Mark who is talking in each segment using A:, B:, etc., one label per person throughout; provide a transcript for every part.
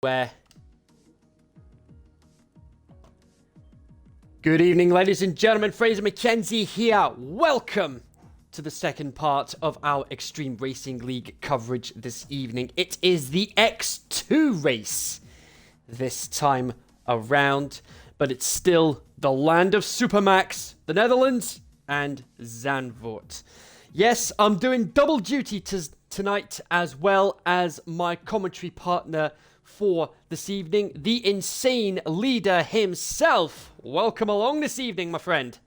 A: Where? Good evening, ladies and gentlemen. Fraser McKenzie here. Welcome to the second part of our Extreme Racing League coverage this evening. It is the X2 race this time around, but it's still the land of Supermax, the Netherlands, and Zandvoort. Yes, I'm doing double duty tonight, as well as my commentary partner for this evening, the insane leader himself. Welcome along this evening, my friend.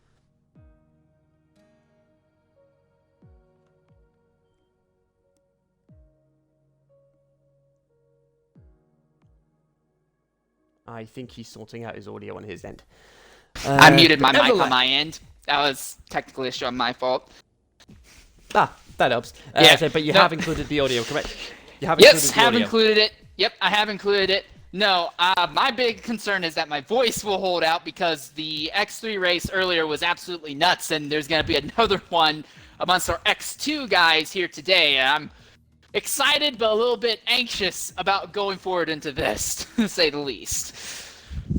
A: I think he's sorting out his audio on his end.
B: I muted my mic on my end. That was technically a issue on my fault.
A: Ah, that helps.
B: Yeah.
A: But you have included the audio, correct? You have
B: included it. Yep, I have included it. No, my big concern is that my voice will hold out because the X3 race earlier was absolutely nuts, and there's going to be another one amongst our X2 guys here today. I'm excited, but a little bit anxious about going forward into this, to say the least.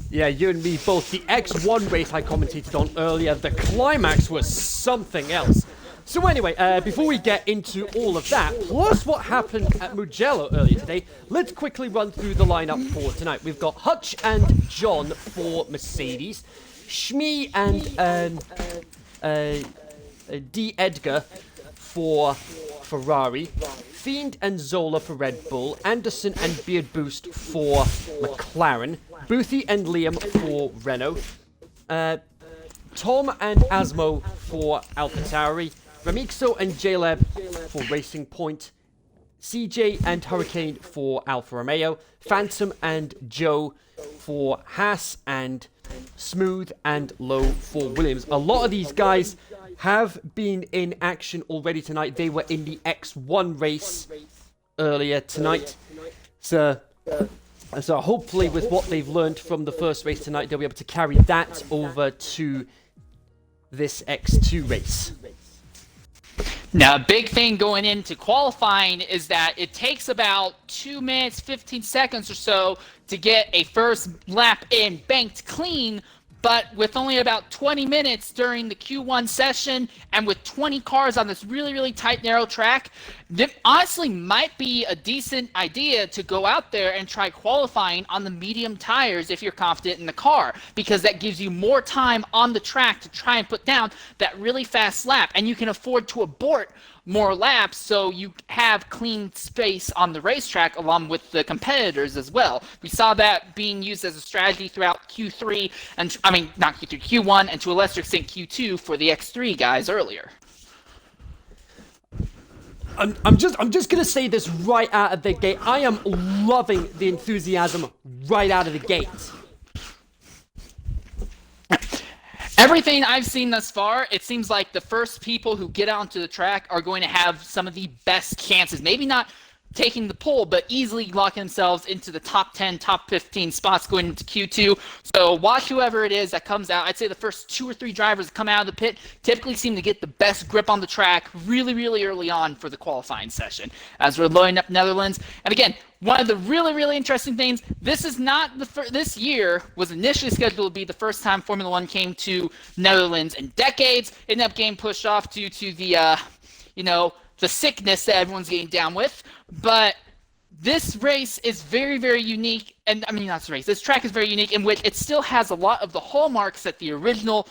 A: Yeah, you and me both. The X1 race I commentated on earlier, the climax was something else. So anyway, before we get into all of that, plus what happened at Mugello earlier today, let's quickly run through the lineup for tonight. We've got Hutch and John for Mercedes, Shmee and D. Edgar for Ferrari, Fiend and Zola for Red Bull, Anderson and Beard Boost for McLaren, Boothie and Liam for Renault, Tom and Asmo for AlphaTauri, Ramixo and JLab for Racing Point, CJ and Hurricane for Alfa Romeo, Phantom and Joe for Haas, and Smooth and Low for Williams. A lot of these guys have been in action already tonight. They were in the X1 race earlier tonight. So hopefully with what they've learned from the first race tonight, they'll be able to carry that over to this X2 race.
B: Now, a big thing going into qualifying is that it takes about 2 minutes, 15 seconds or so to get a first lap in banked clean, but with only about 20 minutes during the Q1 session and with 20 cars on this really, really tight, narrow track, it honestly might be a decent idea to go out there and try qualifying on the medium tires if you're confident in the car, because that gives you more time on the track to try and put down that really fast lap, and you can afford to abort more laps so you have clean space on the racetrack along with the competitors as well. We saw that being used as a strategy throughout Q3, and not Q3, Q1, and to a lesser extent Q2 for the X3 guys earlier.
A: I'm just gonna say this right out of the gate. I am loving the enthusiasm right out of the gate.
B: Everything I've seen thus far, it seems like the first people who get onto the track are going to have some of the best chances. Maybe not taking the pole, but easily locking themselves into the top 10, top 15 spots going into Q2. So watch whoever it is that comes out. I'd say the first 2 or 3 drivers that come out of the pit typically seem to get the best grip on the track really, really early on for the qualifying session as we're loading up Netherlands. And again, one of the really, really interesting things, this is not this year was initially scheduled to be the first time Formula One came to Netherlands in decades. It ended up getting pushed off due to the, the sickness that everyone's getting down with. But this race is very, very unique. And this track is very unique in which it still has a lot of the hallmarks that the original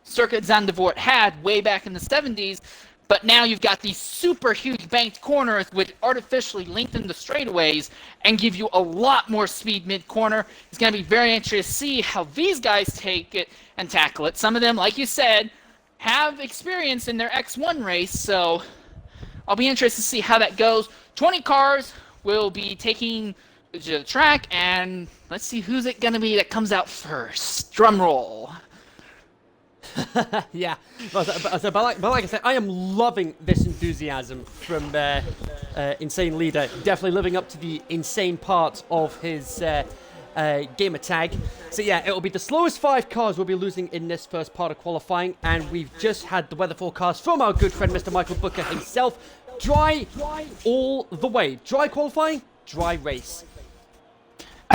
B: Circuit Zandvoort had way back in the 70s. But now you've got these super huge banked corners which artificially lengthen the straightaways and give you a lot more speed mid-corner. It's going to be very interesting to see how these guys take it and tackle it. Some of them, like you said, have experience in their X1 race, so I'll be interested to see how that goes. 20 cars will be taking to the track, and let's see who's it going to be that comes out first. Drum roll.
A: Yeah, but like I said, I am loving this enthusiasm from Insane Leader. Definitely living up to the insane part of his gamer tag. So yeah, it will be the slowest 5 cars we'll be losing in this first part of qualifying, and we've just had the weather forecast from our good friend Mr. Michael Booker himself. Dry all the way. Dry qualifying, dry race.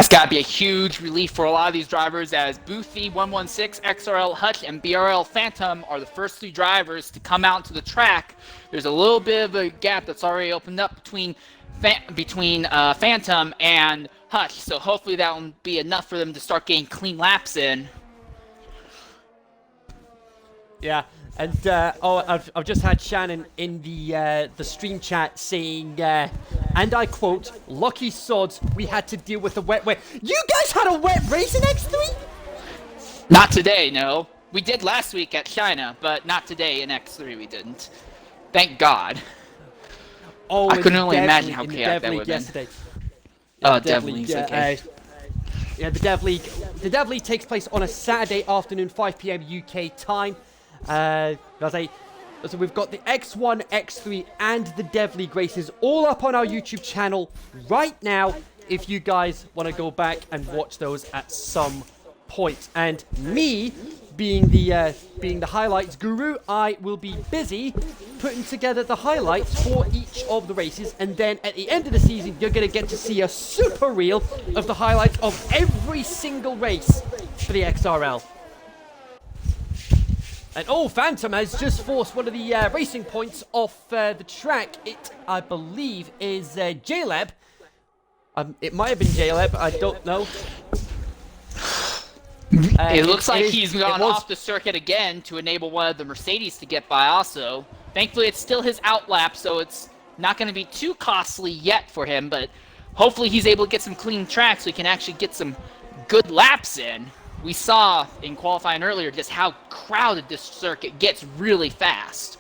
B: That's got to be a huge relief for a lot of these drivers, as Boothie 116, XRL Hutch, and BRL Phantom are the first 3 drivers to come out to the track. There's a little bit of a gap that's already opened up between Phantom and Hutch, so hopefully that will be enough for them to start getting clean laps in.
A: Yeah, and I've just had Shannon in the stream chat saying, and I quote, "Lucky sods, we had to deal with a wet race." You guys had a wet race in X3?
B: Not today, no. We did last week at China, but not today in X3 we didn't. Thank God.
A: Oh,
B: I couldn't only imagine how chaotic that would have been.
A: Yesterday.
B: Oh, Dev League's okay.
A: Yeah, the Dev League. The Dev League takes place on a Saturday afternoon, 5 p.m. UK time. So we've got the X1, X3, and the Dev League races all up on our YouTube channel right now, if you guys want to go back and watch those at some point. And me, being the highlights guru, I will be busy putting together the highlights for each of the races, and then at the end of the season, you're going to get to see a super reel of the highlights of every single race for the XRL. And oh, Phantom has just forced one of the racing points off the track. It, I believe, is JLab. It might have been JLab, I don't know.
B: It looks like he's gone off the circuit again to enable one of the Mercedes to get by also. Thankfully, it's still his outlap, so it's not going to be too costly yet for him, but hopefully he's able to get some clean tracks so he can actually get some good laps in. We saw in qualifying earlier just how crowded this circuit gets really fast.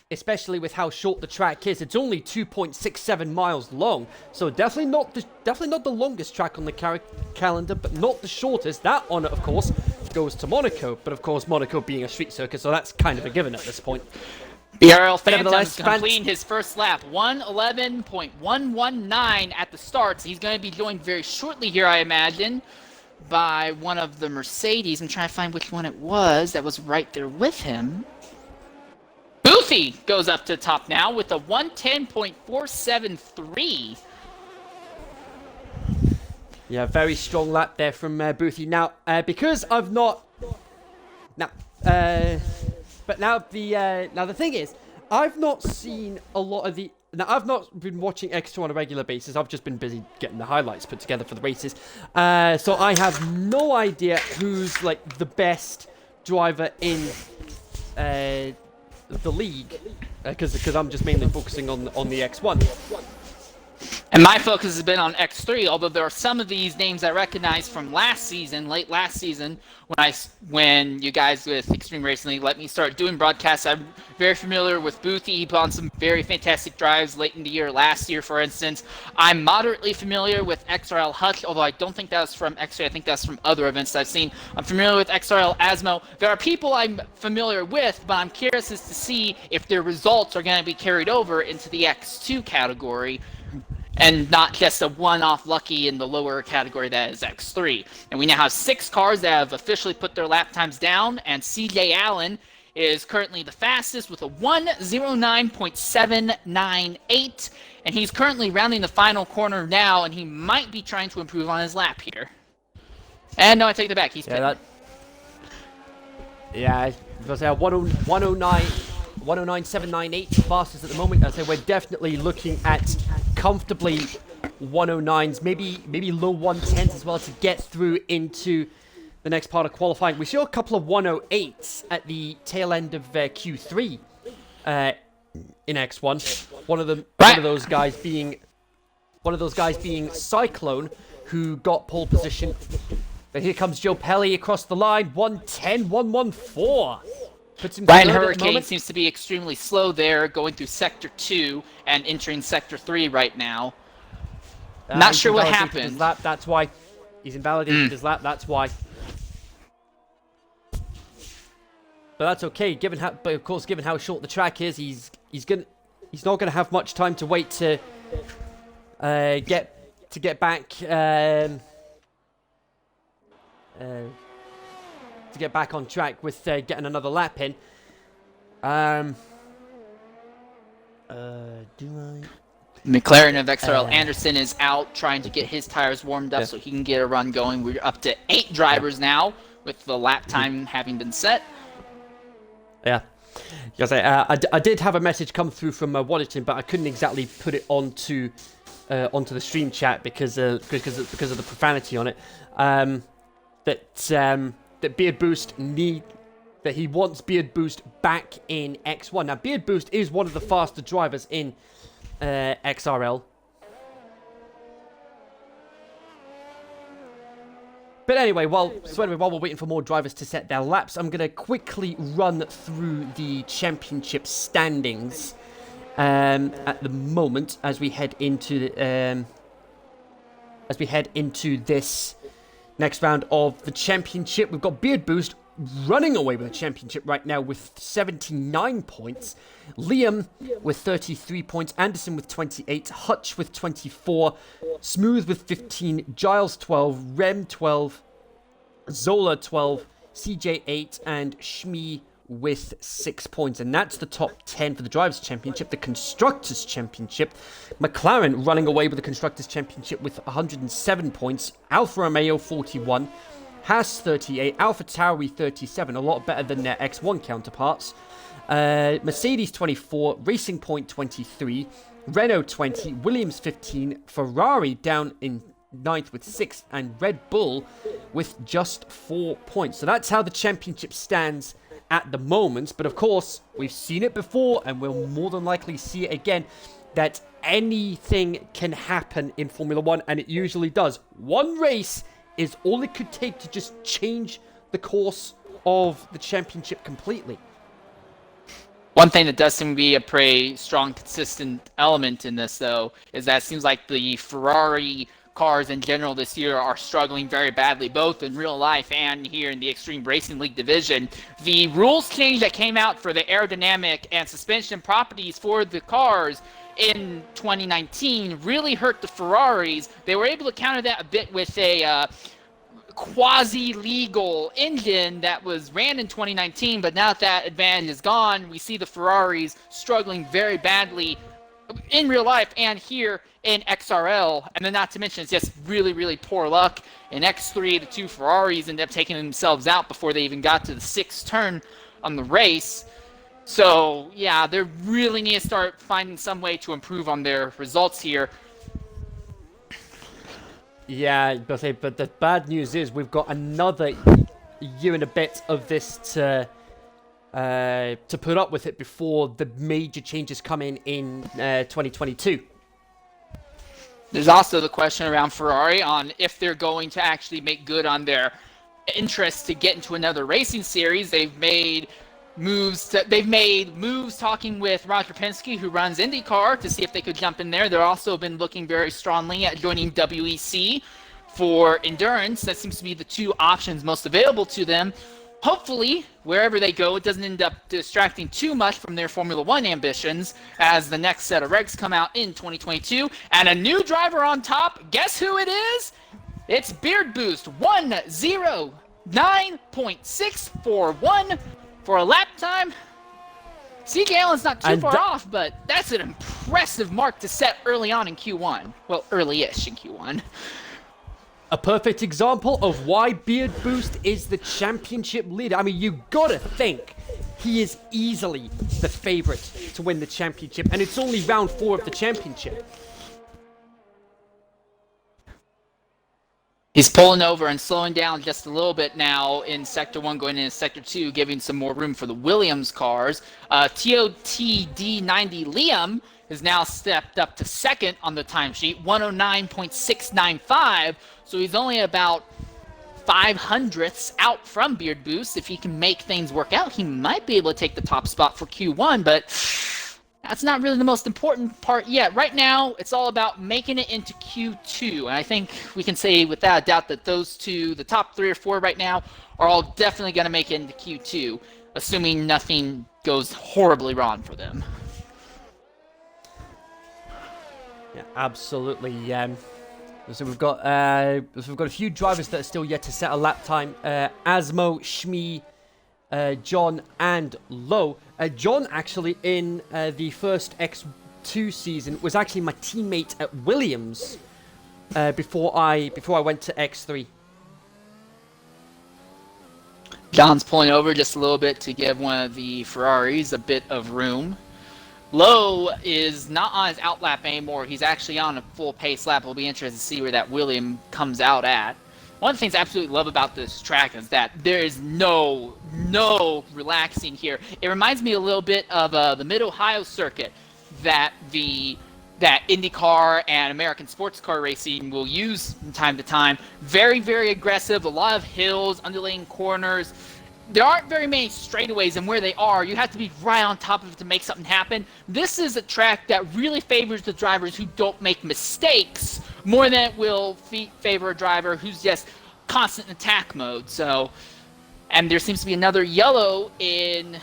A: Especially with how short the track is. It's only 2.67 miles long, so definitely not the longest track on the calendar, but not the shortest. That honor, of course, goes to Monaco, but of course Monaco being a street circuit, so that's kind of a given at this point.
B: BRL Phantom's completing his first lap, 1:11.119 at the start. So he's going to be joined very shortly here, I imagine, by one of the Mercedes. I'm trying to find which one it was that was right there with him. Boothie goes up to the top now with a 1:10.473.
A: Yeah, very strong lap there from Boothie. Now, because I've not... Now, but now the thing is, I've not seen a lot of the... Now, I've not been watching X2 on a regular basis. I've just been busy getting the highlights put together for the races. So I have no idea who's, like, the best driver in the league. Because I'm just mainly focusing on the X1.
B: And my focus has been on X3, although there are some of these names I recognize from last season, late last season, when you guys with Extreme Racing League let me start doing broadcasts. I'm very familiar with Boothie. He put on some very fantastic drives late in the year, last year, for instance. I'm moderately familiar with XRL Hutch, although I don't think that's from X3. I think that's from other events that I've seen. I'm familiar with XRL Asmo. There are people I'm familiar with, but I'm curious as to see if their results are going to be carried over into the X2 category, and not just a one-off lucky in the lower category that is X3. And we now have 6 cars that have officially put their lap times down, and CJ Allen is currently the fastest with a 1:09.798, and he's currently rounding the final corner now, and he might be trying to improve on his lap here. And no, I take it back. He's pitting.
A: I was going to say 109.798 fastest at the moment. I say we're definitely looking at comfortably 109s, maybe low 110s as well to get through into the next part of qualifying. We saw a couple of 108s at the tail end of Q3 in X1. One of those guys being Cyclone, who got pole position. But here comes Joe Pelly across the line, 110.114.
B: Ryan Hurricane seems to be extremely slow there, going through Sector 2 and entering Sector 3 right now. Not sure what happened.
A: His lap, that's why. He's invalidated his lap, that's why. But that's okay, but of course, given how short the track is, he's not gonna have much time to wait to get back to get back on track with getting another lap in.
B: McLaren of XRL Anderson is out trying to get his tires warmed up so he can get a run going. We're up to 8 drivers now with the lap time having been set.
A: Yeah. I did have a message come through from Waddington, but I couldn't exactly put it onto the stream chat because of the profanity on it. That Beard Boost that he wants Beard Boost back in X1. Now, Beard Boost is one of the faster drivers in XRL. But anyway, while we're waiting for more drivers to set their laps, I'm going to quickly run through the championship standings at the moment as we head into this next round of the championship. We've got Beard Boost running away with the championship right now with 79 points. Liam with 33 points. Anderson with 28. Hutch with 24. Smooth with 15. Giles 12. Rem 12. Zola 12. CJ 8. And Shmee with 6 points. And that's the top 10 for the Drivers' Championship. The Constructors' Championship. McLaren running away with the Constructors' Championship with 107 points. Alfa Romeo 41. Haas 38, AlphaTauri 37, a lot better than their X1 counterparts. Mercedes 24, Racing Point 23, Renault 20, Williams 15, Ferrari down in 9th with 6, and Red Bull with just 4 points. So that's how the championship stands at the moment. But of course, we've seen it before, and we'll more than likely see it again, that anything can happen in Formula 1, and it usually does. One race is all it could take to just change the course of the championship completely.
B: One thing that does seem to be a pretty strong, consistent element in this, though, is that it seems like the Ferrari cars in general this year are struggling very badly, both in real life and here in the Extreme Racing League division. The rules change that came out for the aerodynamic and suspension properties for the cars in 2019 really hurt the Ferraris. They were able to counter that a bit with a quasi-legal engine that was ran in 2019, but now that advantage is gone, we see the Ferraris struggling very badly in real life and here in XRL. And then not to mention, it's just really, really poor luck. In X3, the 2 Ferraris ended up taking themselves out before they even got to the 6th turn on the race. So, yeah, they really need to start finding some way to improve on their results here.
A: Yeah, but the bad news is we've got another year and a bit of this to put up with it before the major changes come in 2022.
B: There's also the question around Ferrari on if they're going to actually make good on their interest to get into another racing series. They've made moves talking with Roger Penske, who runs IndyCar, to see if they could jump in there. They've also been looking very strongly at joining WEC for endurance. That seems to be the 2 options most available to them. Hopefully, wherever they go, it doesn't end up distracting too much from their Formula 1 ambitions as the next set of regs come out in 2022. And a new driver on top, guess who it is? It's Beard Boost 109.641 for a lap time. CJ Allen's not too far off, but that's an impressive mark to set early on in Q1. Well, early-ish in Q1.
A: A perfect example of why Beard Boost is the championship leader. I mean, you gotta think he is easily the favorite to win the championship, and it's only round 4 of the championship.
B: He's pulling over and slowing down just a little bit now in Sector 1, going into Sector 2, giving some more room for the Williams cars. TOTD90 Liam has now stepped up to 2nd on the timesheet, 109.695, so he's only about 500ths out from Beard Boost. If he can make things work out, he might be able to take the top spot for Q1, but that's not really the most important part yet. Right now, it's all about making it into Q2. And I think we can say without a doubt that those 2, the top 3 or 4 right now, are all definitely going to make it into Q2, assuming nothing goes horribly wrong for them.
A: Yeah, absolutely. So we've got a few drivers that are still yet to set a lap time. Asmo, Shmee, John and Lowe. John actually in the first X2 season was actually my teammate at Williams before I went to X3.
B: John's pulling over just a little bit to give one of the Ferraris a bit of room. Lowe is not on his outlap anymore. He's actually on a full pace lap. We'll be interested to see where that William comes out at. One of the things I absolutely love about this track is that there is no relaxing here. It reminds me a little bit of the Mid-Ohio circuit that IndyCar and American sports car racing will use from time to time. Very, very aggressive, a lot of hills, undulating corners. There aren't very many straightaways, and where they are, you have to be right on top of it to make something happen. This is a track that really favors the drivers who don't make mistakes more than it will favor a driver who's just constant attack mode. So, and there seems to be another yellow in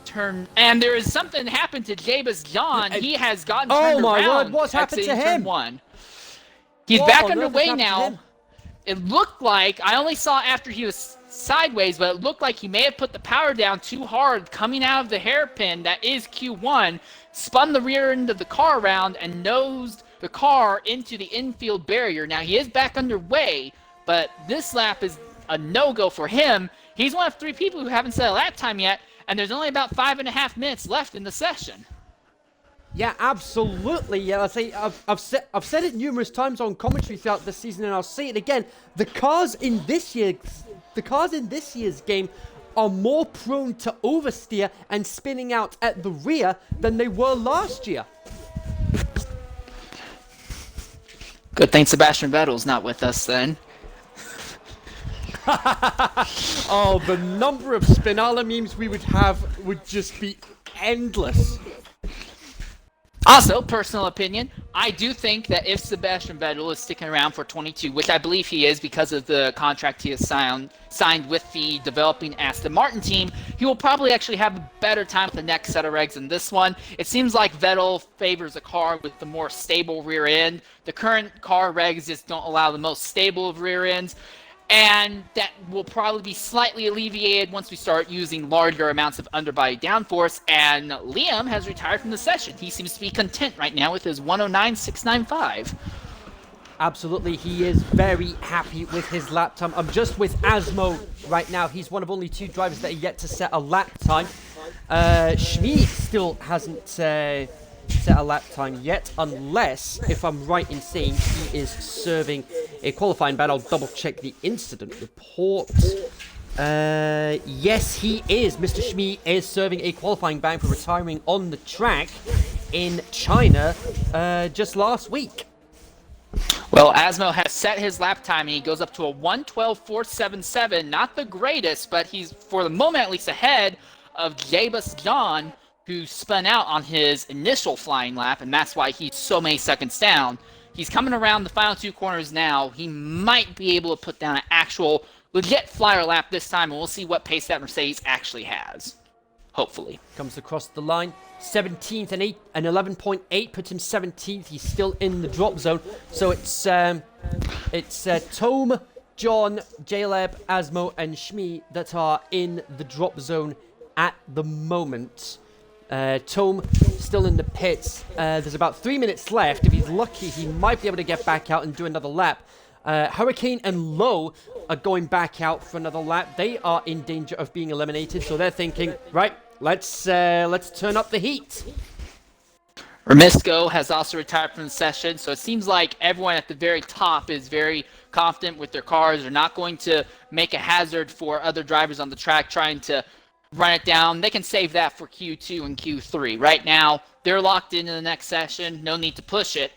B: turn, and there is something happened to Jabus John. He has gotten turned around.
A: Oh my word, what's happened to him?
B: He's back underway now. It looked like, I only saw after he was sideways, but it looked like he may have put the power down too hard coming out of the hairpin that is Q1, spun the rear end of the car around, and nosed the car into the infield barrier. Now he is back underway, but this lap is a no-go for him. He's one of 3 people who haven't set a lap time yet, and there's only about 5.5 minutes left in the session.
A: Yeah, absolutely. Yeah, I've said it numerous times on commentary throughout the season, and I'll say it again. The cars in this year's game are more prone to oversteer and spinning out at the rear than they were last year.
B: Good thing Sebastian Vettel's not with us then.
A: Oh, the number of Spinala memes we would have would just be endless.
B: Also, personal opinion, I do think that if Sebastian Vettel is sticking around for 22, which I believe he is because of the contract he has signed with the developing Aston Martin team, he will probably actually have a better time with the next set of regs than this one. It seems like Vettel favors a car with the more stable rear end. The current car regs just don't allow the most stable of rear ends. And that will probably be slightly alleviated once we start using larger amounts of underbody downforce. And Liam has retired from the session. He seems to be content right now with his 109.695.
A: Absolutely, he is very happy with his lap time. I'm just with Asmo right now. He's one of only 2 drivers that are yet to set a lap time. Schmid still hasn't set a lap time yet, unless, if I'm right in saying, he is serving a qualifying ban. I'll double check the incident report. Yes, he is. Mr. Schmid is serving a qualifying ban for retiring on the track in China just last week.
B: Well, Asmo has set his lap time, and he goes up to a 1:12.477. Not the greatest, but he's, for the moment at least, ahead of Jabus John, who spun out on his initial flying lap, and that's why he's so many seconds down. He's coming around the final 2 corners now. He might be able to put down an actual legit flyer lap this time, and we'll see what pace that Mercedes actually has. Hopefully.
A: Comes across the line. 17th and 11.8 puts him 17th. He's still in the drop zone. So it's Tome, John, Jaleb, Asmo, and Schmid that are in the drop zone at the moment. Tome still in the pits. There's about 3 minutes left. If he's lucky, he might be able to get back out and do another lap. Hurricane and Lowe are going back out for another lap. They are in danger of being eliminated, so they're thinking, right, let's turn up the heat.
B: Ramisco has also retired from the session, so it seems like everyone at the very top is very confident with their cars. They're not going to make a hazard for other drivers on the track trying to run it down. They can save that for Q2 and Q3. Right now, they're locked into the next session. No need to push it.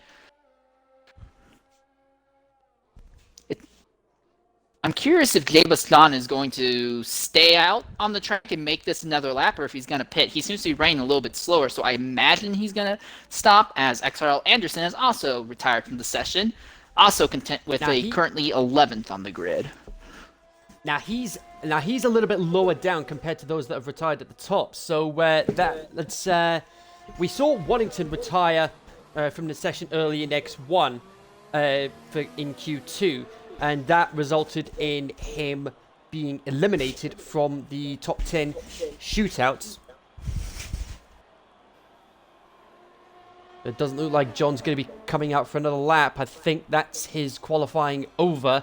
B: I'm curious if Jabus John is going to stay out on the track and make this another lap, or if he's going to pit. He seems to be running a little bit slower, so I imagine he's going to stop, as XRL Anderson has also retired from the session. Also content with currently 11th on the grid.
A: Now he's a little bit lower down compared to those that have retired at the top. So we saw Waddington retire from the session early in X1 in Q2, and that resulted in him being eliminated from the top 10 shootouts. It doesn't look like John's going to be coming out for another lap. I think that's his qualifying over.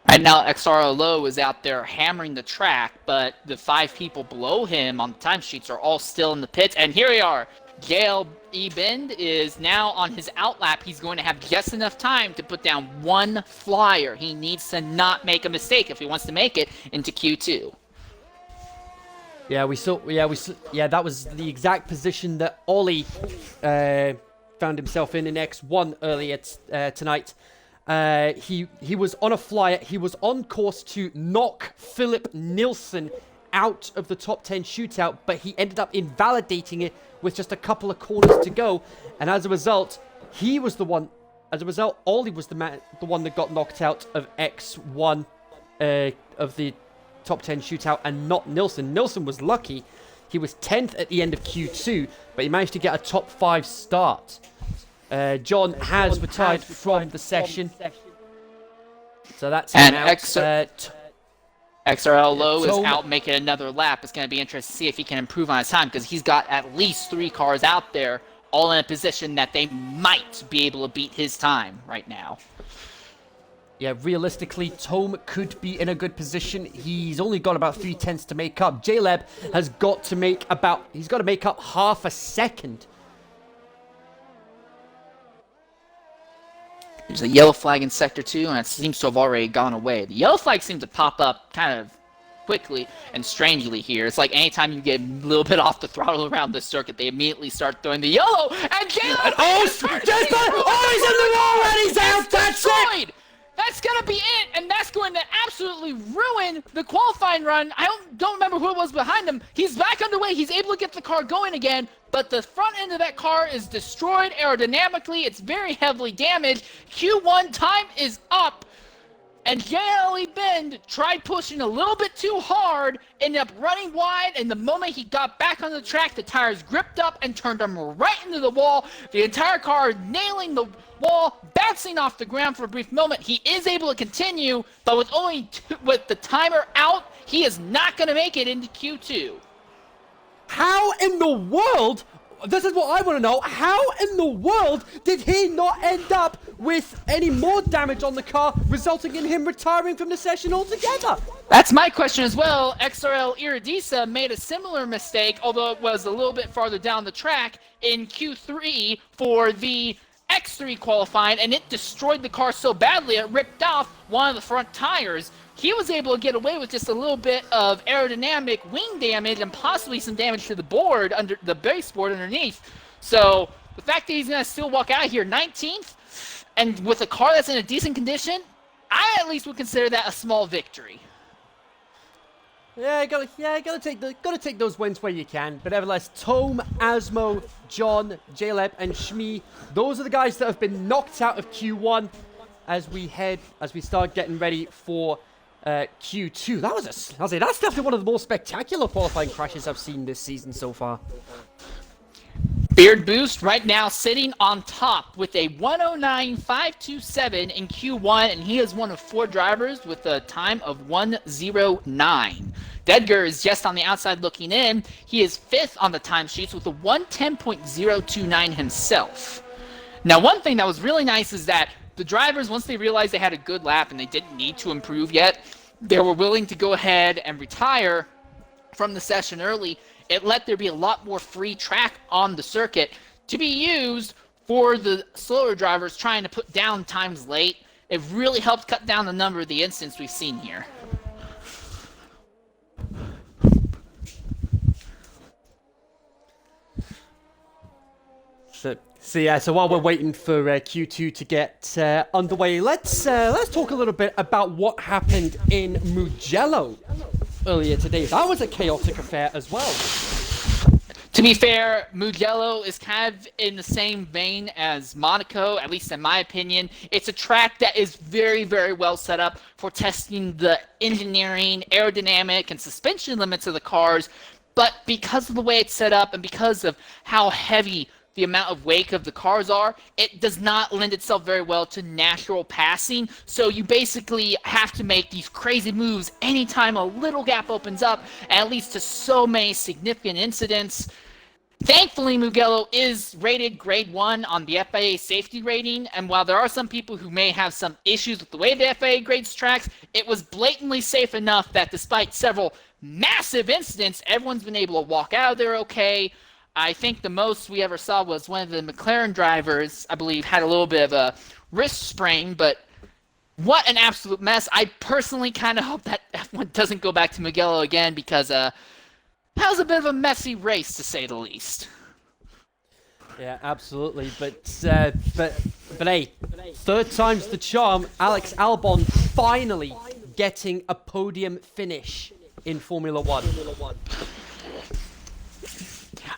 B: And now XRL Low is out there hammering the track, but the 5 people below him on the timesheets are all still in the pits. And here we are. JLE Bend is now on his outlap. He's going to have just enough time to put down 1 flyer. He needs to not make a mistake if he wants to make it into Q2.
A: Yeah, that was the exact position that Ollie found himself in X1 earlier tonight. He was on a flyer. He was on course to knock Philip Nilsson out of the top 10 shootout, but he ended up invalidating it with just a couple of corners to go, and as a result, Ollie was the one that got knocked out of X1 of the top 10 shootout, and not Nilsson. Nilsson was lucky. He was 10th at the end of Q2, but he managed to get a top 5 start. John has retired from the session, so that's him out.
B: XRL Low is out making another lap. It's going to be interesting to see if he can improve on his time, because he's got at least 3 cars out there, all in a position that they might be able to beat his time right now.
A: Yeah, realistically, Tome could be in a good position. He's only got about 3/10 to make up. Jaleb has got to make up half a second.
B: There's a yellow flag in Sector 2, and it seems to have already gone away. The yellow flag seems to pop up kind of quickly and strangely here. It's like anytime you get a little bit off the throttle around the circuit, they immediately start throwing the yellow, and Jaleb
A: he's in the wall, and he's out. That's it.
B: That's going to be it, and that's going to absolutely ruin the qualifying run. I don't remember who it was behind him. He's back underway. He's able to get the car going again, but the front end of that car is destroyed aerodynamically. It's very heavily damaged. Q1 time is up, and JLE Bend tried pushing a little bit too hard, ended up running wide, and the moment he got back on the track, the tires gripped up and turned him right into the wall. The entire car nailing the wall, bouncing off the ground for a brief moment. He is able to continue, but with the timer out, he is not going to make it into Q2.
A: How in the world? This is what I want to know. How in the world did he not end up with any more damage on the car, resulting in him retiring from the session altogether?
B: That's my question as well. XRL Iridisa made a similar mistake, although it was a little bit farther down the track in Q3 for the X3 qualifying, and it destroyed the car so badly it ripped off one of the front tires. He was able to get away with just a little bit of aerodynamic wing damage and possibly some damage to the board, under the baseboard underneath. So the fact that he's going to still walk out here 19th, and with a car that's in a decent condition, I at least would consider that a small victory.
A: Yeah, gotta take those wins where you can. But nevertheless, Tome, Asmo, John, Jaleb, and Shmi, those are the guys that have been knocked out of Q1 as we start getting ready for Q2. That's definitely one of the more spectacular qualifying crashes I've seen this season so far.
B: Beard Boost right now sitting on top with a 109.527 in Q1, and he is one of 4 drivers with a time of 109. Dedger is just on the outside looking in. He is 5th on the timesheets with a 110.029 himself. Now, one thing that was really nice is that the drivers, once they realized they had a good lap and they didn't need to improve yet, they were willing to go ahead and retire from the session early. It let there be a lot more free track on the circuit to be used for the slower drivers trying to put down times late. It really helped cut down the number of the incidents we've seen here.
A: So while we're waiting for Q2 to get underway, let's talk a little bit about what happened in Mugello earlier today. That was a chaotic affair as well.
B: To be fair, Mugello is kind of in the same vein as Monaco, at least in my opinion. It's a track that is very, very well set up for testing the engineering, aerodynamic, and suspension limits of the cars. But because of the way it's set up and because of how heavy the amount of wake of the cars are, it does not lend itself very well to natural passing. So you basically have to make these crazy moves anytime a little gap opens up, and it leads to so many significant incidents. Thankfully, Mugello is rated grade 1 on the FIA safety rating, and while there are some people who may have some issues with the way the FIA grades tracks, it was blatantly safe enough that despite several massive incidents, everyone's been able to walk out of there okay. I think the most we ever saw was one of the McLaren drivers, I believe, had a little bit of a wrist sprain, but what an absolute mess. I personally kind of hope that F1 doesn't go back to Mugello again because that was a bit of a messy race, to say the least.
A: Yeah, absolutely. But hey, third time's the charm. Alex Albon finally getting a podium finish in Formula One.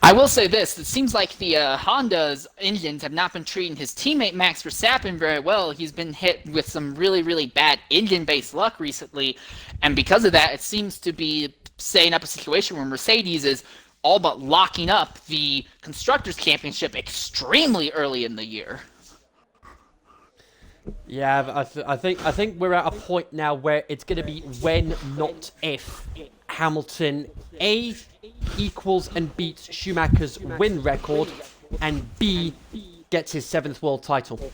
B: I will say this, it seems like the Honda's engines have not been treating his teammate Max Verstappen very well. He's been hit with some really, really bad engine-based luck recently, and because of that, it seems to be setting up a situation where Mercedes is all but locking up the Constructors' Championship extremely early in the year.
A: Yeah, I think we're at a point now where it's going to be when, not if, Hamilton A equals and beats Schumacher's win record, and B gets his 7th world title.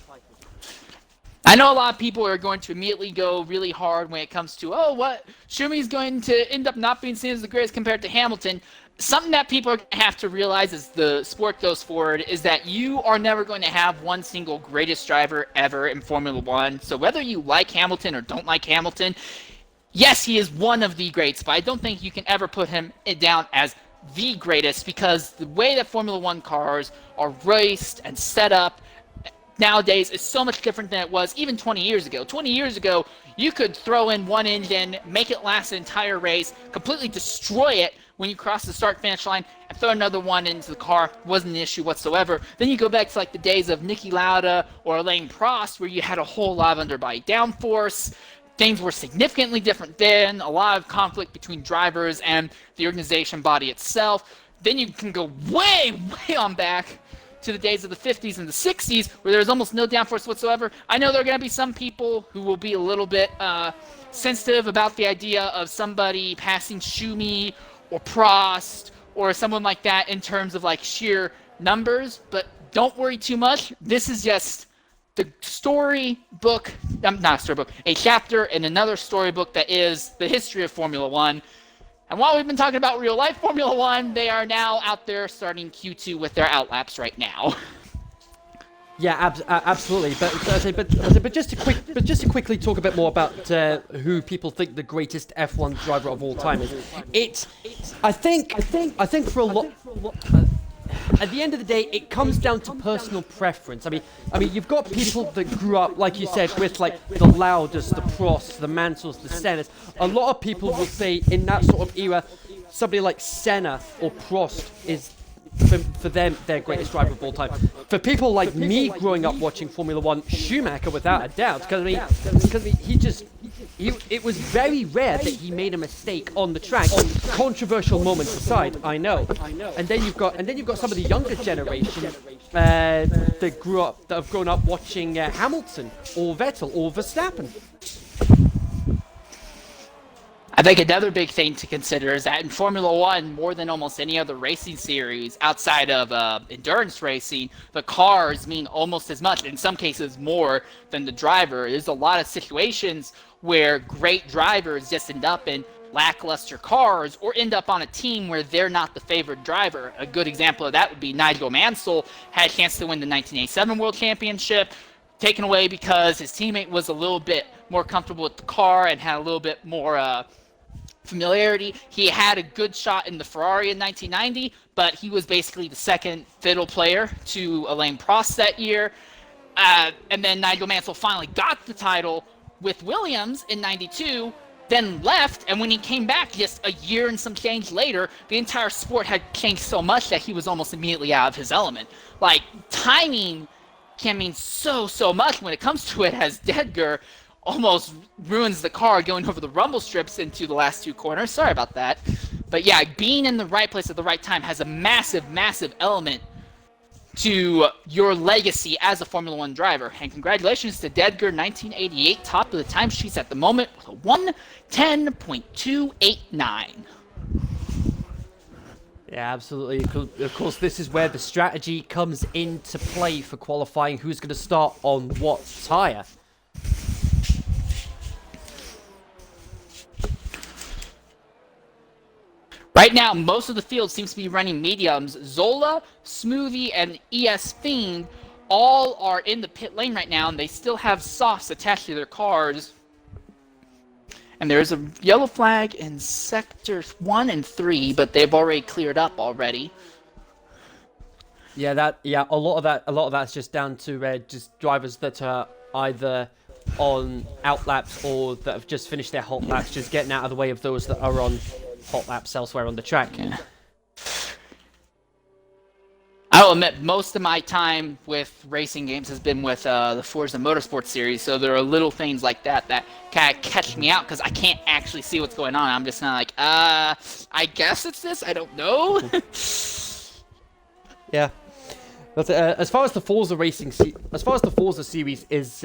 B: I know a lot of people are going to immediately go really hard when it comes to, oh, what, Schumi's going to end up not being seen as the greatest compared to Hamilton. Something that people are going to have to realize as the sport goes forward is that you are never going to have one single greatest driver ever in Formula One. So whether you like Hamilton or don't like Hamilton, yes, he is one of the greats, but I don't think you can ever put him down as the greatest because the way that Formula One cars are raced and set up nowadays is so much different than it was even 20 years ago. 20 years ago, you could throw in one engine, make it last an entire race, completely destroy it when you cross the start-finish line, and throw another one into the car. Wasn't an issue whatsoever. Then you go back to like the days of Niki Lauda or Alain Prost, where you had a whole lot of underbody downforce. Things were significantly different then, a lot of conflict between drivers and the organization body itself. Then you can go way, way on back to the days of the 50s and the 60s where there was almost no downforce whatsoever. I know there are going to be some people who will be a little bit sensitive about the idea of somebody passing Schumi or Prost or someone like that in terms of like sheer numbers, but don't worry too much. This is just the storybook, not a storybook, a chapter in another storybook that is the history of Formula One. And while we've been talking about real-life Formula One, they are now out there starting Q2 with their outlaps right now.
A: Yeah, absolutely. But just to quickly talk a bit more about who people think the greatest F1 driver of all time is. I think for a lot. At the end of the day, it comes down to personal preference. I mean, you've got people that grew up, like you said, with like the Laudas, the Prosts, the Mansells, the Sennas. A lot of people will say in that sort of era, somebody like Senna or Prost is, for them, their greatest driver of all time. For people like me growing up watching Formula One, Schumacher, without a doubt, because it was very rare that he made a mistake on the track. Controversial moments aside, I know. And then you've got some of the younger generation that have grown up watching Hamilton or Vettel or Verstappen.
B: I think another big thing to consider is that in Formula One, more than almost any other racing series outside of endurance racing, the cars mean almost as much, in some cases more, than the driver. There's a lot of situations where great drivers just end up in lackluster cars or end up on a team where they're not the favored driver. A good example of that would be Nigel Mansell had a chance to win the 1987 World Championship, taken away because his teammate was a little bit more comfortable with the car and had a little bit more familiarity. He had a good shot in the Ferrari in 1990, but he was basically the second fiddle player to Alain Prost that year. And then Nigel Mansell finally got the title with Williams in 92, then left, and when he came back just a year and some change later, the entire sport had changed so much that he was almost immediately out of his element. Like, timing can mean so much when it comes to it, as Dedger almost ruins the car going over the rumble strips into the last two corners. Sorry about that. But yeah, being in the right place at the right time has a massive element to your legacy as a Formula One driver. And congratulations to Dedger, 1988, top of the timesheets at the moment with a 1:10.289.
A: Yeah, absolutely. Of course, this is where the strategy comes into play for qualifying. Who's going to start on what tyre?
B: Right now, most of the field seems to be running mediums. Zola, Smoothie, and ES Fiend all are in the pit lane right now, and they still have softs attached to their cars. And there's a yellow flag in sectors 1 and 3, but they've already cleared up already.
A: Yeah, a lot of that's just down to just drivers that are either on out laps or that have just finished their hot laps, just getting out of the way of those that are on hot laps elsewhere on the track.
B: Yeah. I will admit, most of my time with racing games has been with the Forza Motorsport series, so there are little things like that that kind of catch me out because I can't actually see what's going on. I'm just kind of like, I guess it's this. I don't know.
A: Yeah. But as far as the Forza series is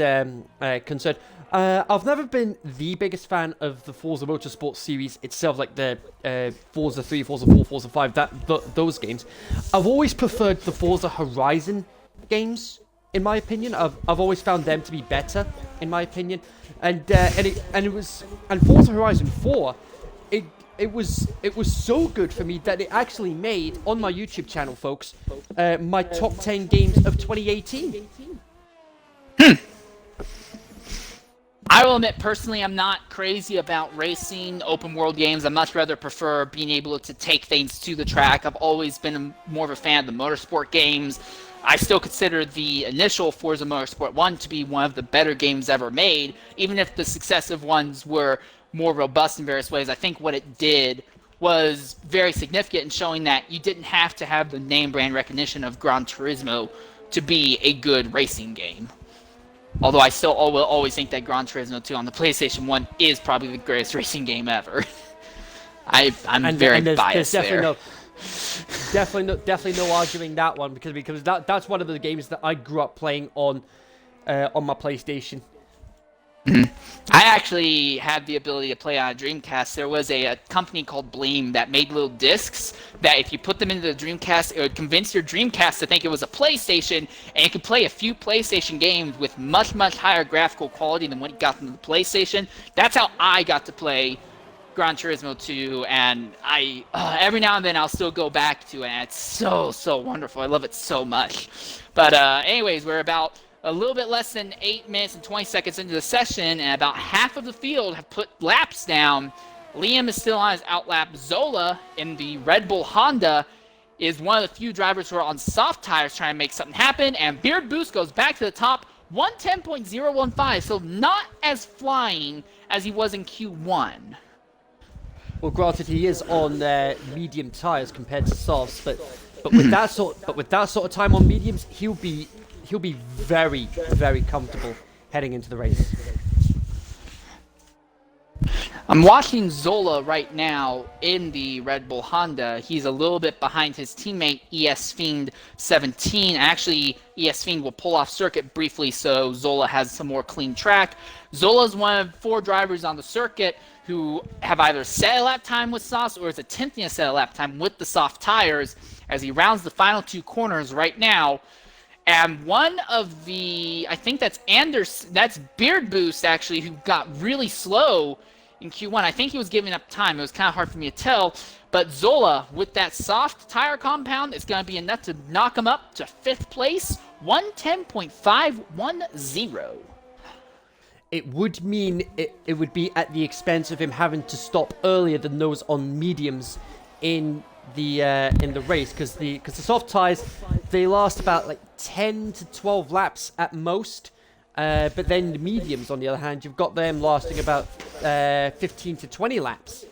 A: concerned, I've never been the biggest fan of the Forza Motorsport series itself, like the Forza 3, Forza 4, Forza 5, those games. I've always preferred the Forza Horizon games, in my opinion. I've always found them to be better, in my opinion. And Forza Horizon 4, it was so good for me that it actually made, on my YouTube channel, folks, my top 10 games of 2018.
B: I will admit, personally, I'm not crazy about racing open world games. I much rather prefer being able to take things to the track. I've always been more of a fan of the motorsport games. I still consider the initial Forza Motorsport 1 to be one of the better games ever made, even if the successive ones were more robust in various ways. I think what it did was very significant in showing that you didn't have to have the name brand recognition of Gran Turismo to be a good racing game. Although I still will always think that Gran Turismo 2 on the PlayStation 1 is probably the greatest racing game ever. I'm very biased there.
A: Definitely no arguing that one because that's one of the games that I grew up playing on my PlayStation.
B: I actually had the ability to play on a Dreamcast. There was a company called Bleem that made little discs that if you put them into the Dreamcast, it would convince your Dreamcast to think it was a PlayStation, and you could play a few PlayStation games with much, much higher graphical quality than what you got from the PlayStation. That's how I got to play Gran Turismo 2, and I every now and then I'll still go back to it, and it's so wonderful. I love it so much. But anyways, we're about a little bit less than 8 minutes and 20 seconds into the session, and about half of the field have put laps down. Liam is still on his outlap. Zola in the Red Bull Honda is one of the few drivers who are on soft tires trying to make something happen, and Beard Boost goes back to the top, 110.015, so not as flying as he was in Q1.
A: Well, granted, he is on medium tires compared to softs, but with that sort of time on mediums, he'll be very, very comfortable heading into the race.
B: I'm watching Zola right now in the Red Bull Honda. He's a little bit behind his teammate ES Fiend 17. Actually, ES Fiend will pull off circuit briefly so Zola has some more clean track. Zola's one of 4 drivers on the circuit who have either set a lap time with softs or is attempting to set a lap time with the soft tires as he rounds the final 2 corners right now. And one of the, I think that's that's Beard Boost actually, who got really slow in Q1. I think he was giving up time. It was kind of hard for me to tell. But Zola, with that soft tire compound, it's going to be enough to knock him up to 5th place, 110.510.
A: It would mean it would be at the expense of him having to stop earlier than those on mediums in the race, because the soft tires, they last about like 10 to 12 laps at most, but then the mediums, on the other hand, you've got them lasting about 15 to 20 laps.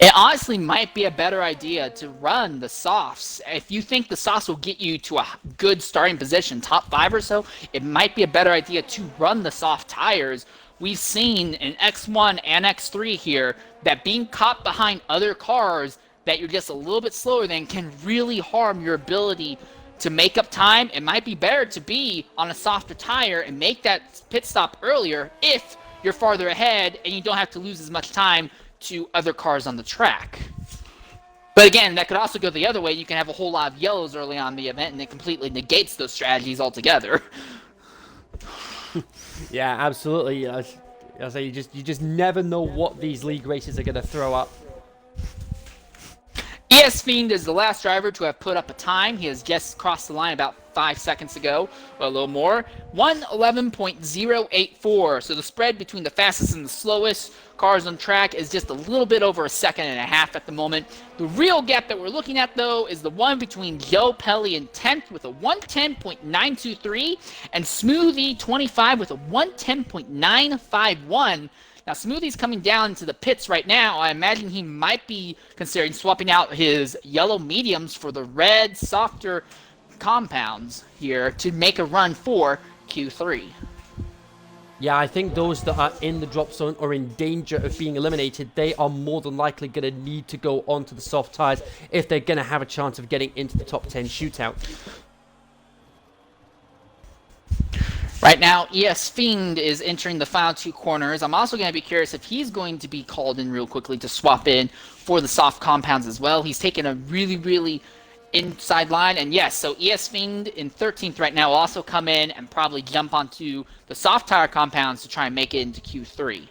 B: It honestly might be a better idea to run the softs. If you think the softs will get you to a good starting position, top 5 or so, it might be a better idea to run the soft tires. We've seen in X1 and X3 here that being caught behind other cars that you're just a little bit slower than can really harm your ability to make up time. It might be better to be on a softer tire and make that pit stop earlier if you're farther ahead and you don't have to lose as much time to other cars on the track. But again, that could also go the other way. You can have a whole lot of yellows early on in the event, and it completely negates those strategies altogether.
A: Yeah, absolutely. I say you just never know what these league races are going to throw up.
B: ES Fiend is the last driver to have put up a time. He has just crossed the line about 5 seconds ago, or a little more. 1:11.084. So the spread between the fastest and the slowest cars on track is just a little bit over a second and a half at the moment. The real gap that we're looking at, though, is the one between Joe Pelly in 10th with a 1:10.923 and Smoothie 25 with a 1:10.951. Now, Smoothie's coming down into the pits right now. I imagine he might be considering swapping out his yellow mediums for the red, softer compounds here to make a run for Q3.
A: Yeah, I think those that are in the drop zone or in danger of being eliminated, they are more than likely going to need to go onto the soft tires if they're going to have a chance of getting into the top 10 shootout.
B: Right now, ES Fiend is entering the final two corners. I'm also going to be curious if he's going to be called in real quickly to swap in for the soft compounds as well. He's taken a really inside line. And yes, so ES Fiend in 13th right now will also come in and probably jump onto the soft tire compounds to try and make it into Q3.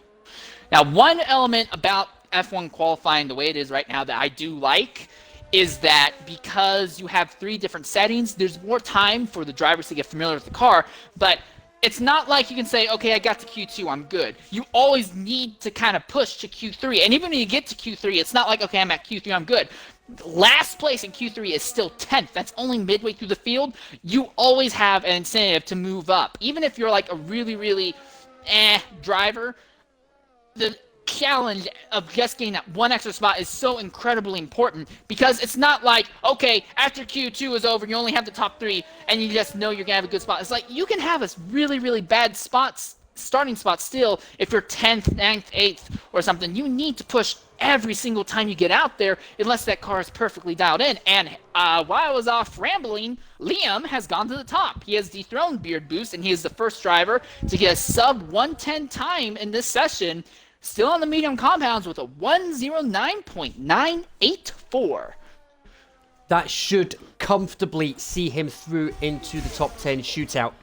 B: Now, one element about F1 qualifying the way it is right now that I do like is that because you have 3 different settings, there's more time for the drivers to get familiar with the car, but it's not like you can say, okay, I got to Q2, I'm good. You always need to kind of push to Q3. And even when you get to Q3, it's not like, okay, I'm at Q3, I'm good. Last place in Q3 is still 10th. That's only midway through the field. You always have an incentive to move up. Even if you're like a really driver, the challenge of just getting that one extra spot is so incredibly important, because it's not like, okay, after Q2 is over, you only have the top 3 and you just know you're gonna have a good spot. It's like you can have a really bad starting spot still if you're 10th, 9th, 8th or something. You need to push every single time you get out there unless that car is perfectly dialed in. And while I was off rambling, Liam has gone to the top. He has dethroned Beard Boost, and he is the first driver to get a sub 110 time in this session. Still on the medium compounds with a 1:09.984.
A: That should comfortably see him through into the top 10 shootout.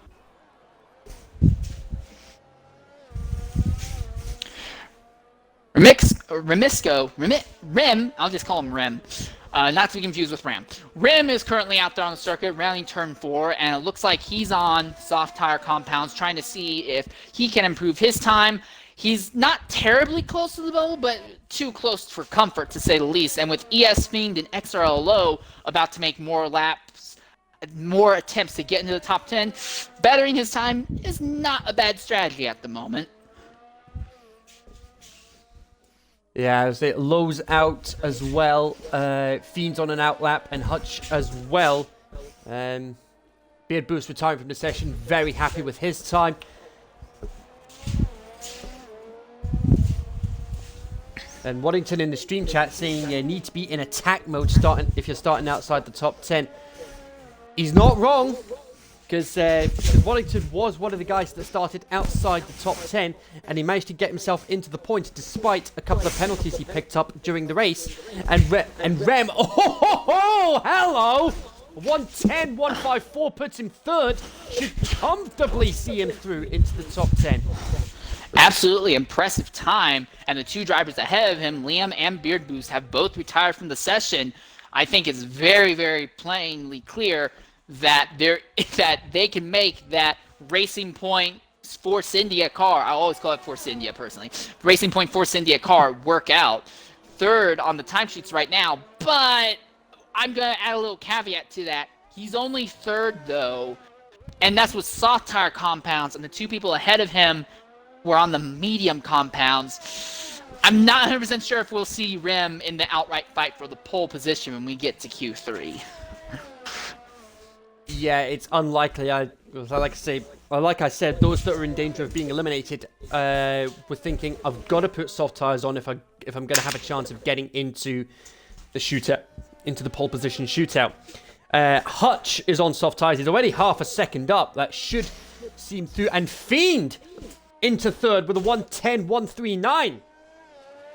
A: Rem, I'll just call him Rem. Not to be confused with Ram. Rem is currently out there on the circuit, rounding turn 4, and it looks like he's on soft tire compounds, trying to see if he can improve his time. He's not terribly close to the bubble, but too close for comfort, to say the least. And with ES Fiend and XRL Low about to make more laps, more attempts to get into the top 10, bettering his time is not a bad strategy at the moment. Yeah, as it Low's out as well. Fiend's on an outlap, and Hutch as well. Beard Boost retiring from the session, very happy with his time. And Waddington in the stream chat saying you need to be in attack mode if you're starting outside the top 10. He's not wrong, because Waddington was one of the guys that started outside the top 10, and he managed to get himself into the points despite a couple of penalties he picked up during the race. And Rem, oh, hello! 110, 154 puts him third, should comfortably see him through into the top 10.
B: Absolutely impressive time, and the 2 drivers ahead of him, Liam and Beard Boost, have both retired from the session. I think it's very plainly clear that they can make that Racing Point Force India car, I always call it Force India personally, Racing Point Force India car work out. Third on the timesheets right now, but I'm going to add a little caveat to that. He's only third though, and that's with soft tire compounds, and the 2 people ahead of him were on the medium compounds. I'm not 100% sure if we'll see Rem in the outright fight for the pole position when we get to Q3.
A: Yeah, it's unlikely. Like I said, those that are in danger of being eliminated were thinking, I've got to put soft tires on if I'm going to have a chance of getting into the shootout, into the pole position shootout. Hutch is on soft tires. He's already half a second up. That should see him through. And Fiend into third with a 1:10.139.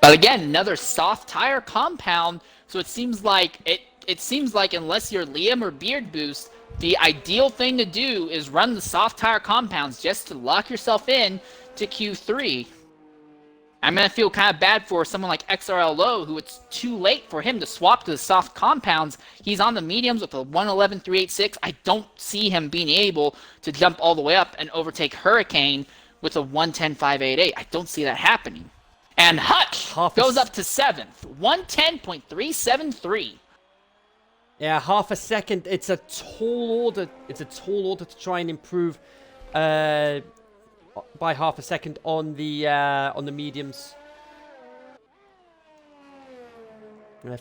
B: But again, another soft tire compound. So it seems like unless you're Liam or Beard Boost, the ideal thing to do is run the soft tire compounds just to lock yourself in to Q3. I'm going to feel kind of bad for someone like XRL Low, who it's too late for him to swap to the soft compounds. He's on the mediums with a 111.386. I don't see him being able to jump all the way up and overtake Hurricane with a 110.588. I don't see that happening. And Hutch goes up to 7th, 110.373.
A: Yeah, half a second. It's a tall order. It's a tall order to try and improve by half a second on the mediums.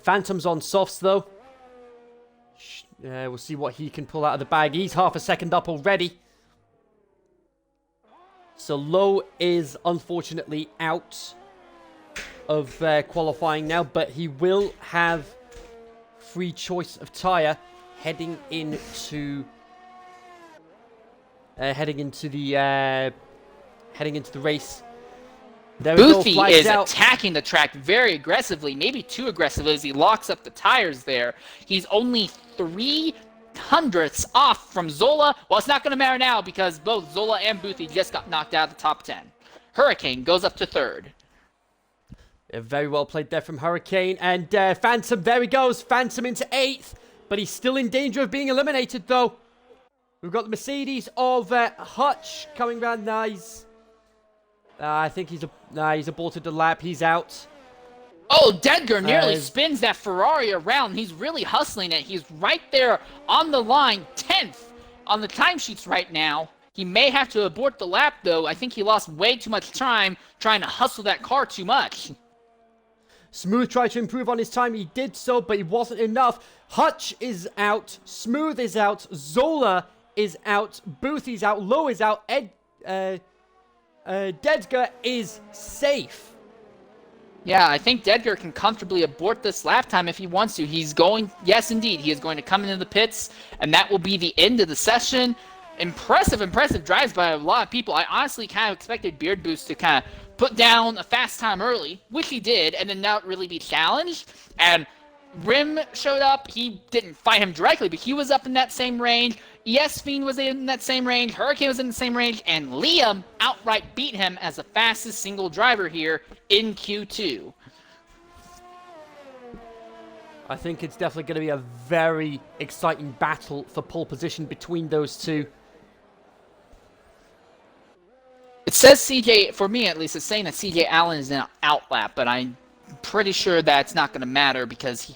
A: Phantom's on softs though. We'll see what he can pull out of the bag. He's half a second up already. So Low is unfortunately out of qualifying now, but he will have free choice of tire heading into the race. There we go,
B: Boothy is
A: out.
B: attacking the track very aggressively, maybe too aggressively, as he locks up the tires there. He's only 0.03 off from Zola. Well, it's not going to matter now because both Zola and Boothy just got knocked out of the top 10. Hurricane goes up to 3rd.
A: Very well played there from Hurricane. And Phantom, there he goes. Phantom into 8th. But he's still in danger of being eliminated, though. We've got the Mercedes of Hutch coming round. Nice. I think he's aborted the lap. He's out.
B: Oh, Dedgar nearly spins that Ferrari around. He's really hustling it. He's right there on the line, 10th on the timesheets right now. He may have to abort the lap, though. I think he lost way too much time trying to hustle that car too much.
A: Smooth tried to improve on his time. He did so, but it wasn't enough. Hutch is out. Smooth is out. Zola is out. Boothy's out. Low is out. Dedgar is safe.
B: Yeah, I think Dedgar can comfortably abort this lap time if he wants to. He's going, yes, indeed, he is going to come into the pits, and that will be the end of the session. Impressive drives by a lot of people. I honestly kind of expected Beard Boost to kind of put down a fast time early, which he did, and then not really be challenged. And Rim showed up. He didn't fight him directly, but he was up in that same range. ES Fiend was in that same range. Hurricane was in the same range. And Liam outright beat him as the fastest single driver here in Q2.
A: I think it's definitely going to be a very exciting battle for pole position between those two.
B: It says CJ, for me at least, it's saying that CJ Allen is in an outlap, but I'm pretty sure that's not going to matter because he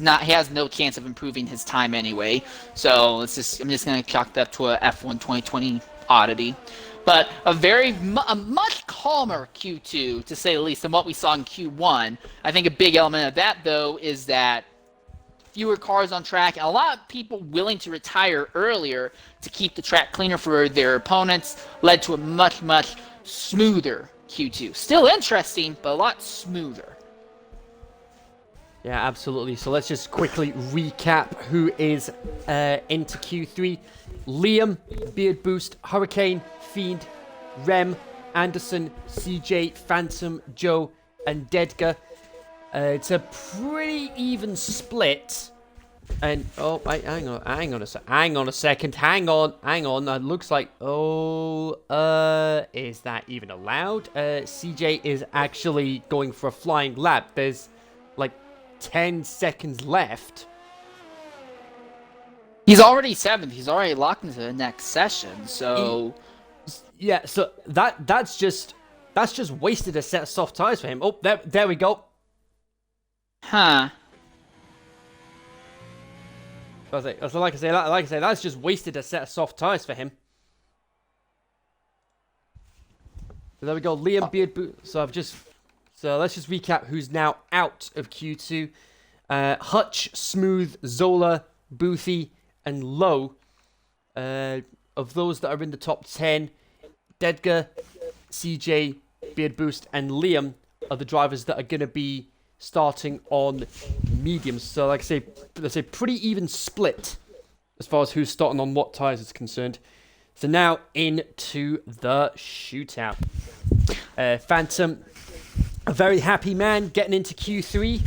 B: has no chance of improving his time anyway. So I'm just going to chalk that to a F1 2020 oddity. But a much calmer Q2, to say the least, than what we saw in Q1. I think a big element of that, though, is that fewer cars on track, and a lot of people willing to retire earlier to keep the track cleaner for their opponents led to a much, much smoother Q2. Still interesting, but a lot smoother.
A: Yeah, absolutely. So let's just quickly recap who is into Q3. Liam, Beard Boost, Hurricane, Fiend, Rem, Anderson, CJ, Phantom, Joe, and Dedgar. It's a pretty even split. And, oh, hang on a second. Hang on. That looks like, is that even allowed? CJ is actually going for a flying lap. There's, like, 10 seconds left.
B: He's already 7th. He's already locked into the next session, so...
A: Yeah, so that's just wasted a set of soft tires for him. Oh, there we go.
B: Huh.
A: Like I say, that's just wasted a set of soft tires for him. So there we go, Liam, Beard Boost. So let's just recap who's now out of Q2. Hutch, Smooth, Zola, Boothy, and Low. Of those that are in the top 10, Dedgar, CJ, Beard Boost, and Liam are the drivers that are going to be starting on mediums. So like I say, let's say pretty even split as far as who's starting on what tires is concerned. So now into the shootout. Phantom a very happy man getting into Q3.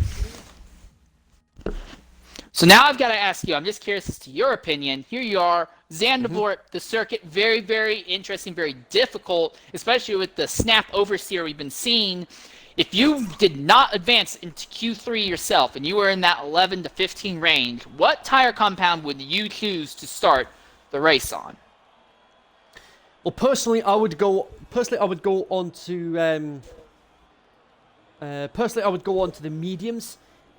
B: So now I've got to ask you, I'm just curious as to your opinion. Here you are, Zandvoort, the circuit, very, very interesting, very difficult, especially with the snap oversteer we've been seeing. If you did not advance into Q3 yourself and you were in that 11 to 15 range, what tire compound would you choose to start the race on?
A: Well, personally, I would go on to the mediums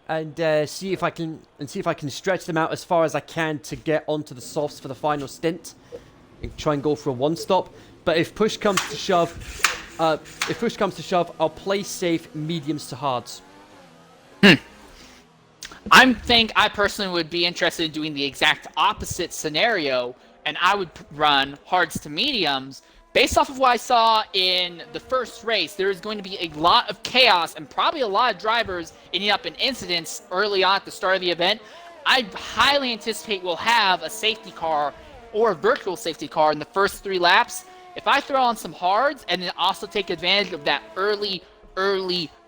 A: and see if I can stretch them out as far as I can to get onto the softs for the final stint and try and go for a one-stop. But if push comes to shove, I'll play safe mediums to hards.
B: I personally would be interested in doing the exact opposite scenario, and I would run hards to mediums. Based off of what I saw in the first race, there is going to be a lot of chaos and probably a lot of drivers ending up in incidents early on at the start of the event. I highly anticipate we'll have a safety car or a virtual safety car in the first 3 laps. If I throw on some hards and then also take advantage of that early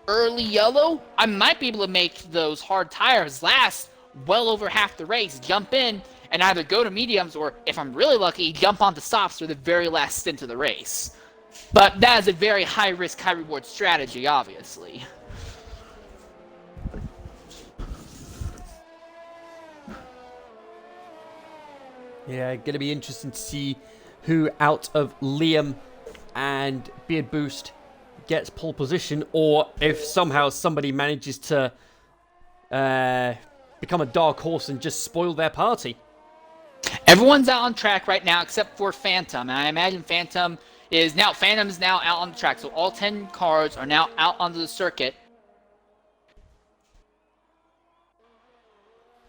B: yellow, I might be able to make those hard tires last well over half the race, jump in, and either go to mediums or, if I'm really lucky, jump on the softs for the very last stint of the race. But that is a very high-risk, high-reward strategy, obviously.
A: Yeah, gonna be interesting to see who out of Liam and Beard Boost gets pole position, or if somehow somebody manages to become a dark horse and just spoil their party.
B: Everyone's out on track right now except for Phantom, and I imagine Phantom is now out on the track, so all 10 cars are now out onto the circuit.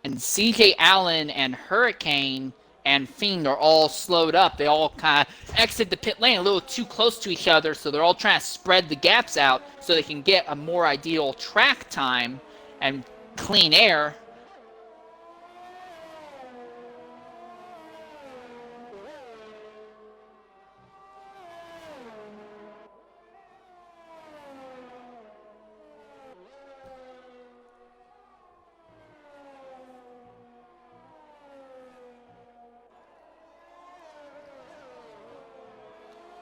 B: And CJ Allen and Hurricane and Fiend are all slowed up. They all kind of exit the pit lane a little too close to each other, so they're all trying to spread the gaps out so they can get a more ideal track time and clean air.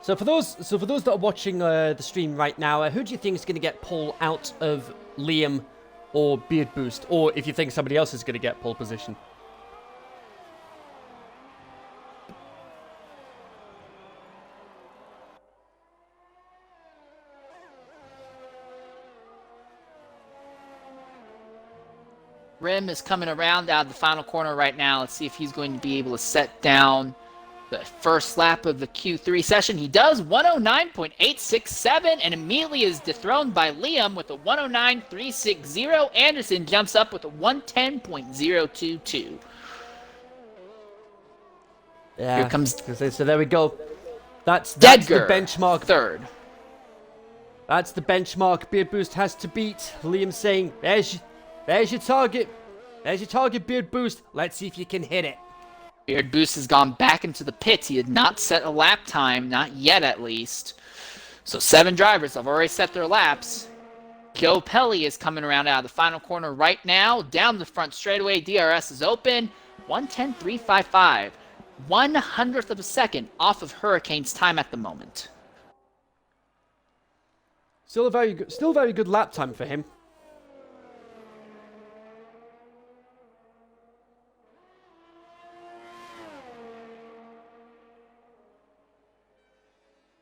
A: So for those that are watching the stream right now, who do you think is going to get pole out of Liam or Beard Boost, or if you think somebody else is going to get pole position?
B: Rim is coming around out of the final corner right now. Let's see if he's going to be able to set down the first lap of the Q3 session. He does 109.867 and immediately is dethroned by Liam with a 109.360. Anderson jumps up with a 110.022.
A: Yeah.
B: Here comes
A: So there we go. That's the benchmark.
B: Third.
A: That's the benchmark Beard Boost has to beat. Liam saying, there's your target. There's your target, Beard Boost. Let's see if you can hit it.
B: Beard Boost has gone back into the pits. He did not set a lap time, not yet at least. So 7 drivers have already set their laps. Joe Pelly is coming around out of the final corner right now. Down the front straightaway, DRS is open. 110.355. 1/100th of a second off of Hurricane's time at the moment.
A: Still very good lap time for him.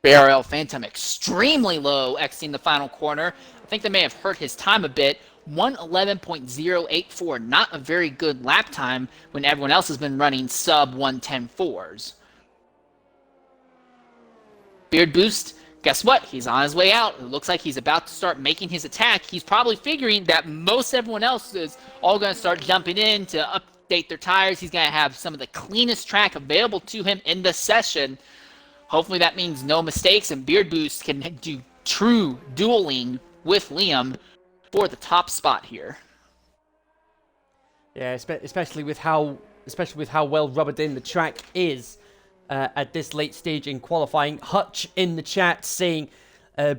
B: XRL Phantom extremely low, exiting the final corner. I think they may have hurt his time a bit. 111.084, not a very good lap time when everyone else has been running sub 110.4s. Beard Boost, guess what? He's on his way out. It looks like he's about to start making his attack. He's probably figuring that most everyone else is all going to start jumping in to update their tires. He's going to have some of the cleanest track available to him in the session. Hopefully that means no mistakes and Beard Boost can do true dueling with Liam for the top spot here.
A: Yeah, especially with how well rubbered in the track is at this late stage in qualifying. Hutch in the chat saying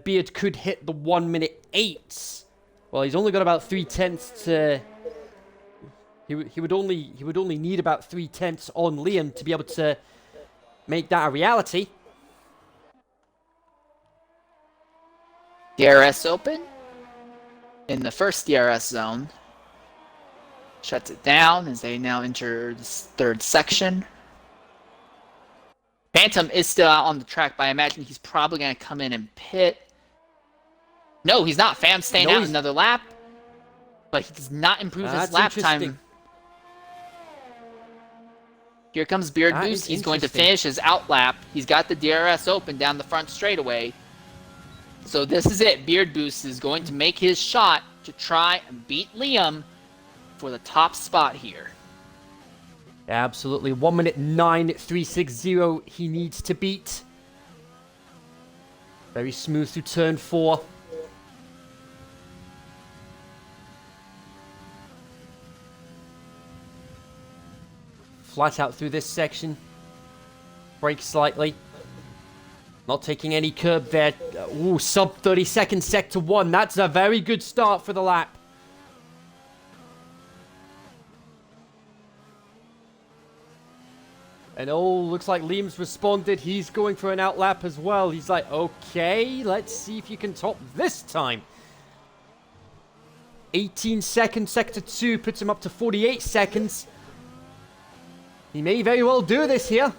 A: Beard could hit the 1 minute 8. Well, he's only got about 3/10 to. He would only need about 3/10 on Liam to be able to make that a reality.
B: DRS open in the first DRS zone. Shuts it down as they now enter the third section. Phantom is still out on the track, but I imagine he's probably going to come in and pit. No, he's not. Phantom's staying out another lap, but he does not improve his lap time. Here comes Beard Boost. He's going to finish his out lap. He's got the DRS open down the front straightaway. So this is it. Beard Boost is going to make his shot to try and beat Liam for the top spot here.
A: Absolutely. 1 minute 9.360 he needs to beat. Very smooth through turn 4. Flat out through this section. Brake slightly. Not taking any curb there. Ooh, sub 30 second sector 1. That's a very good start for the lap. And oh, looks like Liam's responded. He's going for an outlap as well. He's like, okay, let's see if you can top this time. 18 seconds, sector 2 puts him up to 48 seconds. He may very well do this here.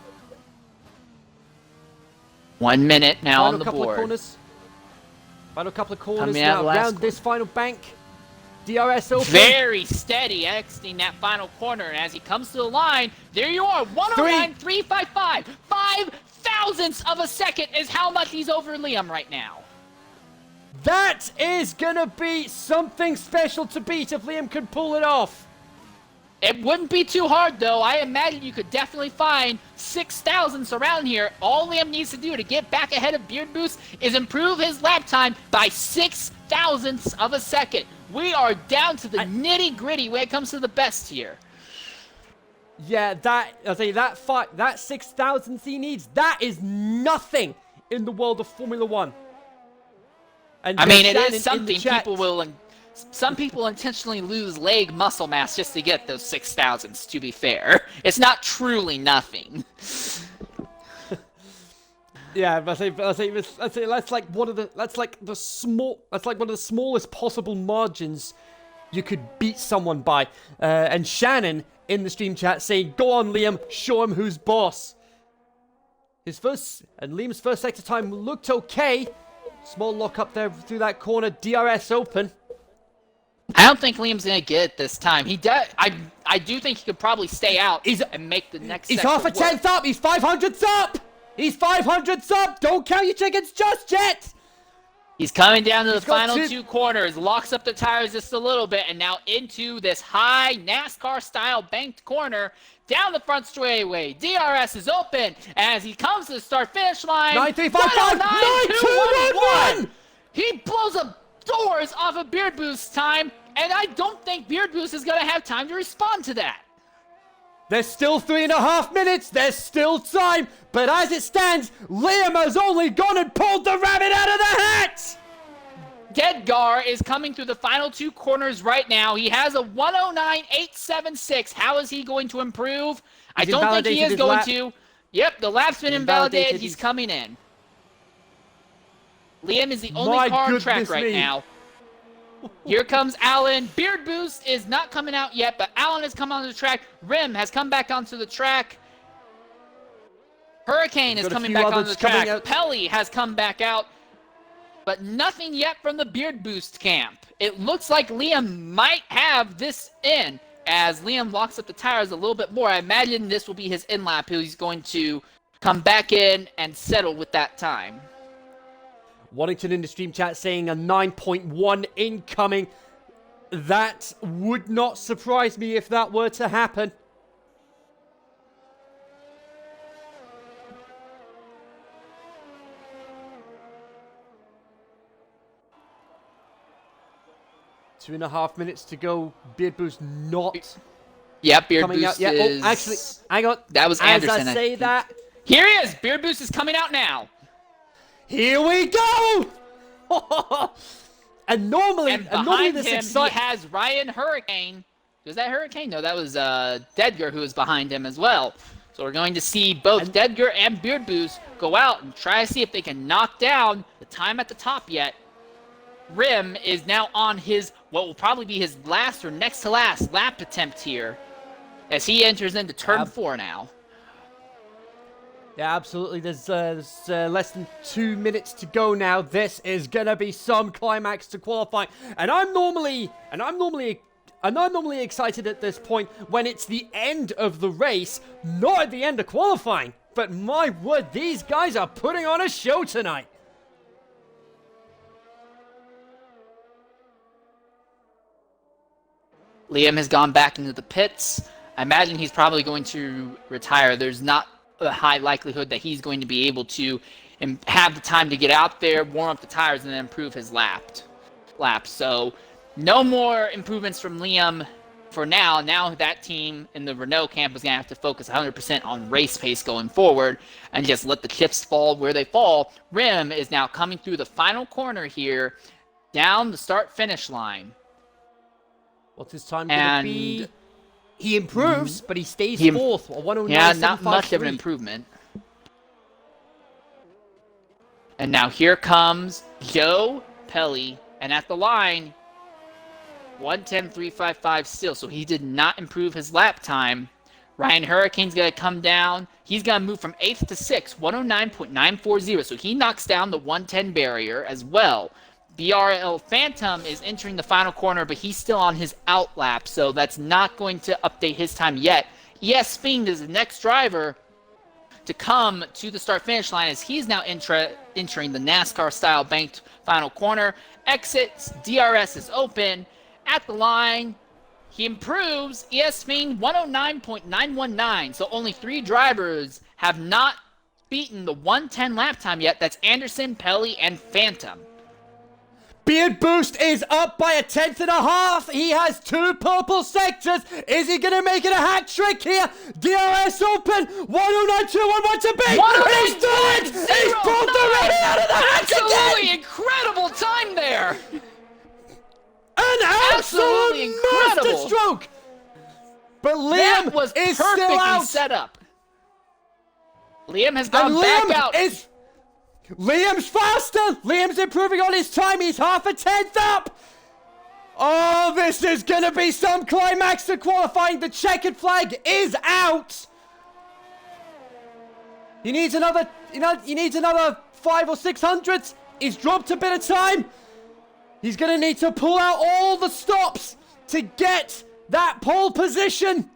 B: 1 minute now on the board.
A: Final couple of corners now around this final bank. DRS open.
B: Very steady exiting that final corner. And as he comes to the line, there you are. 109.355. 5 thousandths of a second is how much he's over Liam right now.
A: That is going to be something special to beat if Liam can pull it off.
B: It wouldn't be too hard, though. I imagine you could definitely find 6 thousandths around here. All Liam needs to do to get back ahead of Beard Boost is improve his lap time by 6 thousandths of a second. We are down to the nitty-gritty when it comes to the best here.
A: Yeah, I'll say that 6 thousandths he needs, that is nothing in the world of Formula 1. And
B: I mean, it is something people will... Some people intentionally lose leg muscle mass just to get those 6 thousandths, to be fair. It's not truly nothing.
A: Yeah, but I say that's like one of the smallest possible margins you could beat someone by. And Shannon in the stream chat saying, "Go on, Liam, show him who's boss." Liam's first sector time looked okay. Small lock up there through that corner. DRS open.
B: I don't think Liam's gonna get it this time. He does. I do think he could probably stay out and make the next.
A: He's half a tenth up. He's 500ths up. He's 500ths up. Don't count your chickens just yet.
B: He's coming down to the final 2 corners. Locks up the tires just a little bit, and now into this high NASCAR-style banked corner down the front straightaway. DRS is open as he comes to the start-finish line.
A: 9-3-5-5. 9-2-1-1.
B: He blows up doors off of Beard Boost's time, and I don't think Beard Boost is going to have time to respond to that.
A: There's still 3.5 minutes. There's still time. But as it stands, Liam has only gone and pulled the rabbit out of the hat.
B: Dedgar is coming through the final 2 corners right now. He has a 109.876. How is he going to improve? I don't think he is going to. Yep, the lap's been invalidated. He's coming in. Liam is the only car on track right now. Here comes Alan. Beard Boost is not coming out yet, but Alan has come onto the track. Rim has come back onto the track. Hurricane is coming back onto the track. Pelly has come back out. But nothing yet from the Beard Boost camp. It looks like Liam might have this in. As Liam locks up the tires a little bit more, I imagine this will be his in lap. He's going to come back in and settle with that time.
A: Waddington in the stream chat saying a 9.1 incoming. That would not surprise me if that were to happen. Two and a half minutes to go. Beard Boost not.
B: Yeah, Beard
A: coming
B: Boost
A: out.
B: is...
A: Yeah, oh, actually, hang on.
B: That was Anderson.
A: As I say that.
B: Here he is. Beard Boost is coming out now.
A: Here we go! And normally,
B: And
A: normally
B: behind
A: this
B: him, he
A: exciting.
B: has Ryan Hurricane. Was that Hurricane? No, that was Dedger who was behind him as well. So we're going to see both Dedger and Beard Boost go out and try to see if they can knock down the time at the top yet. Rim is now on his, what will probably be his last or next to last lap attempt here as he enters into turn 4 now.
A: Yeah, absolutely. There's less than 2 minutes to go now. This is gonna be some climax to qualifying, and I'm normally excited at this point when it's the end of the race, not at the end of qualifying. But my word, these guys are putting on a show tonight.
B: Liam has gone back into the pits. I imagine he's probably going to retire. There's not a high likelihood that he's going to be able to have the time to get out there, warm up the tires, and then improve his lap. So no more improvements from Liam for now. Now that team in the Renault camp is going to have to focus 100% on race pace going forward and just let the chips fall where they fall. Rim is now coming through the final corner here down the start-finish line.
A: What's his time going to be? He improves, but he stays fourth. 109.753.
B: Yeah, not much of an improvement. And now here comes Joe Pelly, and at the line, 110.355 still. So he did not improve his lap time. Ryan Hurricane's going to come down. He's going to move from 8th to 6th, 109.940. So he knocks down the 110 barrier as well. BRL Phantom is entering the final corner, but he's still on his out lap, so that's not going to update his time yet. ES Fiend is the next driver to come to the start-finish line as he's now entering the NASCAR-style banked final corner. Exits, DRS is open. At the line, he improves. ES Fiend 109.919, so only 3 drivers have not beaten the 110 lap time yet. That's Anderson, Pelly, and Phantom.
A: Beard Boost is up by 1/10.5. He has 2 purple sectors. Is he going to make it a hat trick here? DRS open. 109.211 to beat. He's done it. He's pulled the rain out of the hat
B: Absolutely
A: again.
B: incredible time there.
A: An absolutely incredible stroke. But Liam
B: was
A: is still
B: perfectly
A: out.
B: set up. Liam has gone back out.
A: Liam's faster! Liam's improving on his time. He's half a 10th up! Oh, this is gonna be some climax to qualifying. The checkered flag is out! He needs another, he needs another 500 or 600. He's dropped a bit of time. He's gonna need to pull out all the stops to get that pole position.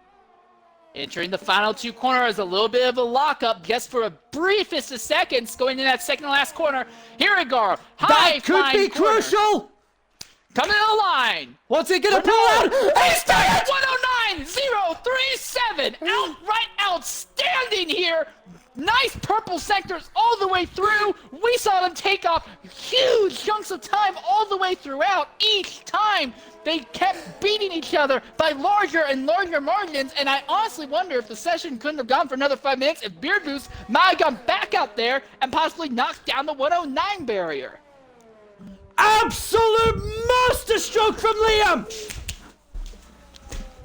B: Entering the final 2 corners, a little bit of a lockup, just for a briefest of seconds, going in that second to last corner. Here we go.
A: That could be
B: corner.
A: crucial.
B: Coming to the line.
A: What's he gonna pull out? He's done it!
B: 109.037. Outright outstanding here. Nice purple sectors all the way through. We saw them take off huge chunks of time all the way throughout. Each time they kept beating each other by larger and larger margins, and I honestly wonder if the session couldn't have gone for another 5 minutes if Beard Boost might have gone back out there and possibly knocked down the 109 barrier.
A: Absolute masterstroke from Liam!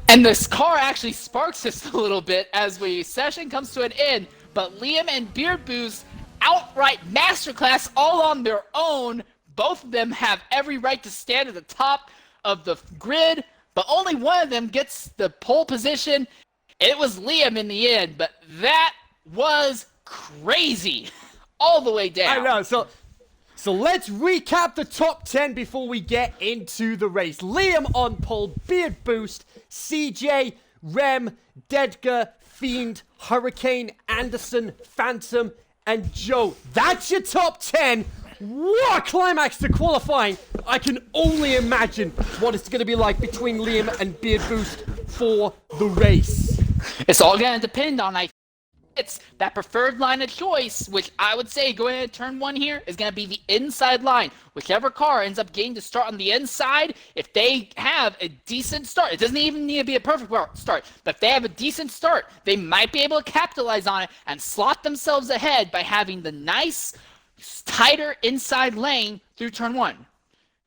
B: And this car actually sparks just a little bit as the session comes to an end, but Liam and Beard Boost outright masterclass all on their own. Both of them have every right to stand at the top of the grid, but only one of them gets the pole position. It was Liam in the end, but that was crazy all the way down.
A: I know, so let's recap the top 10 before we get into the race. Liam on pole, Beard Boost, CJ, Rem, Dedgar, Fiend, Hurricane, Anderson, Phantom, and Joe. That's your top 10. What a climax to qualifying. I can only imagine what it's going to be like between Liam and Beard Boost for the race.
B: It's all going to depend on, it's that preferred line of choice, which I would say going into turn 1 here is going to be the inside line. Whichever car ends up getting to start on the inside, if they have a decent start, it doesn't even need to be a perfect start, but if they have a decent start, they might be able to capitalize on it and slot themselves ahead by having the nice tighter inside lane through turn 1.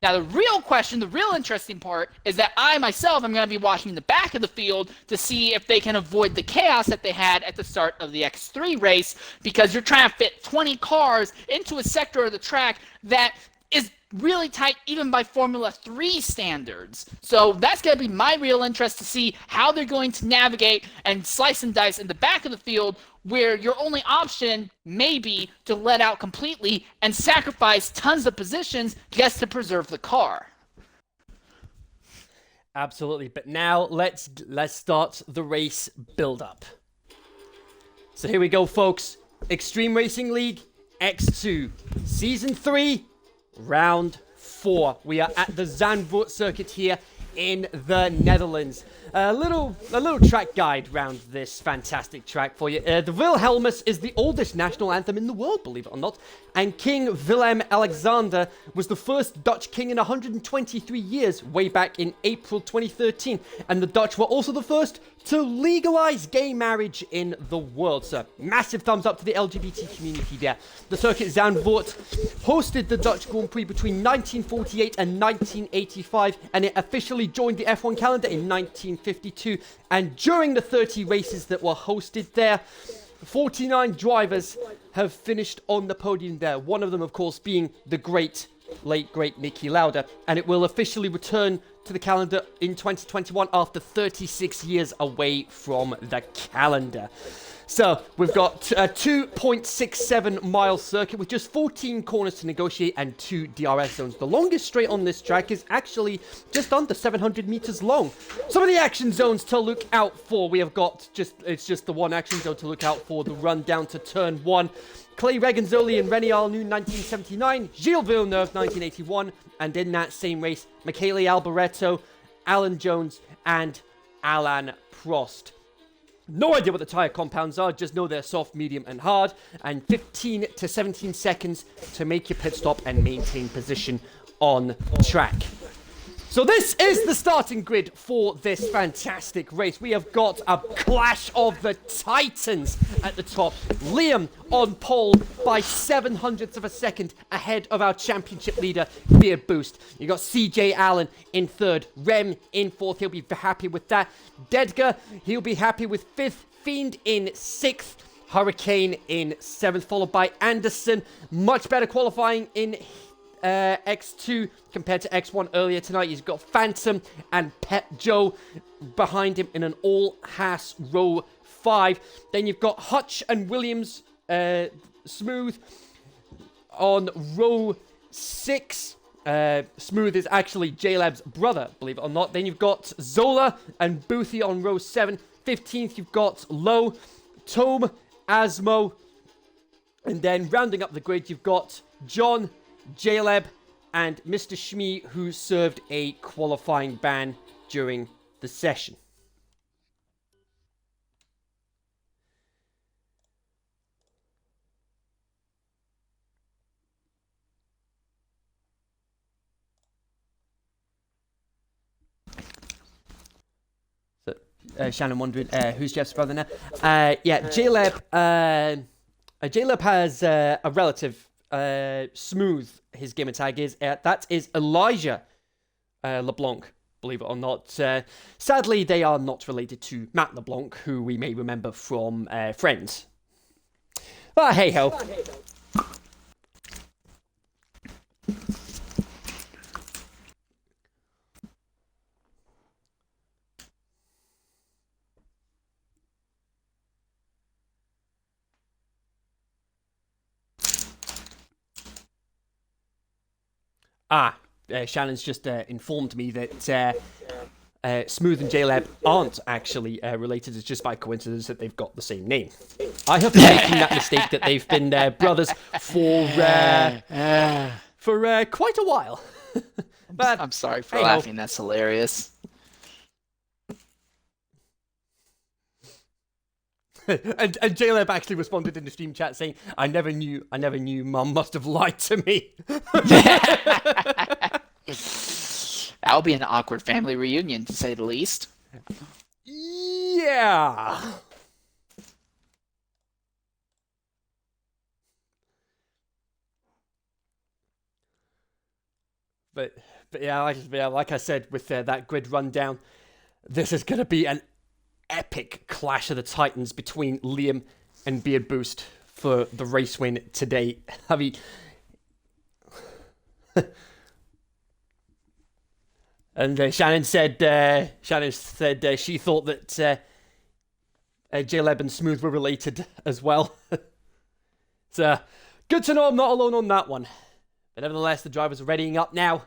B: Now, the real question, the real interesting part, is that I myself am going to be watching the back of the field to see if they can avoid the chaos that they had at the start of the X3 race, because you're trying to fit 20 cars into a sector of the track that is really tight even by Formula 3 standards. So that's going to be my real interest, to see how they're going to navigate and slice and dice in the back of the field, where your only option may be to let out completely and sacrifice tons of positions just to preserve the car.
A: Absolutely. But now let's start the race build-up. So here we go, folks. Extreme Racing League X2 Season 3, Round 4. We are at the Zandvoort circuit here in the Netherlands. A little track guide round this fantastic track for you. The Wilhelmus is the oldest national anthem in the world, believe it or not. And King Willem-Alexander was the first Dutch king in 123 years, way back in April 2013. And the Dutch were also the first to legalize gay marriage in the world. So massive thumbs up to the LGBT community there. The circuit Zandvoort hosted the Dutch Grand Prix between 1948 and 1985, and it officially joined the F1 calendar in 1952. And during the 30 races that were hosted there, 49 drivers have finished on the podium there. One of them, of course, being the late great Niki Lauda. And it will officially return to the calendar in 2021 after 36 years away from the calendar. So we've got a 2.67 mile circuit with just 14 corners to negotiate and 2 DRS zones. The longest straight on this track is actually just under 700 meters long. Some of the action zones to look out for. We have got it's just the one action zone to look out for. The run down to turn 1. Clay Regazzoli and René Arnoux 1979, Gilles Villeneuve 1981, and in that same race, Michele Alboreto, Alan Jones, and Alain Prost. No idea what the tyre compounds are, just know they're soft, medium, and hard, and 15 to 17 seconds to make your pit stop and maintain position on track. So this is the starting grid for this fantastic race. We have got a clash of the titans at the top. Liam on pole by 700ths of a second ahead of our championship leader, Beard Boost. You got CJ Allen in third, Rem in fourth. He'll be happy with that. Dedgar, he'll be happy with fifth. Fiend in sixth. Hurricane in seventh, followed by Anderson. Much better qualifying in X2 compared to X1 earlier tonight. He's got Phantom and Pet Joe behind him in an all-Haas row 5. Then you've got Hutch and Williams Smooth on row 6. Smooth is actually J-Lab's brother, believe it or not. Then you've got Zola and Boothie on row 7. 15th, you've got Lowe, Tome, Asmo. And then rounding up the grid, you've got John, J-Lab, and Mr. Shmee, who served a qualifying ban during the session. So, Shannon wondering who's Jeff's brother now. Yeah, J-Lab. J-Lab has a relative. Smooth, his gamer tag is. That is Elijah LeBlanc, believe it or not. Sadly, they are not related to Matt LeBlanc, who we may remember from Friends. But hey ho. Shannon's just informed me that Smooth and J-Lab aren't actually related. It's just by coincidence that they've got the same name. I have been making that mistake that they've been brothers for quite a while. But
B: I'm sorry for laughing. That's hilarious.
A: and J-Lab actually responded in the stream chat saying, I never knew Mum must have lied to me.
B: That'll be an awkward family reunion, to say the least.
A: Yeah. But yeah, like I said with that grid rundown, this is going to be an epic clash of the titans between Liam and Beard Boost for the race win today. I mean, and Shannon said she thought that J-Leb and Smooth were related as well. It's good to know I'm not alone on that one. But nevertheless, the drivers are readying up now.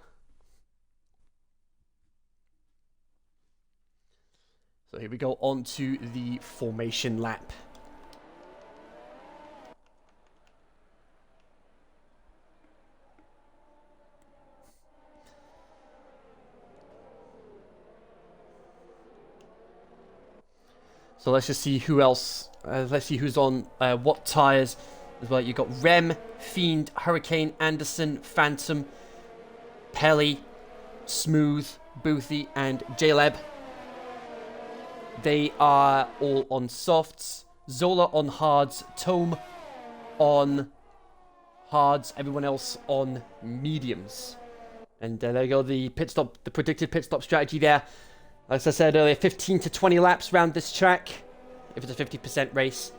A: So here we go on to the formation lap. So let's just see who else. Let's see who's on what tyres as well. You've got Rem, Fiend, Hurricane, Anderson, Phantom, Pelly, Smooth, Boothie, and J-Leb. They are all on softs. Zola on hards. Tome on hards. Everyone else on mediums. And there you go, the predicted pit stop strategy there. As I said earlier, 15 to 20 laps around this track, if it's a 50% race.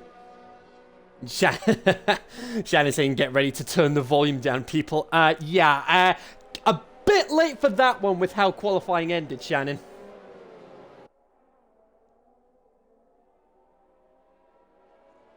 A: Shannon saying, get ready to turn the volume down, people. A bit late for that one with how qualifying ended, Shannon.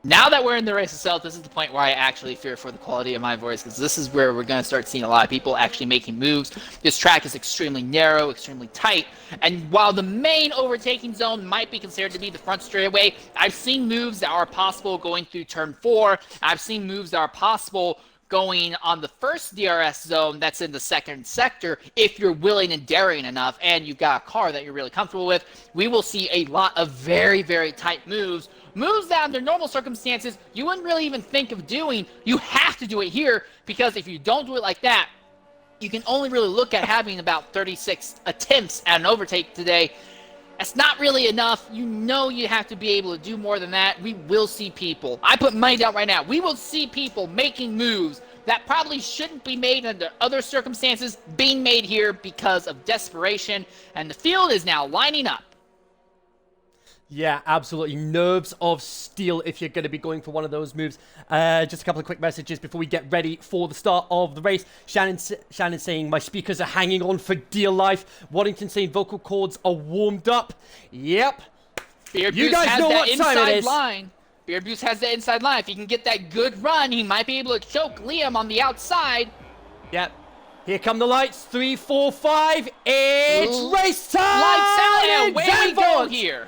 B: Now that we're in the race itself, this is the point where I actually fear for the quality of my voice, because this is where we're going to start seeing a lot of people actually making moves. This track is extremely narrow, extremely tight, and while the main overtaking zone might be considered to be the front straightaway, I've seen moves that are possible going through turn 4. I've seen moves that are possible going on the first DRS zone that's in the second sector if you're willing and daring enough and you've got a car that you're really comfortable with. We will see a lot of very, very tight moves. Moves that under normal circumstances you wouldn't really even think of doing. You have to do it here, because if you don't do it like that, you can only really look at having about 36 attempts at an overtake today. That's not really enough. You know you have to be able to do more than that. We will see people. I put money down right now. We will see people making moves that probably shouldn't be made under other circumstances being made here because of desperation. And the field is now lining up.
A: Yeah, absolutely. Nerves of steel if you're going to be going for one of those moves. Just a couple of quick messages before we get ready for the start of the race. Shannon saying, my speakers are hanging on for dear life. Waddington saying vocal cords are warmed up. Yep.
B: Beard
A: you guys know what time it is.
B: Beard Boost has the inside line. If he can get that good run, he might be able to choke Liam on the outside.
A: Yep. Here come the lights. 3, 4, 5. It's race time!
B: Lights out, and where we go here?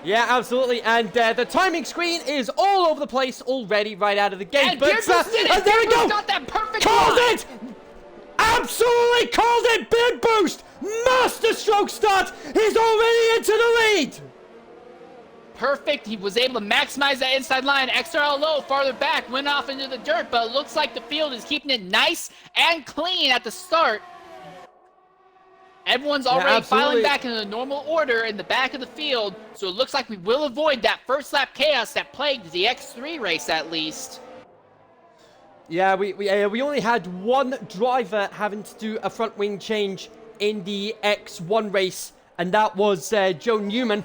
A: Yeah, absolutely, and the timing screen is all over the place already right out of the gate.
B: And Beard Boost did it!
A: And there we go!
B: Got that perfect
A: Called
B: line.
A: it! Absolutely called it! Beard Boost! Master stroke start! He's already into the lead!
B: Perfect. He was able to maximize that inside line. XRL low farther back, went off into the dirt, but it looks like the field is keeping it nice and clean at the start. Everyone's already filing back in the normal order in the back of the field, so it looks like we will avoid that first lap chaos that plagued the X3 race at least.
A: Yeah, we only had one driver having to do a front wing change in the X1 race, and that was Joe Newman.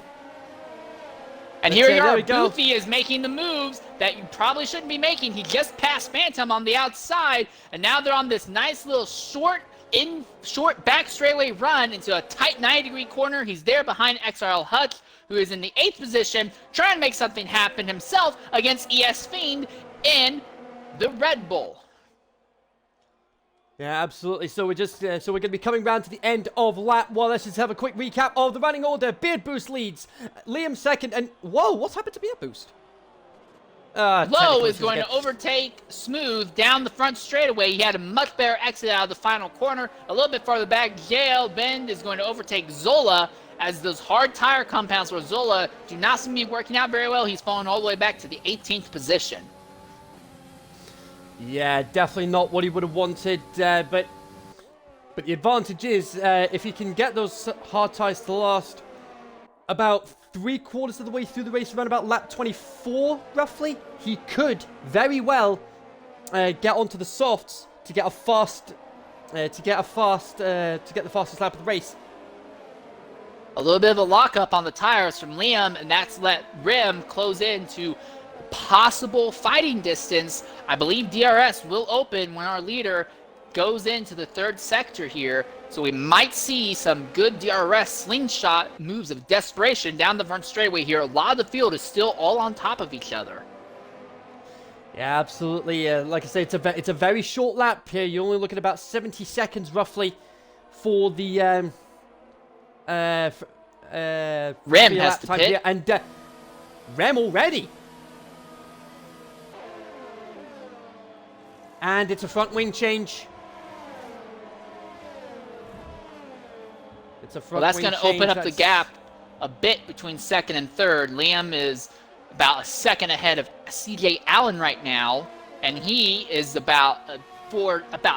B: And here you are, Boothie is making the moves that you probably shouldn't be making. He just passed Phantom on the outside, and now they're on this nice little short back straightaway run into a tight 90-degree corner. He's there behind XRL Hutch, who is in the 8th position, trying to make something happen himself against ES Fiend in the Red Bull.
A: Yeah, absolutely. So we're just we're going to be coming round to the end of lap 1. Let's just have a quick recap of the running order. Beard Boost leads, Liam second, and whoa, what's happened to Beard Boost?
B: Low is going to overtake Smooth down the front straightaway. He had a much better exit out of the final corner. A little bit farther back, JL Bend is going to overtake Zola, as those hard tire compounds for Zola do not seem to be working out very well. He's fallen all the way back to the 18th position.
A: Yeah, definitely not what he would have wanted, but the advantage is if he can get those hard tires to last about 3/4 of the way through the race, around about lap 24, roughly, he could very well get onto the softs to get a fast to get the fastest lap of the race.
B: A little bit of a lockup on the tires from Liam, and that's let Rim close into possible fighting distance. I believe DRS will open when our leader goes into the third sector here, so we might see some good DRS slingshot moves of desperation down the front straightaway here. A lot of the field is still all on top of each other.
A: Yeah, absolutely. Like I say, it's a very short lap here. You're only looking at about 70 seconds roughly for the
B: Rem has to pit.
A: Here. And Rem already. And it's a front wing change. It's a front
B: Well, that's
A: wing
B: going to open
A: change.
B: up the gap a bit between second and third. Liam is about a second ahead of CJ Allen right now, and he is about a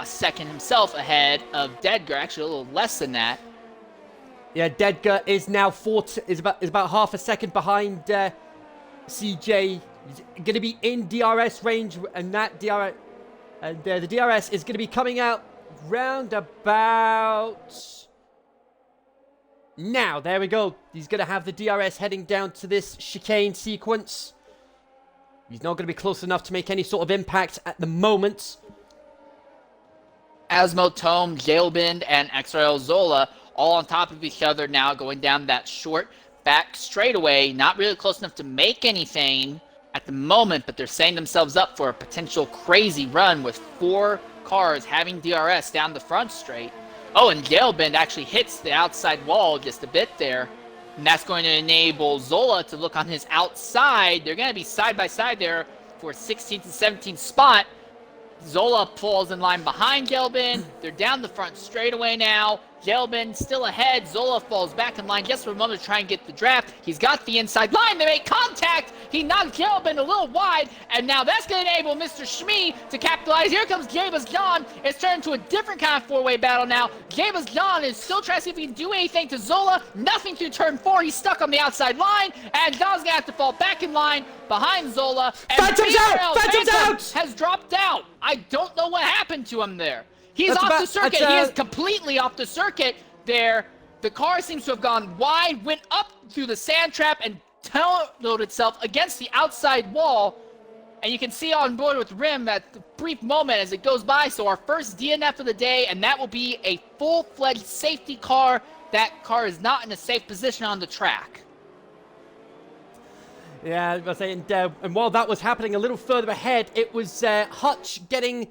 B: second himself ahead of Dedgar, actually a little less than that.
A: Yeah, Dedgar is now is about half a second behind CJ. He's going to be in DRS range, and that DRS and the DRS is going to be coming out round about now. There we go. He's going to have the DRS heading down to this chicane sequence. He's not going to be close enough to make any sort of impact at the moment.
B: Asmo, Tome, Jailbind, and XRL Zola all on top of each other now, going down that short back straightaway. Not really close enough to make anything at the moment, but they're setting themselves up for a potential crazy run with 4 cars having DRS down the front straight. Oh, and Jailbind actually hits the outside wall just a bit there, and that's going to enable Zola to look on his outside. They're going to be side by side there for 16th and 17th spot. Zola falls in line behind Jailbind. They're down the front straightaway now. Jailbind still ahead. Zola falls back in line just for a moment to try and get the draft. He's got the inside line. They make contact. He knocks Jailbind a little wide, and now that's going to enable Mr. Shmee to capitalize. Here comes Jabez John. It's turned into a different kind of 4-way battle now. Jabez John is still trying to see if he can do anything to Zola. Nothing through turn 4. He's stuck on the outside line, and John's going to have to fall back in line behind Zola. And
A: Phantom's out! Phantom's out!
B: Has dropped out. I don't know what happened to him there. He's off the circuit. He is completely off the circuit there. The car seems to have gone wide, went up through the sand trap, and tailed itself against the outside wall. And you can see on board with Rim at the brief moment as it goes by. So our first DNF of the day, and that will be a full-fledged safety car. That car is not in a safe position on the track.
A: Yeah, I was saying, and while that was happening a little further ahead, it was Hutch getting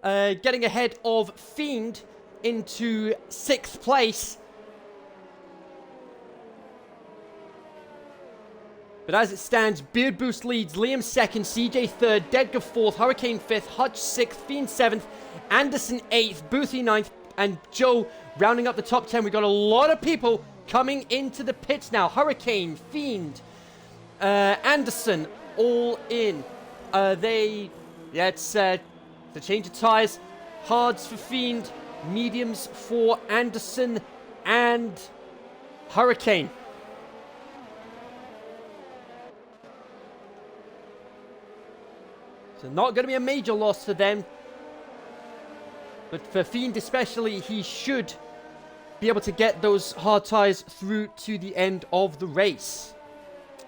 A: ahead of Fiend into 6th place. But as it stands, Beard Boost leads, Liam 2nd, CJ 3rd, Dedgar 4th, Hurricane 5th, Hutch 6th, Fiend 7th, Anderson 8th, Boothie 9th, and Joe rounding up the top 10. We've got a lot of people coming into the pits now. Hurricane, Fiend, Anderson, all in. It's the change of tyres. Hards for Fiend, mediums for Anderson and Hurricane. So not going to be a major loss for them. But for Fiend especially, he should be able to get those hard tyres through to the end of the race.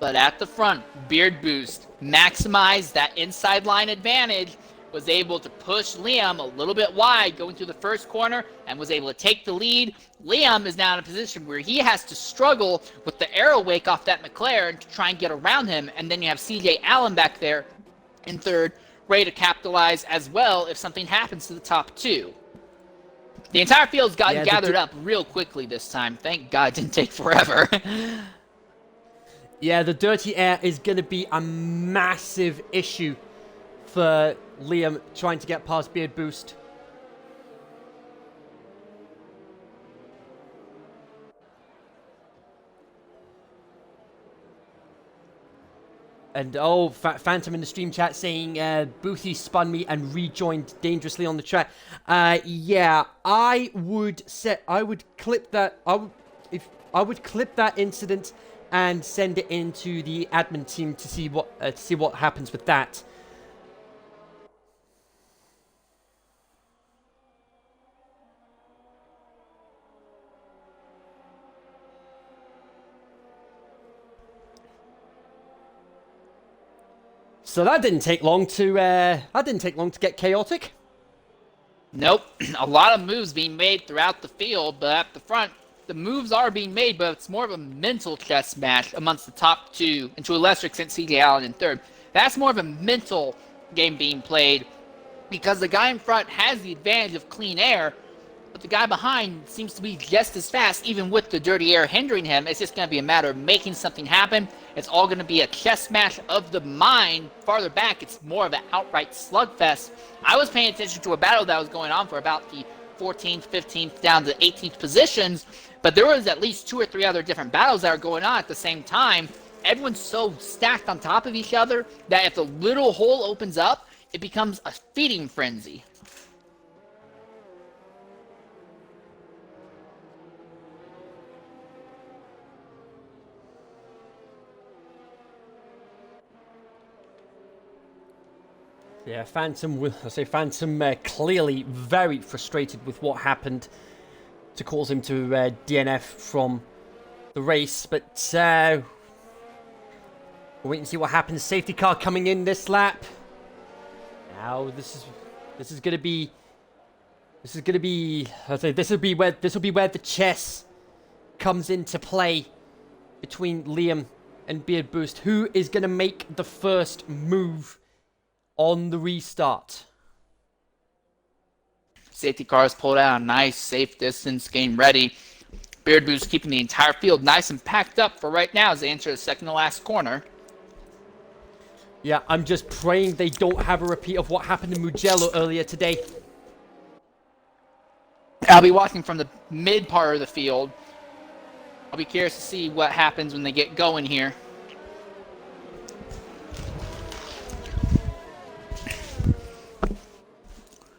B: But at the front, Beard Boost maximized that inside line advantage, was able to push Liam a little bit wide going through the first corner, and was able to take the lead. Liam is now in a position where he has to struggle with the aero wake off that McLaren to try and get around him, and then you have CJ Allen back there in third, ready to capitalize as well if something happens to the top 2. The entire field's gotten gathered up real quickly this time. Thank God it didn't take forever.
A: Yeah, the dirty air is going to be a massive issue for Liam trying to get past Beard Boost. And Phantom in the stream chat saying Boothie spun me and rejoined dangerously on the track. Yeah, I would clip that. I would clip that incident and send it into the admin team to see what happens with that. So that didn't take long to get chaotic.
B: Nope. A lot of moves being made throughout the field, but at the front, the moves are being made, but it's more of a mental chess match amongst the top two, and to a lesser extent, C.J. Allen in third. That's more of a mental game being played because the guy in front has the advantage of clean air, but the guy behind seems to be just as fast, even with the dirty air hindering him. It's just going to be a matter of making something happen. It's all going to be a chess match of the mind. Farther back, it's more of an outright slugfest. I was paying attention to a battle that was going on for about the 14th, 15th, down to 18th positions, but there was at least 2 or 3 other different battles that were going on at the same time. Everyone's so stacked on top of each other that if the little hole opens up, it becomes a feeding frenzy.
A: Yeah, Phantom clearly very frustrated with what happened to cause him to DNF from the race, but we'll wait and see what happens. Safety car coming in this lap. Now this will be where the chess comes into play between Liam and Beard Boost. Who is gonna make the first move on the restart?
B: Safety cars pulled out a nice safe distance, getting ready. Beard Boost keeping the entire field nice and packed up for right now as they enter the second to last corner.
A: Yeah, I'm just praying they don't have a repeat of what happened in Mugello earlier today.
B: I'll be watching from the mid part of the field. I'll be curious to see what happens when they get going here.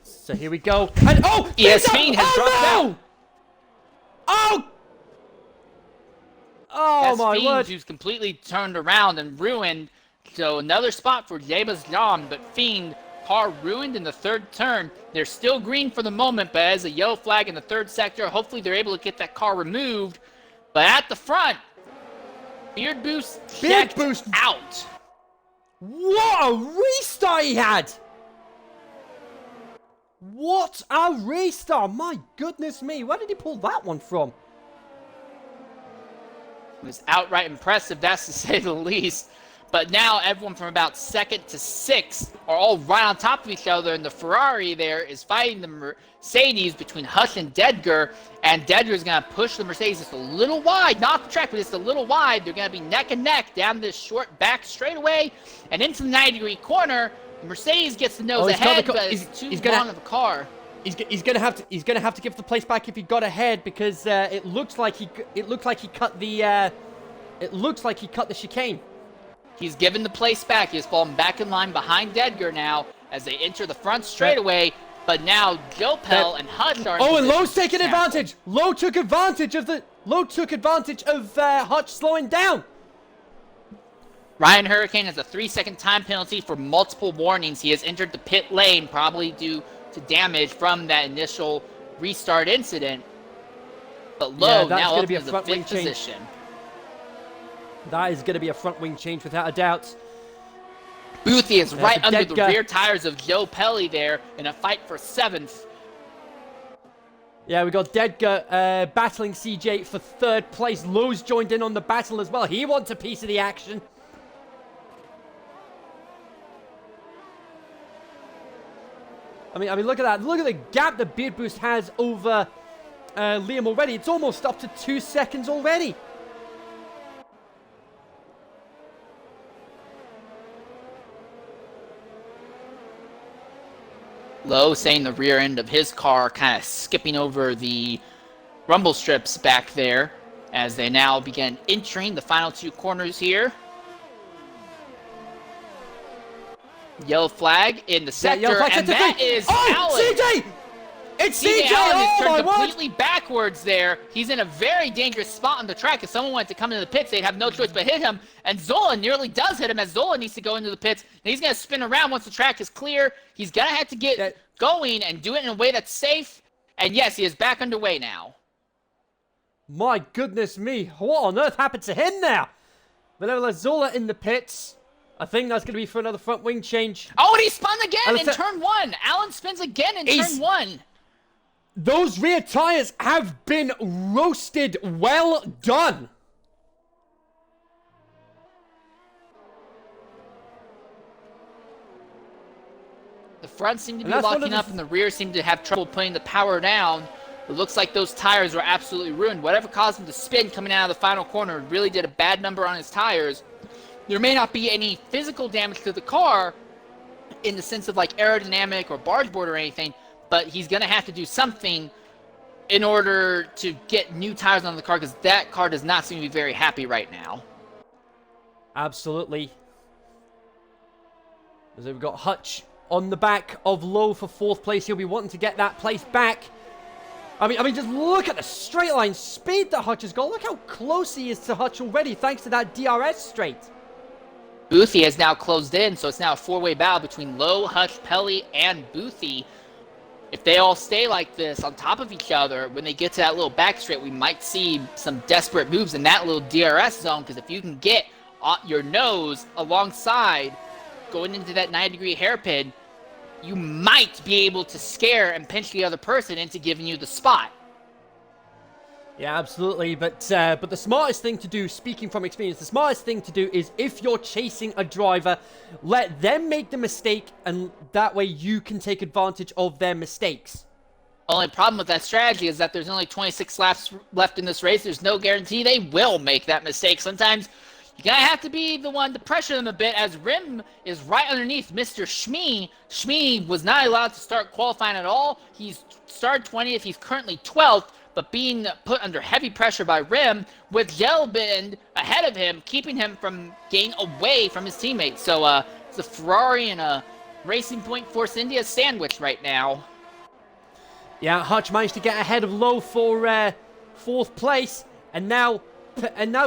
A: So here we go. And oh!
B: ESP has dropped out.
A: Oh! Oh my word.
B: Who's completely turned around and ruined. So another spot for Jabez John, but Fiend, car ruined in the third turn. They're still green for the moment, but as a yellow flag in the third sector, hopefully they're able to get that car removed. But at the front, Beard Boost out.
A: What a restart he had! What a restart! My goodness me, where did he pull that one from?
B: It was outright impressive, that's to say the least. But now everyone from about 2nd to 6th are all right on top of each other, and the Ferrari there is fighting the Mercedes between Hush and Dedger, and Dedger is going to push the Mercedes just a little wide, not the track, but just a little wide. They're going to be neck and neck down this short back straightaway and into the 90-degree corner. The Mercedes gets the nose ahead, but it's too long of a car.
A: He's gonna have to give the place back if he got ahead, because it looks like he cut the chicane.
B: He's given the place back. He has fallen back in line behind Dedger now as they enter the front straightaway. But now Joe Pell and Hutch are.
A: Oh, and Lowe's taking advantage. Lowe took advantage of Hutch slowing down.
B: Ryan Hurricane has a 3-second time penalty for multiple warnings. He has entered the pit lane, probably due to damage from that initial restart incident. But Lowe now up in the 5th position.
A: That is going to be a front wing change without a doubt.
B: Boothie is right under the rear tires of Joe Pelly there in a fight for 7th.
A: Yeah, we got Dedger battling CJ for 3rd place. Lowe's joined in on the battle as well. He wants a piece of the action. I mean, look at that. Look at the gap that Beard Boost has over Liam already. It's almost up to 2 seconds already.
B: Lowe saying the rear end of his car kind of skipping over the rumble strips back there as they now begin entering the final 2 corners here. Yellow flag in the sector, and that is Allen.
A: CJ! It's CJ!
B: Allen has turned completely backwards there. He's in a very dangerous spot on the track. If someone wanted to come into the pits, they'd have no choice but hit him. And Zola nearly does hit him as Zola needs to go into the pits. And he's going to spin around once the track is clear. He's going to have to get going and do it in a way that's safe. And yes, he is back underway now.
A: My goodness me. What on earth happened to him now? Zola in the pits. I think that's going to be for another front wing change.
B: Oh, and he spun again
A: And
B: in turn 1. Allen spins again in turn 1.
A: Those rear tires have been roasted. Well done.
B: The front seemed to be locking up, and the rear seemed to have trouble putting the power down. It looks like those tires were absolutely ruined. Whatever caused him to spin coming out of the final corner really did a bad number on his tires. There may not be any physical damage to the car in the sense of like aerodynamic or barge board or anything, but he's going to have to do something in order to get new tires on the car, because that car does not seem to be very happy right now.
A: Absolutely. As we've got Hutch on the back of Lowe for 4th place. He'll be wanting to get that place back. I mean, just look at the straight line speed that Hutch has got. Look how close he is to Hutch already, thanks to that DRS straight.
B: Boothie has now closed in, so it's now a 4-way battle between Lowe, Hutch, Pelly, and Boothie. If they all stay like this on top of each other, when they get to that little back straight, we might see some desperate moves in that little DRS zone, because if you can get your nose alongside going into that 90-degree hairpin, you might be able to scare and pinch the other person into giving you the spot.
A: Yeah, absolutely. But the smartest thing to do, speaking from experience, the smartest thing to do is if you're chasing a driver, let them make the mistake, and that way you can take advantage of their mistakes.
B: Only problem with that strategy is that there's only 26 laps left in this race. There's no guarantee they will make that mistake. Sometimes you're going to have to be the one to pressure them a bit, as Rim is right underneath Mr. Shmee. Shmee was not allowed to start qualifying at all. He's started 20th. He's currently 12th, but being put under heavy pressure by Rim, with Yelbin ahead of him, keeping him from getting away from his teammates. So it's a Ferrari and a Racing Point Force India sandwich right now.
A: Yeah, Hutch managed to get ahead of Lowe for 4th place, and now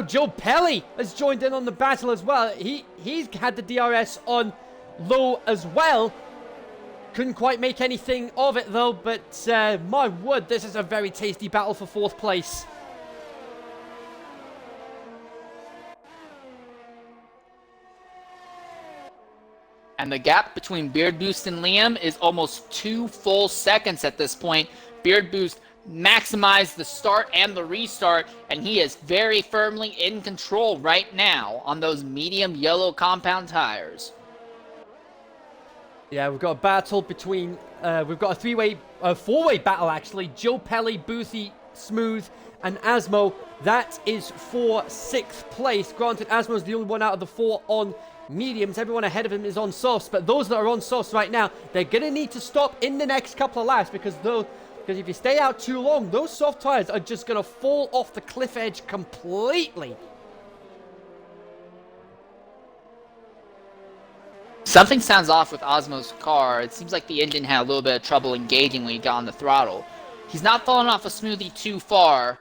A: Joe Pelly has joined in on the battle as well. He's had the DRS on Lowe as well. Couldn't quite make anything of it though, but my word, this is a very tasty battle for 4th place.
B: And the gap between Beard Boost and Liam is almost 2 full seconds at this point. Beard Boost maximized the start and the restart, and he is very firmly in control right now on those medium yellow compound tires.
A: Yeah, we've got a battle between, we've got a 4-way battle actually. Joe Pelly, Boothie, Smooth, and Asmo. That is for 6th place. Granted, Asmo's the only one out of the 4 on mediums. Everyone ahead of him is on softs, but those that are on softs right now, they're going to need to stop in the next couple of laps, because if you stay out too long, those soft tires are just going to fall off the cliff edge completely.
B: Something sounds off with Osmo's car. It seems like the engine had a little bit of trouble engaging when he got on the throttle. He's not falling off a smoothie too far.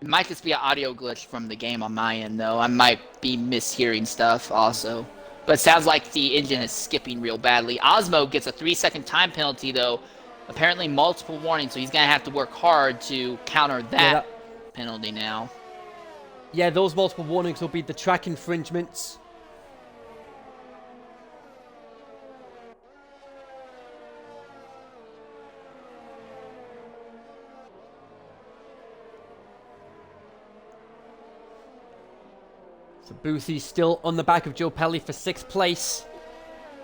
B: It might just be an audio glitch from the game on my end, though. I might be mishearing stuff also. But it sounds like the engine is skipping real badly. Osmo gets a 3-second time penalty, though. Apparently multiple warnings, so he's going to have to work hard to counter that penalty now.
A: Yeah, those multiple warnings will be the track infringements. So Boothie's still on the back of Joe Pelly for 6th place.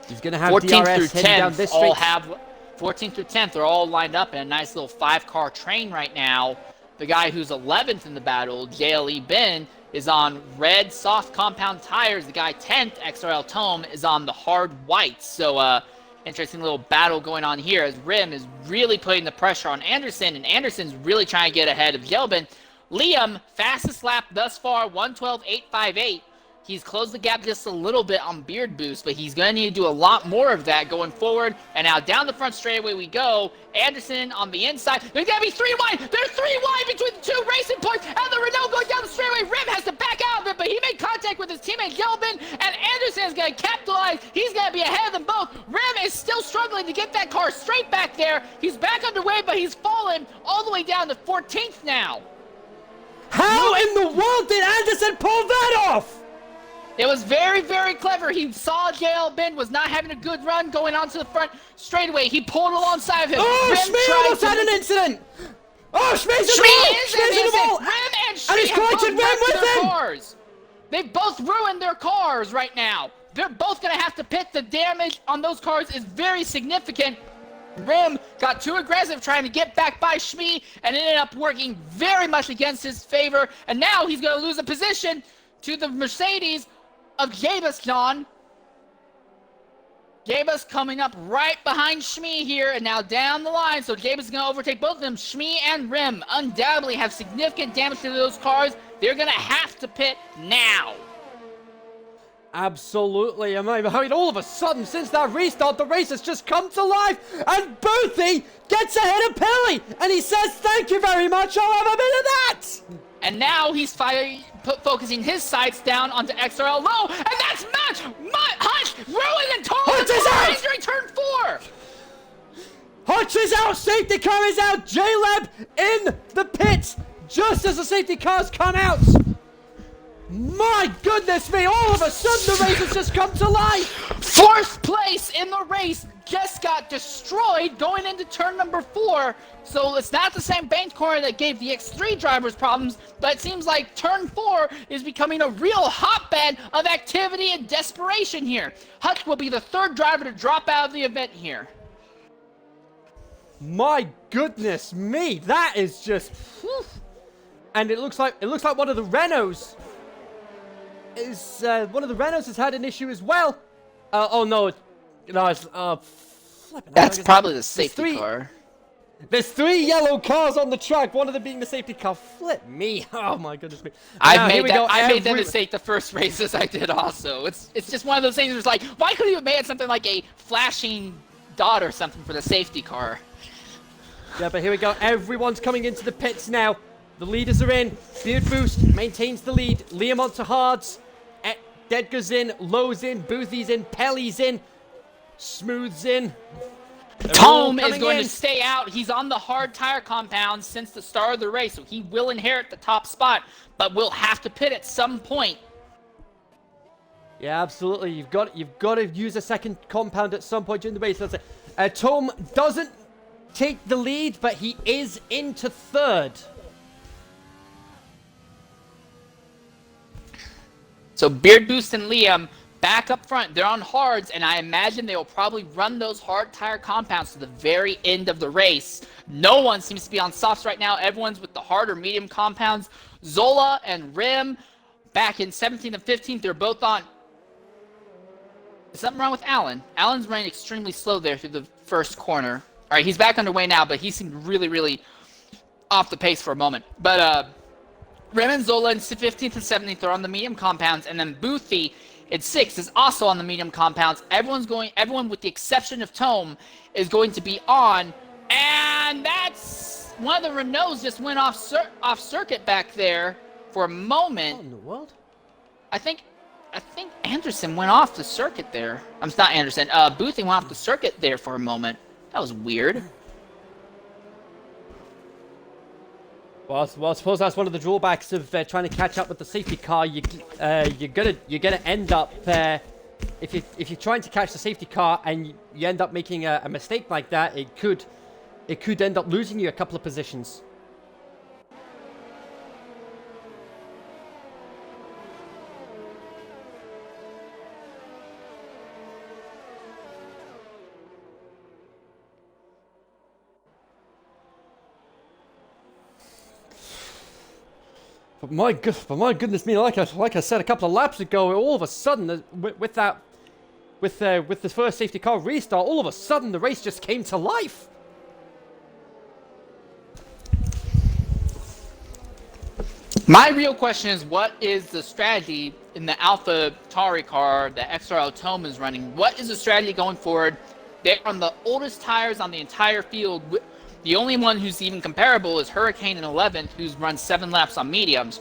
A: He's going to have
B: 14th
A: DRS
B: through
A: heading down
B: 10th
A: this
B: all
A: straight.
B: have 14th through 10th are all lined up in a nice little 5-car train right now. The guy who's 11th in the battle, JLE Ben, is on red soft compound tires. The guy 10th, XRL Tome, is on the hard whites. So interesting little battle going on here as Rim is really putting the pressure on Anderson, and Anderson's really trying to get ahead of Yelbin. Liam, fastest lap thus far, 1:12.858. He's closed the gap just a little bit on Beard Boost, but he's going to need to do a lot more of that going forward. And now down the front straightaway we go. Anderson on the inside. There's going to be 3 wide. There's 3 wide between the 2 Racing Points and the Renault going down the straightaway. Rim has to back out of it, but he made contact with his teammate Yelbin, and Anderson is going to capitalize. He's going to be ahead of them both. Rim is still struggling to get that car straight back there. He's back underway, but he's fallen all the way down to 14th now.
A: How in the world did Anderson pull that off?
B: It was very, very clever. He saw JL Ben was not having a good run going onto the front straightaway. He pulled alongside of him.
A: Oh, Shmee almost had an incident. Oh, Shmee's in the wall.
B: Rim and Shmee
A: he's collected Rim with him.
B: Cars. They've both ruined their cars right now. They're both going to have to pit. The damage on those cars is very significant. Rim got too aggressive trying to get back by Shmee and ended up working very much against his favor. And now he's going to lose a position to the Mercedes of Jabus, John. Jabus coming up right behind Shmee here and now down the line. So Jabus is going to overtake both of them. Shmee and Rim undoubtedly have significant damage to those cars. They're going to have to pit now.
A: Absolutely. I mean, all of a sudden, since that restart, the race has just come to life. And Boothie gets ahead of Pilly. And he says, thank you very much. I'll have a bit of that.
B: And now he's focusing his sights down onto XRL low. And that's Hutch ruined and totally injury turn 4.
A: Hutch is out. Safety car is out. J-Leb in the pits just as the safety cars come out. My goodness me, all of a sudden the race has just come to life!
B: Fourth place in the race just got destroyed going into turn number 4. So it's not the same bank corner that gave the X3 drivers problems, but it seems like turn 4 is becoming a real hotbed of activity and desperation here. Hutch will be the 3rd driver to drop out of the event here.
A: My goodness me, that is just... Whew. And it looks like one of the Renaults has had an issue as well. Oh no, it's
B: that's probably the safety car.
A: There's 3 yellow cars on the track. One of them being the safety car. Flip me! Oh my goodness me!
B: I made that mistake the first races I did also. It's just one of those things where it's like, why couldn't you have made something like a flashing dot or something for the safety car?
A: Yeah, but here we go. Everyone's coming into the pits now. The leaders are in. Beard Boost maintains the lead. Liam onto hards. Dedgar's in. Low's in. Boothie's in. Pelly's in. Smooth's in.
B: Tom is going to stay out. He's on the hard tire compound since the start of the race, so he will inherit the top spot, but will have to pit at some point.
A: Yeah, absolutely. You've got to use a second compound at some point during the race. That's it. Tom doesn't take the lead, but he is into 3rd.
B: So Beard Boost and Liam back up front. They're on hards, and I imagine they will probably run those hard tire compounds to the very end of the race. No one seems to be on softs right now. Everyone's with the hard or medium compounds. Zola and Rim back in 17th and 15th. They're both on. Is something wrong with Alan? Alan's running extremely slow there through the first corner. All right, he's back underway now, but he seemed really, really off the pace for a moment. But Rim and Zola in 15th and 17th are on the medium compounds, and then Boothie in 6th is also on the medium compounds. Everyone with the exception of Tome is going to be on, and that's one of the Renaults just went off circuit back there for a moment.
A: What in the world?
B: I think Anderson went off the circuit there. It's not Anderson. Boothie went off the circuit there for a moment. That was weird.
A: Well, I suppose that's one of the drawbacks of trying to catch up with the safety car. You're gonna end up if you're trying to catch the safety car and you end up making a mistake like that, it could end up losing you a couple of positions. But my goodness me, like I said a couple of laps ago, all of a sudden, with the first safety car restart, all of a sudden the race just came to life.
B: My real question is, what is the strategy in the Alpha Tauri car that XRL Tome is running? What is the strategy going forward? They're on the oldest tires on the entire field. The only one who's even comparable is Hurricane in 11th, who's run 7 laps on mediums.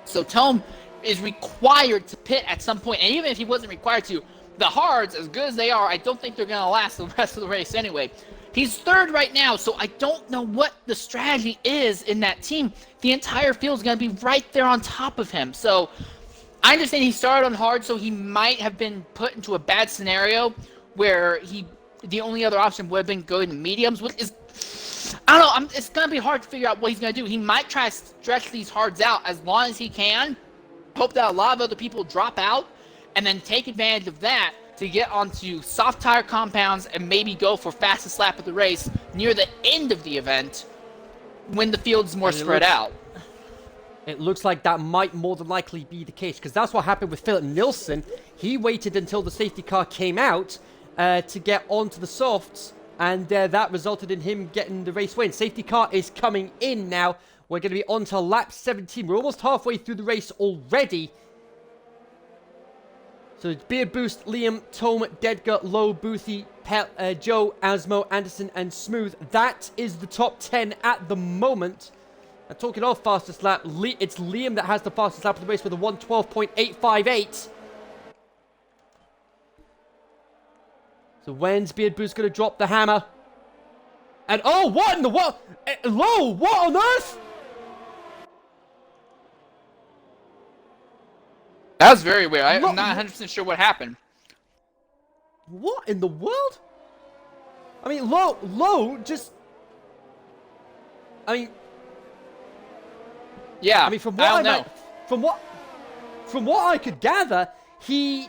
B: So Tome is required to pit at some point, and even if he wasn't required to, the hards, as good as they are, I don't think they're going to last the rest of the race anyway. He's third right now, so I don't know what the strategy is in that team. The entire field is going to be right there on top of him. So I understand he started on hard, so he might have been put into a bad scenario where the only other option would have been going to mediums, which is, I don't know, it's going to be hard to figure out what he's going to do. He might try to stretch these hards out as long as he can, hope that a lot of other people drop out, and then take advantage of that to get onto soft tire compounds and maybe go for fastest lap of the race near the end of the event when the field's more spread out.
A: It looks like that might more than likely be the case, because that's what happened with Philip Nilsson. He waited until the safety car came out to get onto the softs, and that resulted in him getting the race win. Safety car is coming in now. We're going to be on to lap 17. We're almost halfway through the race already. So it's Beard Boost, Liam, Tome, Dedgar, Low, Boothie, Joe, Asmo, Anderson, and Smooth. That is the top 10 at the moment. And talking of fastest lap, it's Liam that has the fastest lap of the race with a 1:12.858. So when's Beard Boost going to drop the hammer? And oh, what in the world? Low, what on earth?
B: That was very weird. I'm not 100% sure what happened.
A: What in the world? I mean, Low just... I mean...
B: Yeah,
A: I mean, from what I could gather, he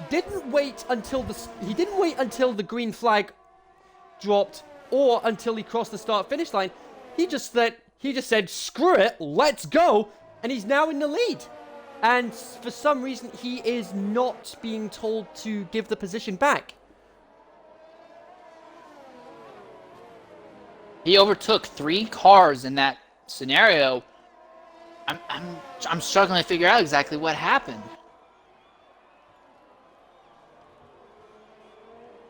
A: didn't wait until the green flag dropped or until he crossed the start-finish line. He just said, screw it, let's go, and he's now in the lead. And for some reason, he is not being told to give the position back.
B: He overtook 3 cars in that scenario. I'm struggling to figure out exactly what happened.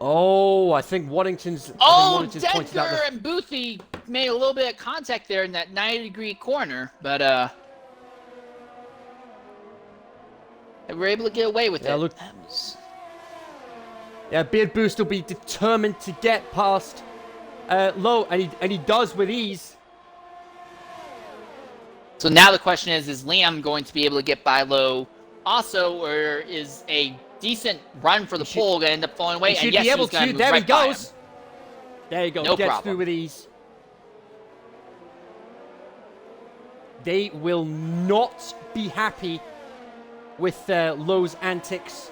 A: Oh, I think Waddington's...
B: Dedgar and Boothie made a little bit of contact there in that 90-degree corner, but they were able to get away with it.
A: Look. Yeah, Beard Boost will be determined to get past Low, and he does with ease.
B: So now the question is Liam going to be able to get by Low also, or is a decent run for the pole going to end up falling away?
A: He should be able to. There he goes. There you go.
B: No
A: Gets
B: problem.
A: through with ease. They will not be happy with Low's antics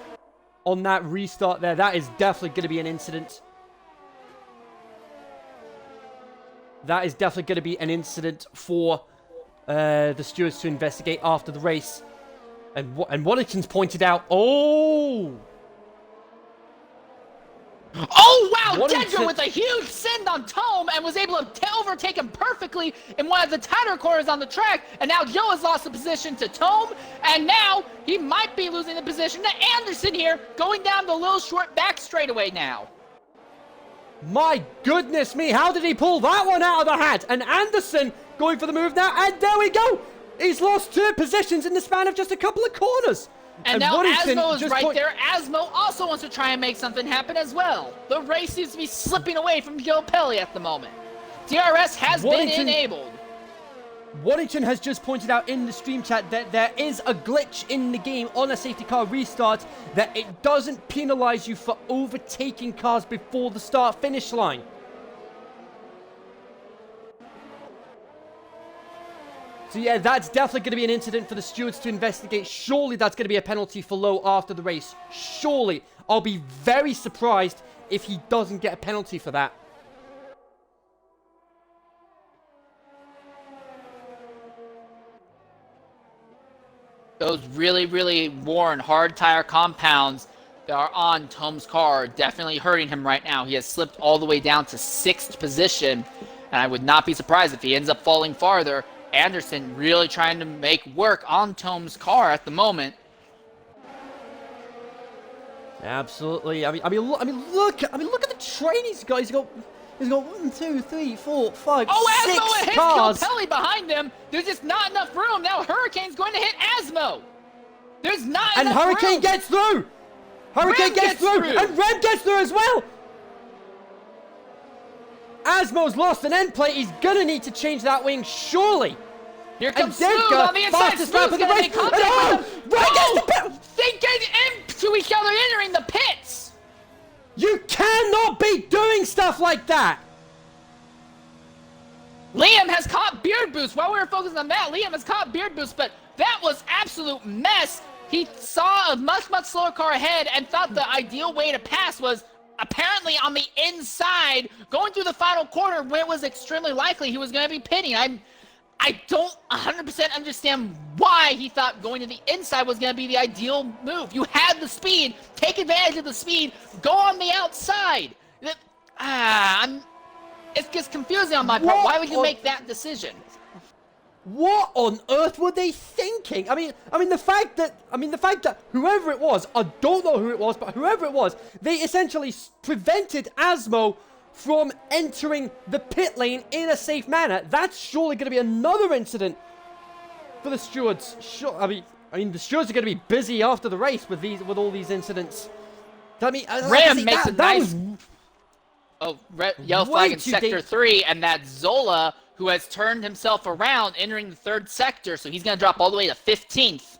A: on that restart there. That is definitely going to be an incident. That is definitely going to be an incident for the stewards to investigate after the race. And Waddington's pointed out, oh,
B: wow! Dedgar with a huge send on Tome and was able to overtake him perfectly in one of the tighter corners on the track. And now Joe has lost the position to Tome, and now he might be losing the position to Anderson here, going down the little short back straightaway now.
A: My goodness me, how did he pull that one out of the hat? And Anderson going for the move now, and there we go! He's lost 2 positions in the span of just a couple of corners.
B: And now Asmo is right there. Asmo also wants to try and make something happen as well. The race seems to be slipping away from Joe Pelli at the moment. DRS has been enabled.
A: Waddington has just pointed out in the stream chat that there is a glitch in the game on a safety car restart, that it doesn't penalize you for overtaking cars before the start-finish line. So yeah, that's definitely going to be an incident for the stewards to investigate. Surely that's going to be a penalty for Low after the race. Surely. I'll be very surprised if he doesn't get a penalty for that.
B: Those really, really worn hard tire compounds that are on Tome's car are definitely hurting him right now. He has slipped all the way down to 6th position, and I would not be surprised if he ends up falling farther. Anderson really trying to make work on Tome's car at the moment.
A: Absolutely. I mean, look at the train he's got. He's got 1, 2, 3, 4, 5, 6
B: Asmo hits
A: cars.
B: Pelli behind him. There's just not enough room. Now Hurricane's going to hit Asmo. There's not enough room.
A: And Hurricane gets through. Hurricane gets through. And Rem gets through as well. Asmo's lost an end plate. He's gonna need to change that wing, surely.
B: Here comes
A: And
B: Smooth
A: Denka,
B: on the inside.
A: fastest lap
B: Smooth's
A: of the
B: gonna
A: race.
B: make contact with them.
A: Right
B: Oh!
A: against the pit.
B: They get into each other, entering the pits.
A: You cannot be doing stuff like that.
B: Liam has caught Beard Boost. While we were focusing on that, Liam has caught Beard Boost, but that was absolute mess. He saw a much, much slower car ahead and thought the ideal way to pass was apparently on the inside, going through the final corner when it was extremely likely he was going to be pitting. I don't 100% understand why he thought going to the inside was going to be the ideal move. You had the speed. Take advantage of the speed. Go on the outside. It gets confusing on my part. Why would you make that decision?
A: What on earth were they thinking? I mean the fact that whoever it was, I don't know who it was, but whoever it was, they essentially prevented Asmo from entering the pit lane in a safe manner. That's surely going to be another incident for the stewards. Sure, I mean the stewards are going to be busy after the race with all these incidents.
B: Ram makes a nice. Yellow flag in Sector 3, and that's Zola, who has turned himself around, entering the 3rd sector, so he's going to drop all the way to 15th.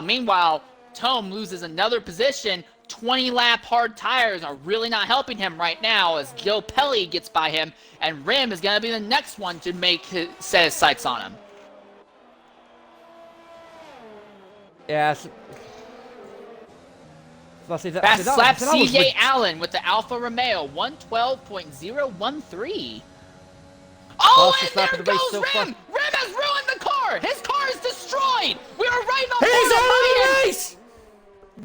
B: Meanwhile, Tome loses another position. 20-lap hard tires are really not helping him right now as Joe Pelly gets by him, and Rim is going to be the next one to set his sights on him.
A: Yes.
B: Fast lap CJ Allen with the Alfa Romeo 112.013. Oh, and there goes Rim! Rim has ruined the car! His car is destroyed! We are right on the
A: race!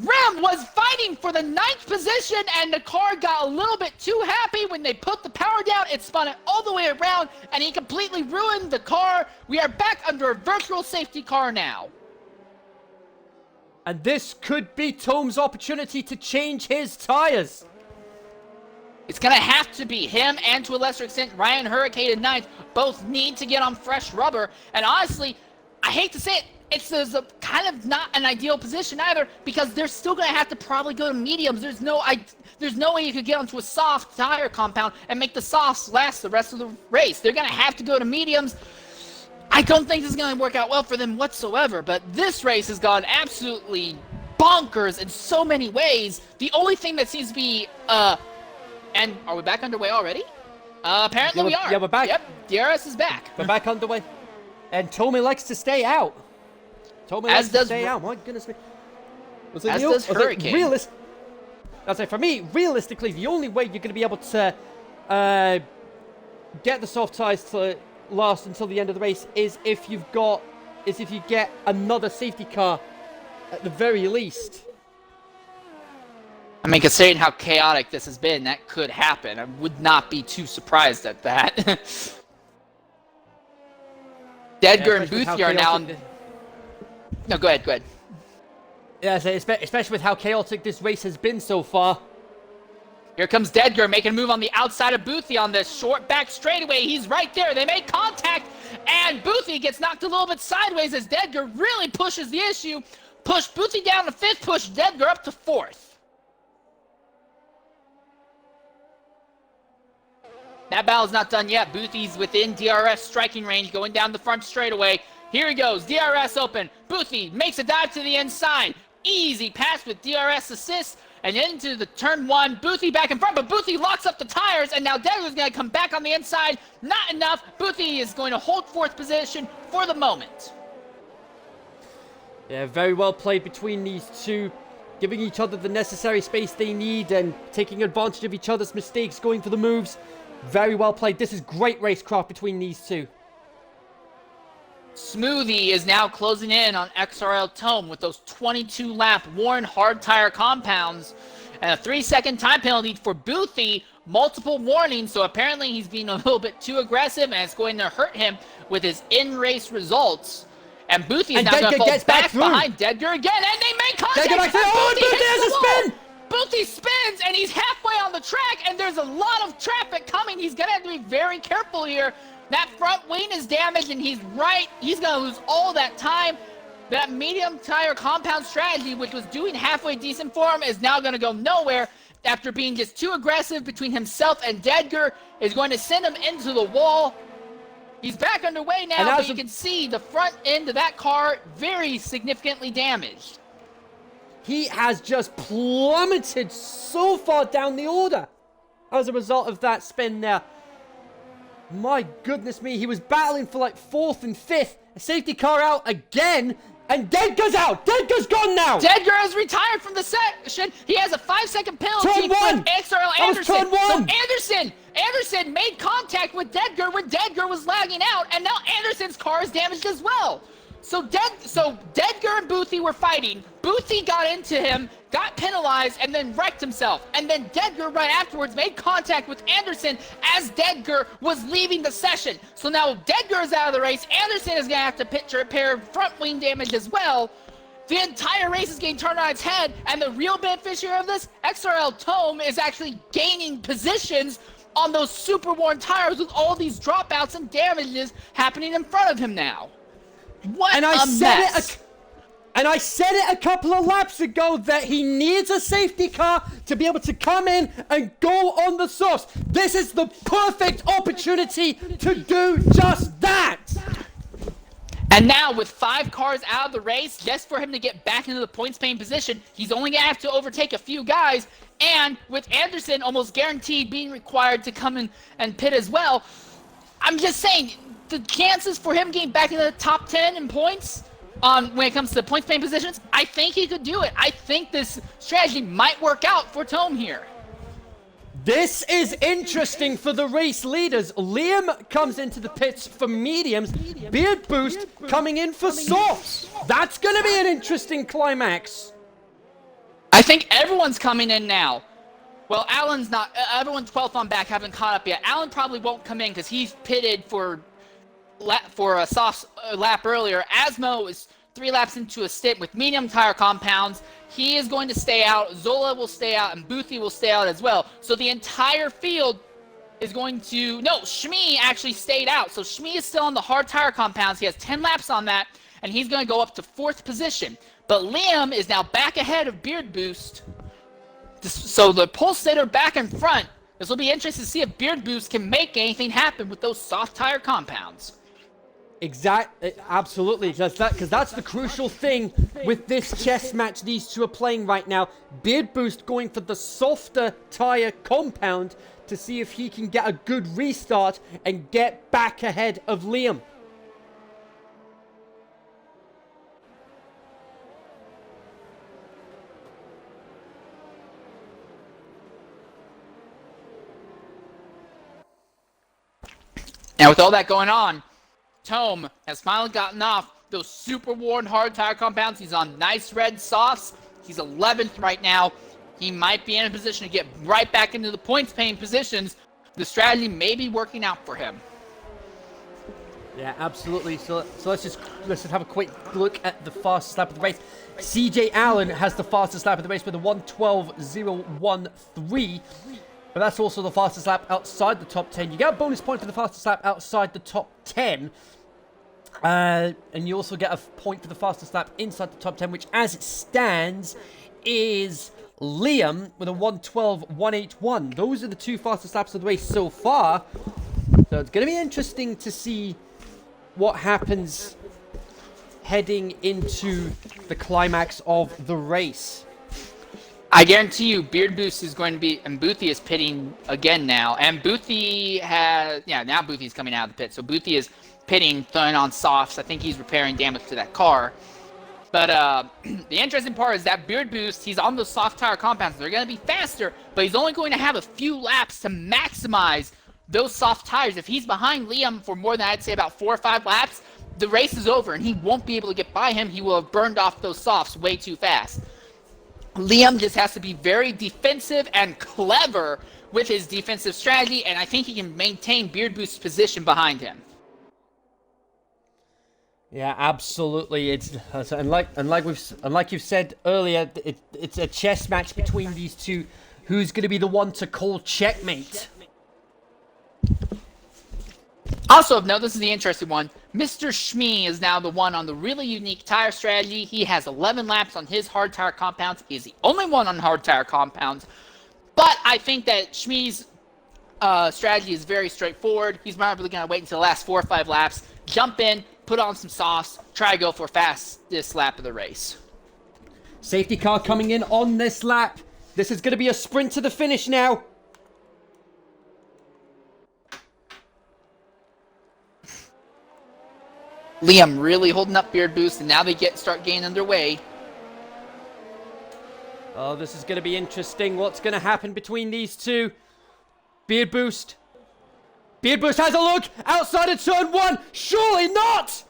B: Rim was fighting for the 9th position, and the car got a little bit too happy when they put the power down. It spun it all the way around, and he completely ruined the car. We are back under a virtual safety car now.
A: And this could be Tome's opportunity to change his tires.
B: It's going to have to be him and, to a lesser extent, Ryan Hurricane in 9th. Both need to get on fresh rubber. And honestly, I hate to say it, it's a kind of not an ideal position either, because they're still going to have to probably go to mediums. There's no way you could get onto a soft tire compound and make the softs last the rest of the race. They're going to have to go to mediums. I don't think this is going to work out well for them whatsoever, but this race has gone absolutely bonkers in so many ways. The only thing that seems to be, and are we back underway already? Apparently we are.
A: Yeah, we're back.
B: Yep, DRS is back.
A: We're back underway. And Tome likes to stay out. Tome likes to stay out. My goodness me.
B: As does Hurricane.
A: For me, realistically, the only way you're going to be able to get the soft tires to last until the end of the race is if you get another safety car at the very least.
B: I mean, considering how chaotic this has been, that could happen. I would not be too surprised at that. Dedgar and Boothie are now... No, go ahead.
A: Yeah, especially with how chaotic this race has been so far.
B: Here comes Dedgar making a move on the outside of Boothie on this short back straightaway. He's right there. They make contact, and Boothie gets knocked a little bit sideways as Dedgar really pushes the issue. Push Boothie down to 5th, push Dedgar up to 4th. That battle's not done yet. Boothie's within DRS striking range, going down the front straightaway. Here he goes, DRS open. Boothie makes a dive to the inside. Easy pass with DRS assist. And into the turn 1, Boothie back in front, but Boothie locks up the tires, and now Dedgar's going to come back on the inside. Not enough. Boothie is going to hold 4th position for the moment.
A: Yeah, very well played between these two, giving each other the necessary space they need and taking advantage of each other's mistakes, going for the moves. Very well played. This is great racecraft between these two.
B: Smoothie is now closing in on XRL Tome with those 22-lap worn hard tire compounds and a 3-second time penalty for Boothie. Multiple warnings, so apparently he's being a little bit too aggressive, and it's going to hurt him with his in-race results. And Boothie is now going to fall back behind Dedgar again, and they make contact.
A: Dedgar back through. Oh, Boothie has a spin!
B: Boothie spins, and he's halfway on the track, and there's a lot of traffic coming. He's going to have to be very careful here. That front wing is damaged, and he's going to lose all that time. That medium tire compound strategy, which was doing halfway decent for him, is now going to go nowhere. after being just too aggressive between himself and Dedger, is going to send him into the wall. He's back underway now, but you can see the front end of that car very significantly damaged.
A: He has just plummeted so far down the order as a result of that spin there. My goodness me, he was battling for like 4th and 5th. A safety car out again, and Dedger's out. Dedger's gone now.
B: Dedger has retired from the session. He has a 5-second penalty
A: Turn one.
B: with XRL
A: That was
B: Anderson.
A: turn one.
B: So Anderson made contact with Dedger when Dedger was lagging out, and now Anderson's car is damaged as well. So Dedger and Boothie were fighting. Boothie got into him, got penalized, and then wrecked himself. And then Dedger right afterwards made contact with Anderson as Dedger was leaving the session. So now Dedger is out of the race. Anderson is going to have to repair front wing damage as well. The entire race is getting turned on its head, and the real beneficiary of this, XRL Tome, is actually gaining positions on those super worn tires with all these dropouts and damages happening in front of him now. What a mess.
A: And I said it a couple of laps ago that he needs a safety car to be able to come in and go on the source. This is the perfect opportunity to do just that.
B: And now with 5 cars out of the race, just for him to get back into the points paying position, he's only going to have to overtake a few guys. And with Anderson almost guaranteed being required to come in and pit as well, I'm just saying, the chances for him getting back into the top 10 in points when it comes to points paying positions, I think he could do it. I think this strategy might work out for Tome here.
A: This is interesting for the race leaders. Liam comes into the pits for mediums. Beard Boost coming in for softs. That's going to be an interesting climax.
B: I think everyone's coming in now. Well, Alan's not. Everyone's 12th on back, haven't caught up yet. Alan probably won't come in because he's pitted for a soft lap earlier. Asmo is 3 laps into a stint with medium tire compounds. He is going to stay out. Zola will stay out, and Boothie will stay out as well. So the entire field is going to... No, Shmee actually stayed out. So Shmee is still on the hard tire compounds. He has 10 laps on that, and he's going to go up to 4th position. But Liam is now back ahead of Beard Boost. So the pole sitter back in front. This will be interesting to see if Beard Boost can make anything happen with those soft tire compounds.
A: Absolutely, because that's the crucial thing with this chess match these two are playing right now. Beard Boost going for the softer tire compound to see if he can get a good restart and get back ahead of Liam.
B: Now with all that going on, Tome has finally gotten off those super worn hard tire compounds. He's on nice red softs. He's 11th right now. He might be in a position to get right back into the points paying positions. The strategy may be working out for him.
A: Yeah, absolutely. So let's just have a quick look at the fastest lap of the race. CJ Allen has the fastest lap of the race with a 1:12.013. But that's also the fastest lap outside the top 10. You get a bonus point for the fastest lap outside the top 10. And you also get a point for the fastest lap inside the top 10, which as it stands is Liam with a 1:12.181. Those are the 2 fastest laps of the race so far. So it's going to be interesting to see what happens heading into the climax of the race.
B: I guarantee you, Beard Boost is going to be, and Boothie is pitting again now. And Boothie now Boothie's coming out of the pit. So Boothie is pitting, throwing on softs. I think he's repairing damage to that car. But the interesting part is that Beard Boost, he's on those soft tire compounds. They're going to be faster, but he's only going to have a few laps to maximize those soft tires. If he's behind Liam for more than, I'd say, about 4 or 5 laps, the race is over, and he won't be able to get by him. He will have burned off those softs way too fast. Liam just has to be very defensive and clever with his defensive strategy, and I think he can maintain Beard Boost's position behind him.
A: Yeah, absolutely. It's like you've said earlier, it's a chess match between these two. Who's going to be the one to call checkmate?
B: Also of note, this is the interesting one. Mr. Shmee is now the one on the really unique tire strategy. He has 11 laps on his hard tire compounds. He is the only one on hard tire compounds. But I think that Shmi's strategy is very straightforward. He's probably going to wait until the last 4 or 5 laps, jump in, put on some softs, try to go for fastest lap of the race.
A: Safety car coming in on this lap. This is going to be a sprint to the finish now.
B: Liam really holding up Beard Boost, and now they start getting underway.
A: Oh, this is going to be interesting. What's going to happen between these two? Beard Boost. Beard Boost has a look outside of turn 1. Surely not!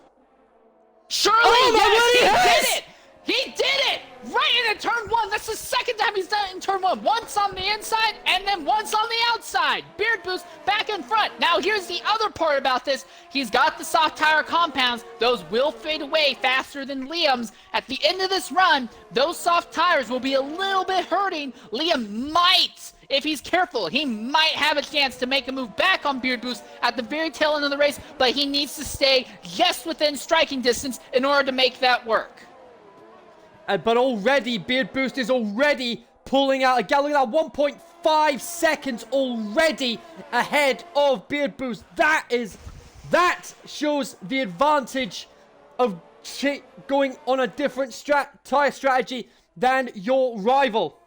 B: Surely,
A: oh,
B: yes, he did it! He did it! Right into turn 1. That's the second time he's done it in turn 1. Once on the inside and then once on the outside. Beard Boost back in front. Now here's the other part about this. He's got the soft tire compounds. Those will fade away faster than Liam's. At the end of this run, those soft tires will be a little bit hurting. Liam might, if he's careful, he might have a chance to make a move back on Beard Boost at the very tail end of the race, but he needs to stay just within striking distance in order to make that work.
A: But already, Beard Boost is already pulling out a gallon. Look at that, 1.5 seconds already ahead of Beard Boost. That shows the advantage of going on a different tire strategy than your rival.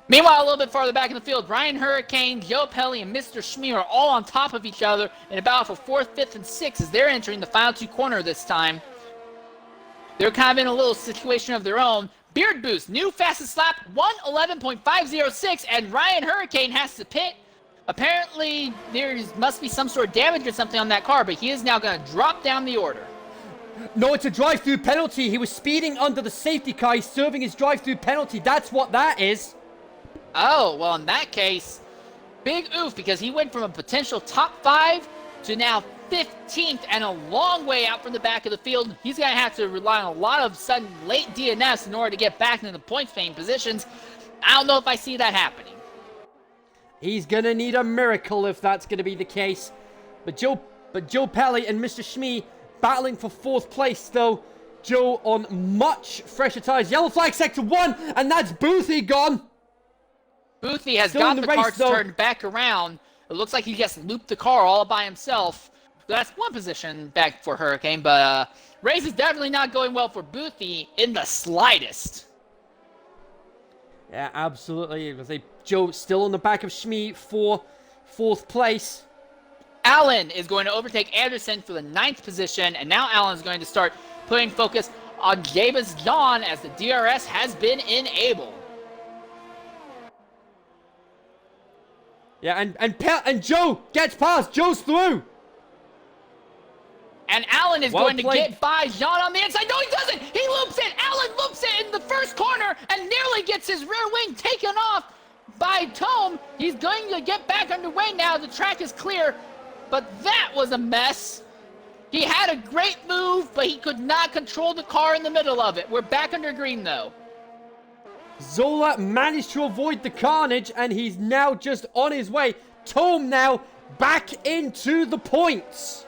B: Meanwhile, a little bit farther back in the field, Ryan Hurricane, Joe Pelly, and Mr. Schmee are all on top of each other in a battle for 4th, 5th, and 6th as they're entering the final 2 corner this time. They're kind of in a little situation of their own. Beard Boost, new fastest lap, 1:11.506, and Ryan Hurricane has to pit. Apparently, there must be some sort of damage or something on that car, but he is now going to drop down the order.
A: No, it's a drive-through penalty. He was speeding under the safety car. He's serving his drive-through penalty. That's what that is.
B: Oh, well, in that case, big oof, because he went from a potential top 5 to now 15th and a long way out from the back of the field. He's going to have to rely on a lot of sudden late DNS in order to get back into the points paying positions. I don't know if I see that happening.
A: He's going to need a miracle if that's going to be the case. But Joe Pelly and Mr. Schmee battling for 4th place, though. Joe on much fresher tires. Yellow flag sector 1, and that's Boothie gone.
B: Boothie has
A: Still
B: got
A: in
B: the
A: the race,
B: car
A: though.
B: turned back around. It looks like he just looped the car all by himself. So that's one position back for Hurricane, but race is definitely not going well for Boothie in the slightest.
A: Yeah, absolutely. Joe still on the back of Schmee for 4th place.
B: Allen is going to overtake Anderson for the 9th position, and now Allen is going to start putting focus on Jabez John as the DRS has been enabled.
A: Yeah, and Joe gets past. Joe's through.
B: And Allen is
A: Well
B: going to
A: played.
B: get by Jean on the inside. No, he doesn't. He loops it. Allen loops it in the first corner and nearly gets his rear wing taken off by Tome. He's going to get back underway now. The track is clear, but that was a mess. He had a great move, but he could not control the car in the middle of it. We're back under green, though.
A: Zola managed to avoid the carnage, and he's now just on his way. Tome now back into the points.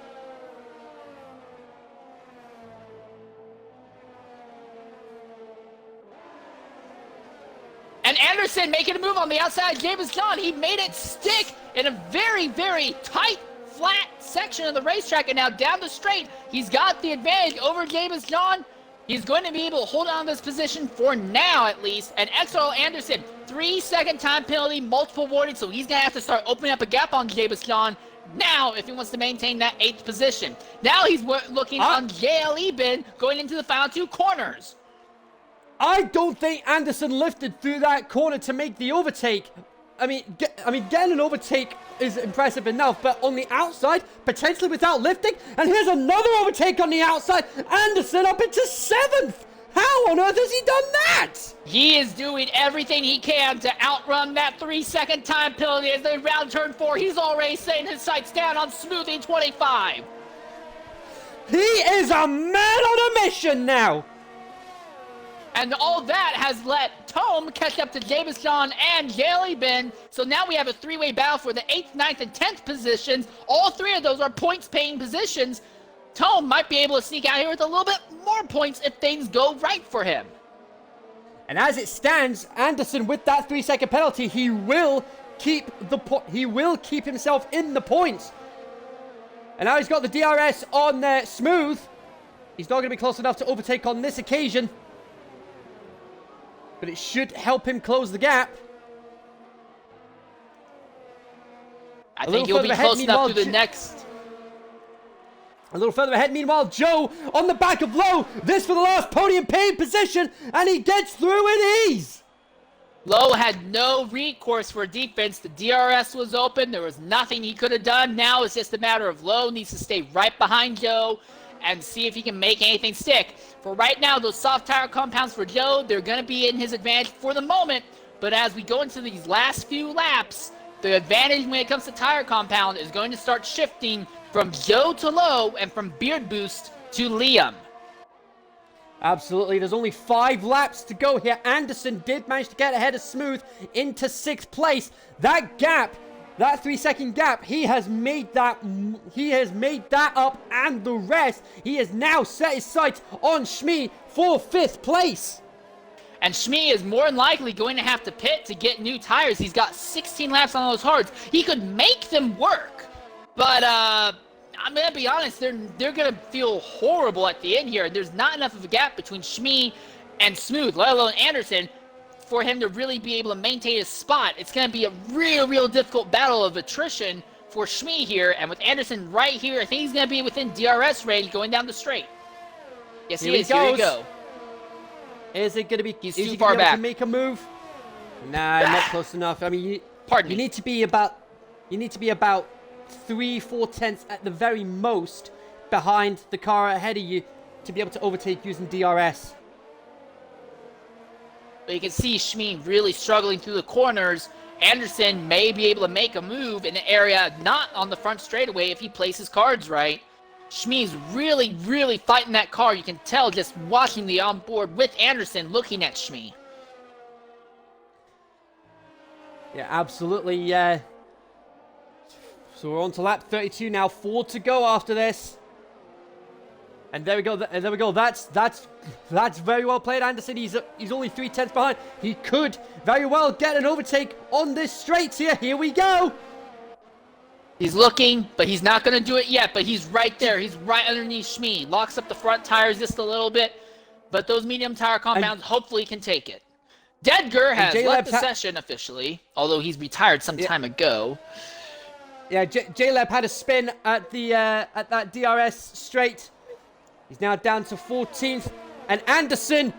B: And Anderson making a move on the outside. James John, he made it stick in a very, very tight, flat section of the racetrack. And now down the straight, he's got the advantage over James John. He's going to be able to hold on to this position for now, at least. And XRL Anderson, 3-second time penalty, multiple warnings, so he's going to have to start opening up a gap on James John now if he wants to maintain that 8th position. Now he's looking on JL Eben going into the final 2 corners.
A: I don't think Anderson lifted through that corner to make the overtake. I mean, getting an overtake is impressive enough, but on the outside, potentially without lifting, and here's another overtake on the outside. Anderson up into 7th. How on earth has he done that?
B: He is doing everything he can to outrun that 3-second time penalty as they round turn 4. He's already setting his sights down on smoothing 25.
A: He is a man on a mission now.
B: And all that has let Tome catch up to James John and Jaley Ben. So now we have a 3-way battle for the 8th, 9th, and 10th positions. All 3 of those are points-paying positions. Tome might be able to sneak out here with a little bit more points if things go right for him.
A: And as it stands, Anderson with that 3-second penalty, he will keep himself in the points. And now he's got the DRS on there, smooth. He's not going to be close enough to overtake on this occasion. But it should help him close the gap.
B: I think he'll be close enough to the next.
A: A little further ahead, meanwhile, Joe on the back of Lowe. This for the last podium paid position, and he gets through with ease.
B: Lowe had no recourse for defense. The DRS was open. There was nothing he could have done. Now it's just a matter of Lowe needs to stay right behind Joe and see if he can make anything stick. For right now, those soft tire compounds for Joe, they're going to be in his advantage for the moment. But as we go into these last few laps, the advantage when it comes to tire compound is going to start shifting from Joe to Lowe and from Beard Boost to Liam.
A: Absolutely. There's only 5 laps to go here. Anderson did manage to get ahead of Smooth into 6th place. That gap, that 3-second gap, he has made that up, and the rest. He has now set his sights on Shmee for 5th place.
B: And Shmee is more than likely going to have to pit to get new tires. He's got 16 laps on those hards. He could make them work, but I'm going to be honest, they're going to feel horrible at the end here. There's not enough of a gap between Shmee and Smooth, let alone Anderson, for him to really be able to maintain his spot. It's going to be a real difficult battle of attrition for Shmee here. And with Anderson right here, I think he's going to be within DRS range going down the straight. Yes, he is. Here we go.
A: Is it going to be?
B: He's
A: is
B: too
A: he
B: far
A: gonna be able
B: back.
A: to make a move? Nah, not close enough. I mean, you need to be about 3-4 tenths at the very most behind the car ahead of you to be able to overtake using DRS.
B: But you can see Shmee really struggling through the corners. Anderson may be able to make a move in an area not on the front straightaway if he plays his cards right. Shmee's really fighting that car. You can tell just watching the onboard with Anderson looking at Shmee.
A: Yeah, absolutely. Yeah. So we're on to lap 32 now. 4 to go after this. And there we go. There we go. That's very well played, Anderson. He's only 3 tenths behind. He could very well get an overtake on this straight here. Here we go.
B: He's looking, but he's not going to do it yet. But he's right there. He's right underneath Shmee. Locks up the front tires just a little bit. But those medium tire compounds hopefully can take it. Dedger has left the session officially, although he's retired some time ago.
A: Yeah, J-Lab had a spin at the at that DRS straight. He's now down to 14th, and Anderson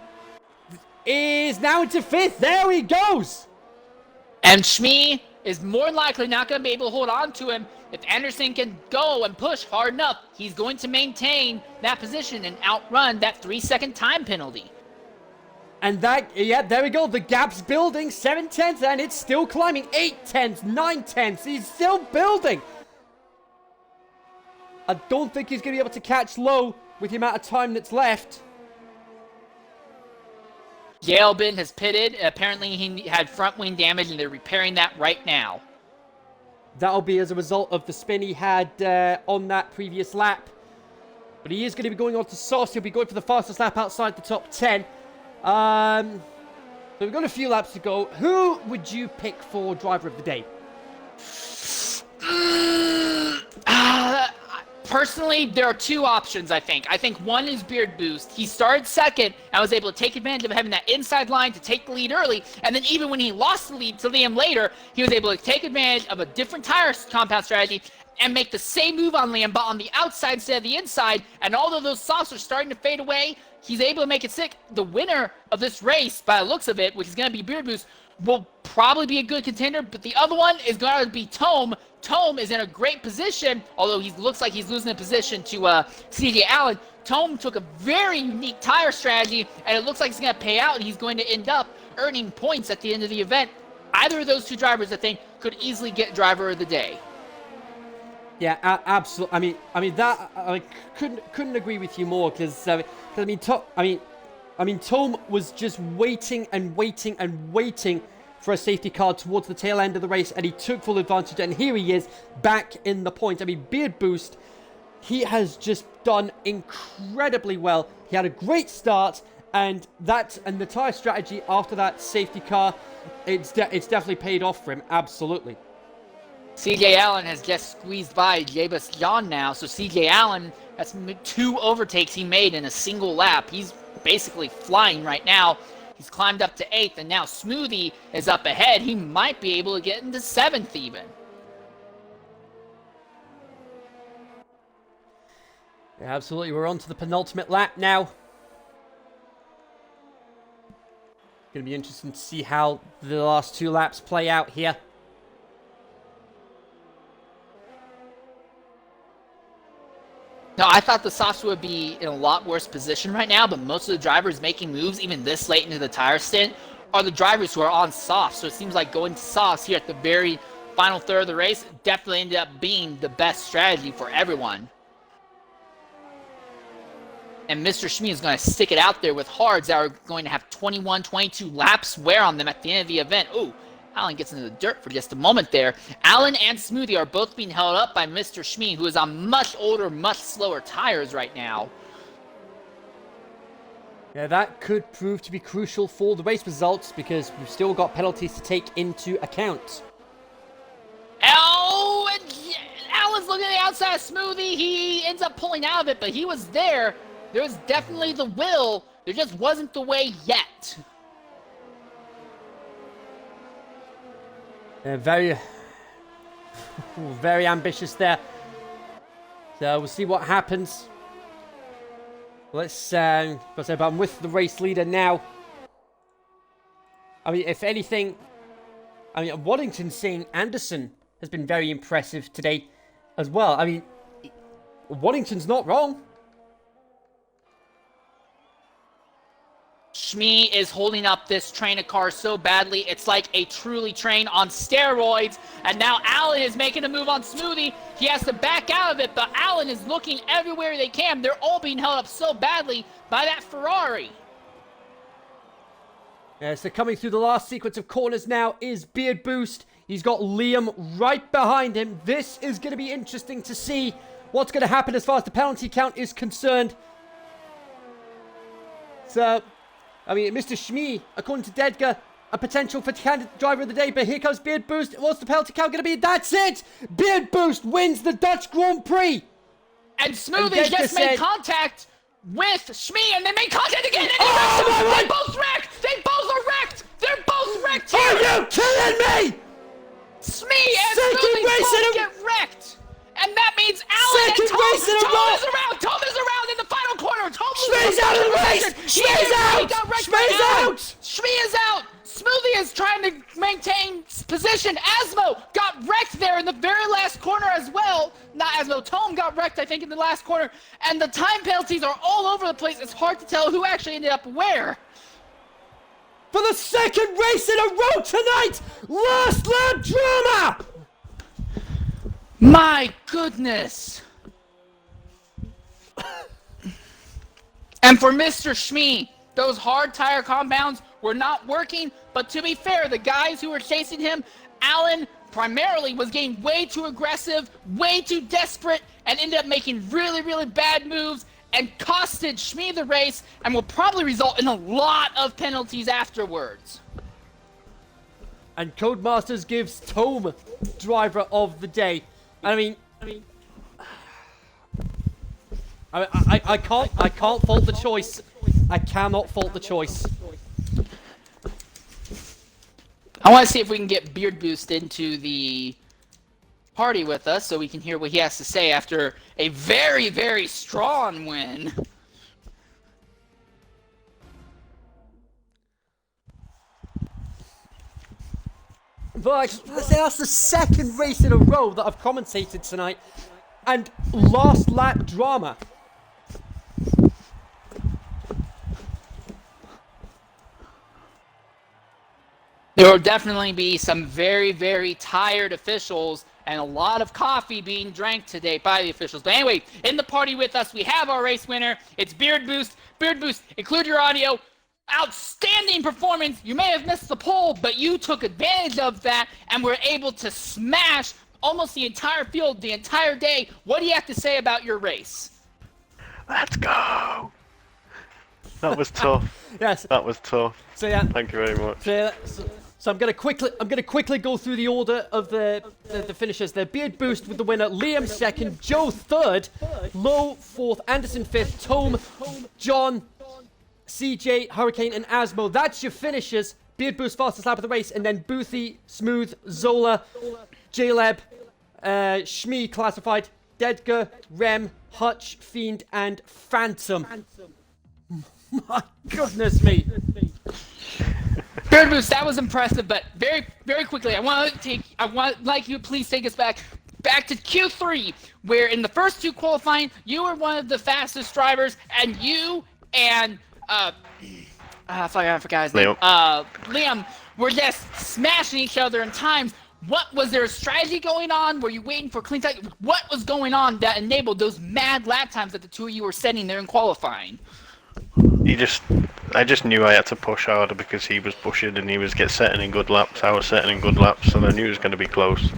A: is now into 5th. There he goes.
B: And Shmee is more than likely not going to be able to hold on to him. If Anderson can go and push hard enough, he's going to maintain that position and outrun that 3-second time penalty.
A: And there we go. The gap's building. 7 tenths, and it's still climbing. 8 tenths, 9 tenths. He's still building. I don't think he's going to be able to catch Lowe with the amount of time that's left.
B: Yalebin has pitted. Apparently, he had front wing damage, and they're repairing that right now.
A: That'll be as a result of the spin he had on that previous lap. But he is going to be going on to Sauce. He'll be going for the fastest lap outside the top 10. So we've got a few laps to go. Who would you pick for driver of the day?
B: Personally, there are 2 options, I think. I think one is Beard Boost. He started second and was able to take advantage of having that inside line to take the lead early. And then even when he lost the lead to Liam later, he was able to take advantage of a different tire compound strategy and make the same move on Liam, but on the outside instead of the inside. And although those softs are starting to fade away, he's able to make it sick. The winner of this race, by the looks of it, which is going to be Beard Boost, will probably be a good contender. But the other one is going to be Tome. Tome is in a great position, although he looks like he's losing a position to CJ Allen. Tome took a very unique tire strategy, and it looks like it's going to pay out, and he's going to end up earning points at the end of the event. Either of those 2 drivers, I think, could easily get driver of the day.
A: Yeah, absolutely. I mean that I couldn't agree with you more because Tome was just waiting for a safety car towards the tail end of the race, and he took full advantage, and here he is back in the points. I mean, Beard Boost, he has just done incredibly well. He had a great start, And the entire strategy after that safety car, it's definitely paid off for him, absolutely.
B: CJ Allen has just squeezed by Jabus John now, so CJ Allen, that's 2 overtakes he made in a single lap. He's basically flying right now. He's climbed up to 8th, and now Smoothie is up ahead. He might be able to get into 7th even.
A: Yeah, absolutely, we're on to the penultimate lap now. Going to be interesting to see how the last 2 laps play out here.
B: No, I thought the softs would be in a lot worse position right now, but most of the drivers making moves, even this late into the tire stint, are the drivers who are on softs. So it seems like going to softs here at the very final third of the race definitely ended up being the best strategy for everyone. And Mr. Shmee is going to stick it out there with hards that are going to have 21, 22 laps wear on them at the end of the event. Ooh, Allen gets into the dirt for just a moment there. Allen and Smoothie are both being held up by Mr. Shmee, who is on much older, much slower tires right now.
A: Yeah, that could prove to be crucial for the race results because we've still got penalties to take into account.
B: Oh, and Allen's looking at the outside of Smoothie. He ends up pulling out of it, but he was there. There was definitely the will. There just wasn't the way yet.
A: Very ambitious there. So we'll see what happens. But I'm with the race leader now. I mean, if anything, Waddington saying Anderson has been very impressive today as well. I mean, Waddington's not wrong.
B: Shmee is holding up this train of cars so badly, it's like a truly train on steroids. And now Allen is making a move on Smoothie. He has to back out of it, but Allen is looking everywhere they can. They're all being held up so badly by that Ferrari.
A: Yeah, so coming through the last sequence of corners now is Beard Boost. He's got Liam right behind him. This is going to be interesting to see what's going to happen as far as the penalty count is concerned. So, I mean, Mr. Shmee, according to Dedgar, a potential for candidate driver of the day, but here comes Beard Boost. What's the penalty count going to be? That's it! Beard Boost wins the Dutch Grand Prix!
B: And Smoothie just made contact with Shmee, and they made contact again, and they both wrecked! They both are wrecked! They're both wrecked here!
A: Are you kidding me?
B: Smee and Smoothie both get wrecked! And that means Allen and Tom is around! Tom is around in the final corner!
A: Shmee's out of the race! Shmee's out! Shmee's out!
B: Shmee is out! Smoothie is trying to maintain position. Asmo got wrecked there in the very last corner as well. Not Asmo, Tom got wrecked, I think, in the last corner. And the time penalties are all over the place. It's hard to tell who actually ended up where.
A: For the second race in a row tonight, last lap drama!
B: My goodness. And for Mr. Shmee, those hard tire compounds were not working, but to be fair, the guys who were chasing him, Allen primarily was getting way too aggressive, way too desperate, and ended up making really, really bad moves and costed Shmee the race and will probably result in a lot of penalties afterwards.
A: And Codemasters gives Tom driver of the day. I mean, I can't fault the choice. I cannot fault the choice.
B: I want to see if we can get Beard Boost into the party with us so we can hear what he has to say after a very, very strong win.
A: But like, that's the second race in a row that I've commentated tonight. And last lap drama.
B: There will definitely be some very, very tired officials and a lot of coffee being drank today by the officials. But anyway, in the party with us, we have our race winner. It's Beard Boost. Beard Boost, include your audio. Outstanding performance. You may have missed the pole, but you took advantage of that and were able to smash almost the entire field the entire day. What do you have to say about your race?
C: Let's go. That was tough.
A: Yes.
C: That was tough.
A: So yeah.
C: Thank you very much.
A: So I'm gonna quickly go through the order of the finishers there. Beard Boost with the winner, Liam second, Joe third, Low fourth, Anderson fifth, Tome, John, CJ, Hurricane, and Asmo. That's your finishers. Beard Boost fastest lap of the race, and then Boothy, Smooth, Zola, Jaleb, Shmee classified, Dedgar, Rem, Hutch, Fiend, and Phantom. My goodness me.
B: Beard Boost, that was impressive, but very, very quickly, I want like you to please take us back to Q3, where in the first two qualifying, you were one of the fastest drivers, and you and I forgot his name. Liam were just smashing each other in times. What was there a strategy going on? Were you waiting for clean time? What was going on that enabled those mad lap times that the two of you were setting there in qualifying?
C: I just knew I had to push harder because he was pushing and he was setting in good laps. I was setting in good laps, and I knew it was going to be close.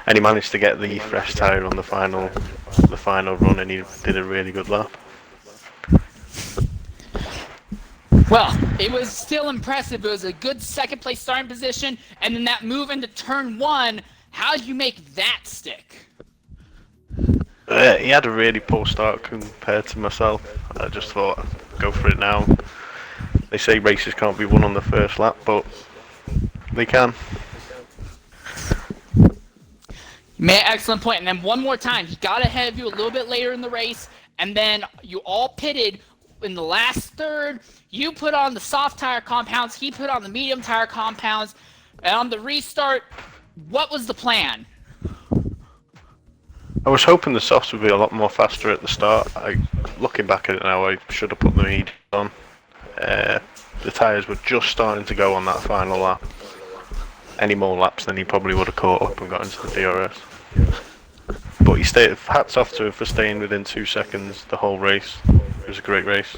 C: And he managed to get the fresh tyre on the final run, and he did a really good lap.
B: Well, it was still impressive. It was a good second place starting position, and then that move into turn one. How did you make that stick?
C: He had a really poor start compared to myself. I just thought, go for it now. They say races can't be won on the first lap, but they can.
B: You made an excellent point. And then one more time, he got ahead of you a little bit later in the race, and then you all pitted in the last third. You put on the soft tire compounds, he put on the medium tire compounds, and on the restart, what was the plan?
C: I was hoping the softs would be a lot more faster at the start. Looking back at it now, I should have put the medium on. The tyres were just starting to go on that final lap. Any more laps, then he probably would have caught up and got into the DRS. But he stayed. Hats off to him for staying within 2 seconds the whole race. It was a great race.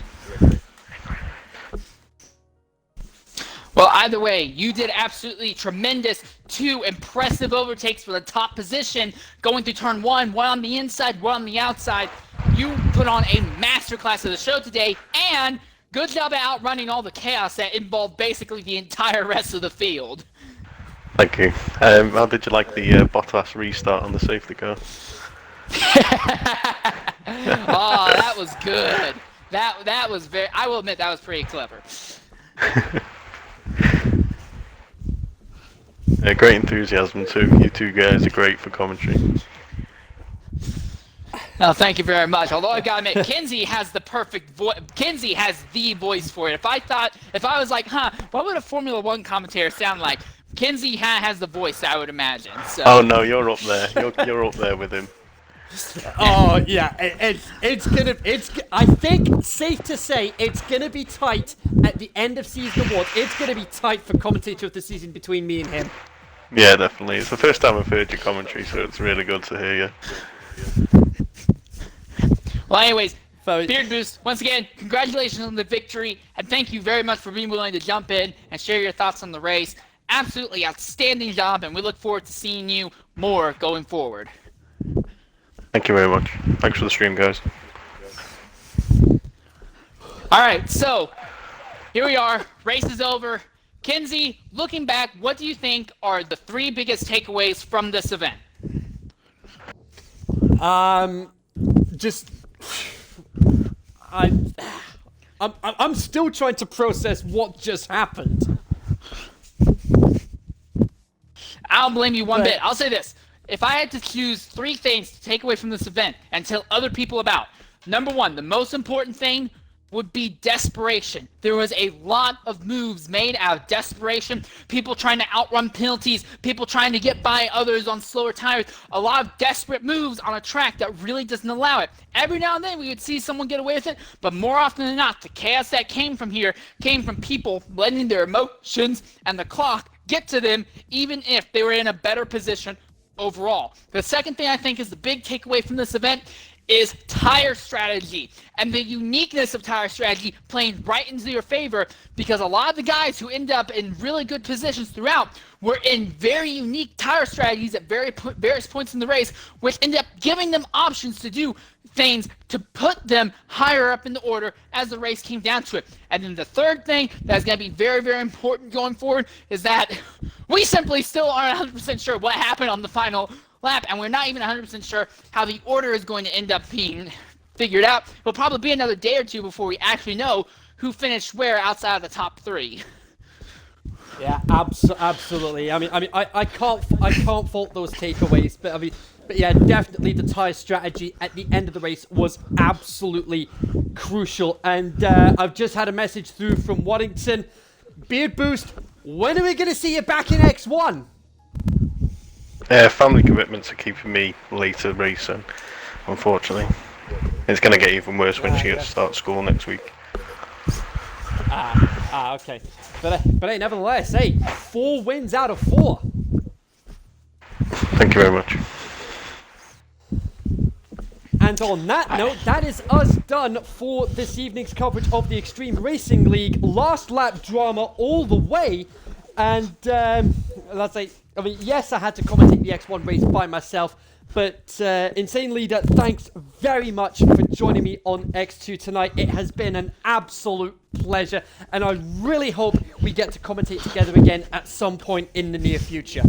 B: Well, either way, you did absolutely tremendous. 2 impressive overtakes for the top position, going through turn one on the inside, one on the outside. You put on a masterclass of the show today, and good job at outrunning all the chaos that involved basically the entire rest of the field.
C: Thank you. How did you like the Bottas restart on the safety car?
B: Oh, that was good. That was very. I will admit that was pretty clever.
C: Great enthusiasm too. You two guys are great for commentary.
B: No, thank you very much. Although I gotta admit, Kinsey has the perfect voice. Kinsey has the voice for it. If I was like, what would a Formula One commentator sound like? Kinsey has the voice, I would imagine. So.
C: Oh no, you're up there. You're up there with him.
A: Oh yeah, I think safe to say it's gonna be tight at the end of season awards. It's gonna be tight for commentator of the season between me and him.
C: Yeah, definitely. It's the first time I've heard your commentary, so it's really good to hear you.
B: Well, anyways, Beard Boost, once again, congratulations on the victory, and thank you very much for being willing to jump in and share your thoughts on the race. Absolutely outstanding job, and we look forward to seeing you more going forward.
C: Thank you very much. Thanks for the stream, guys.
B: Alright, so here we are. Race is over. Kinsey, looking back, what do you think are the 3 biggest takeaways from this event?
A: I'm still trying to process what just happened.
B: I don't blame you one bit. I'll say this. If I had to choose 3 things to take away from this event and tell other people about, number 1, the most important thing would be desperation. There was a lot of moves made out of desperation, people trying to outrun penalties, people trying to get by others on slower tires, a lot of desperate moves on a track that really doesn't allow it. Every now and then we would see someone get away with it, but more often than not, the chaos that came from here came from people letting their emotions and the clock get to them, even if they were in a better position overall. The second thing I think is the big takeaway from this event is tire strategy and the uniqueness of tire strategy playing right into your favor, because a lot of the guys who end up in really good positions throughout were in very unique tire strategies at various points in the race, which ended up giving them options to do things to put them higher up in the order as the race came down to it. And then the third thing that's going to be very, very important going forward is that we simply still aren't 100% sure what happened on the final lap, and we're not even 100% sure how the order is going to end up being figured out. It'll probably be another day or two before we actually know who finished where outside of the top 3.
A: Yeah, absolutely. I can't fault those takeaways, but yeah, definitely the tire strategy at the end of the race was absolutely crucial. And I've just had a message through from Waddington. Beard Boost, when are we going to see you back in X1?
C: Family commitments are keeping me later racing, unfortunately. It's going to get even worse when she gets to start school next week.
A: Okay. But hey, nevertheless, hey, 4 wins out of 4.
C: Thank you very much.
A: And on that note, that is us done for this evening's coverage of the Extreme Racing League. Last lap drama all the way. And let's say, yes, I had to commentate the X1 race by myself. But Insane Leader, thanks very much for joining me on X2 tonight. It has been an absolute pleasure, and I really hope we get to commentate together again at some point in the near future.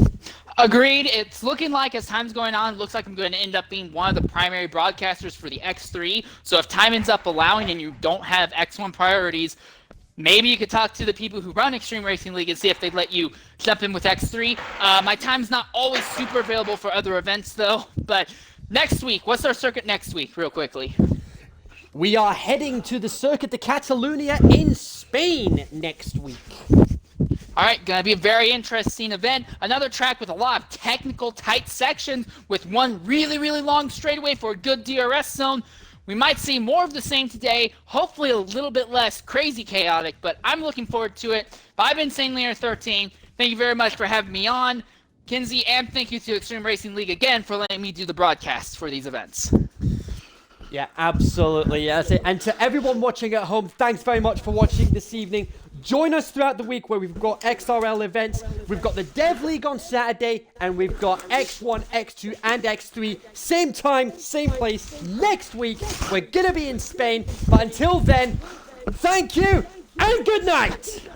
B: Agreed. It's looking like as time's going on, it looks like I'm going to end up being one of the primary broadcasters for the X3. So if time ends up allowing and you don't have X1 priorities, maybe you could talk to the people who run Extreme Racing League and see if they'd let you jump in with X3. My time's not always super available for other events, though. But next week, what's our circuit next week, real quickly?
A: We are heading to the Circuit de Catalunya in Spain next week.
B: All right, going to be a very interesting event. Another track with a lot of technical, tight sections with one really, really long straightaway for a good DRS zone. We might see more of the same today, hopefully a little bit less crazy chaotic, but I'm looking forward to it. But I've been Insane Leader 13. Thank you very much for having me on, Kinsey, and thank you to Extreme Racing League again for letting me do the broadcasts for these events.
A: Yeah, absolutely. That's it. And to everyone watching at home, thanks very much for watching this evening. Join us throughout the week where we've got XRL events. We've got the Dev League on Saturday, and we've got X1, X2, and X3. Same time, same place. Next week, we're going to be in Spain. But until then, thank you and good night.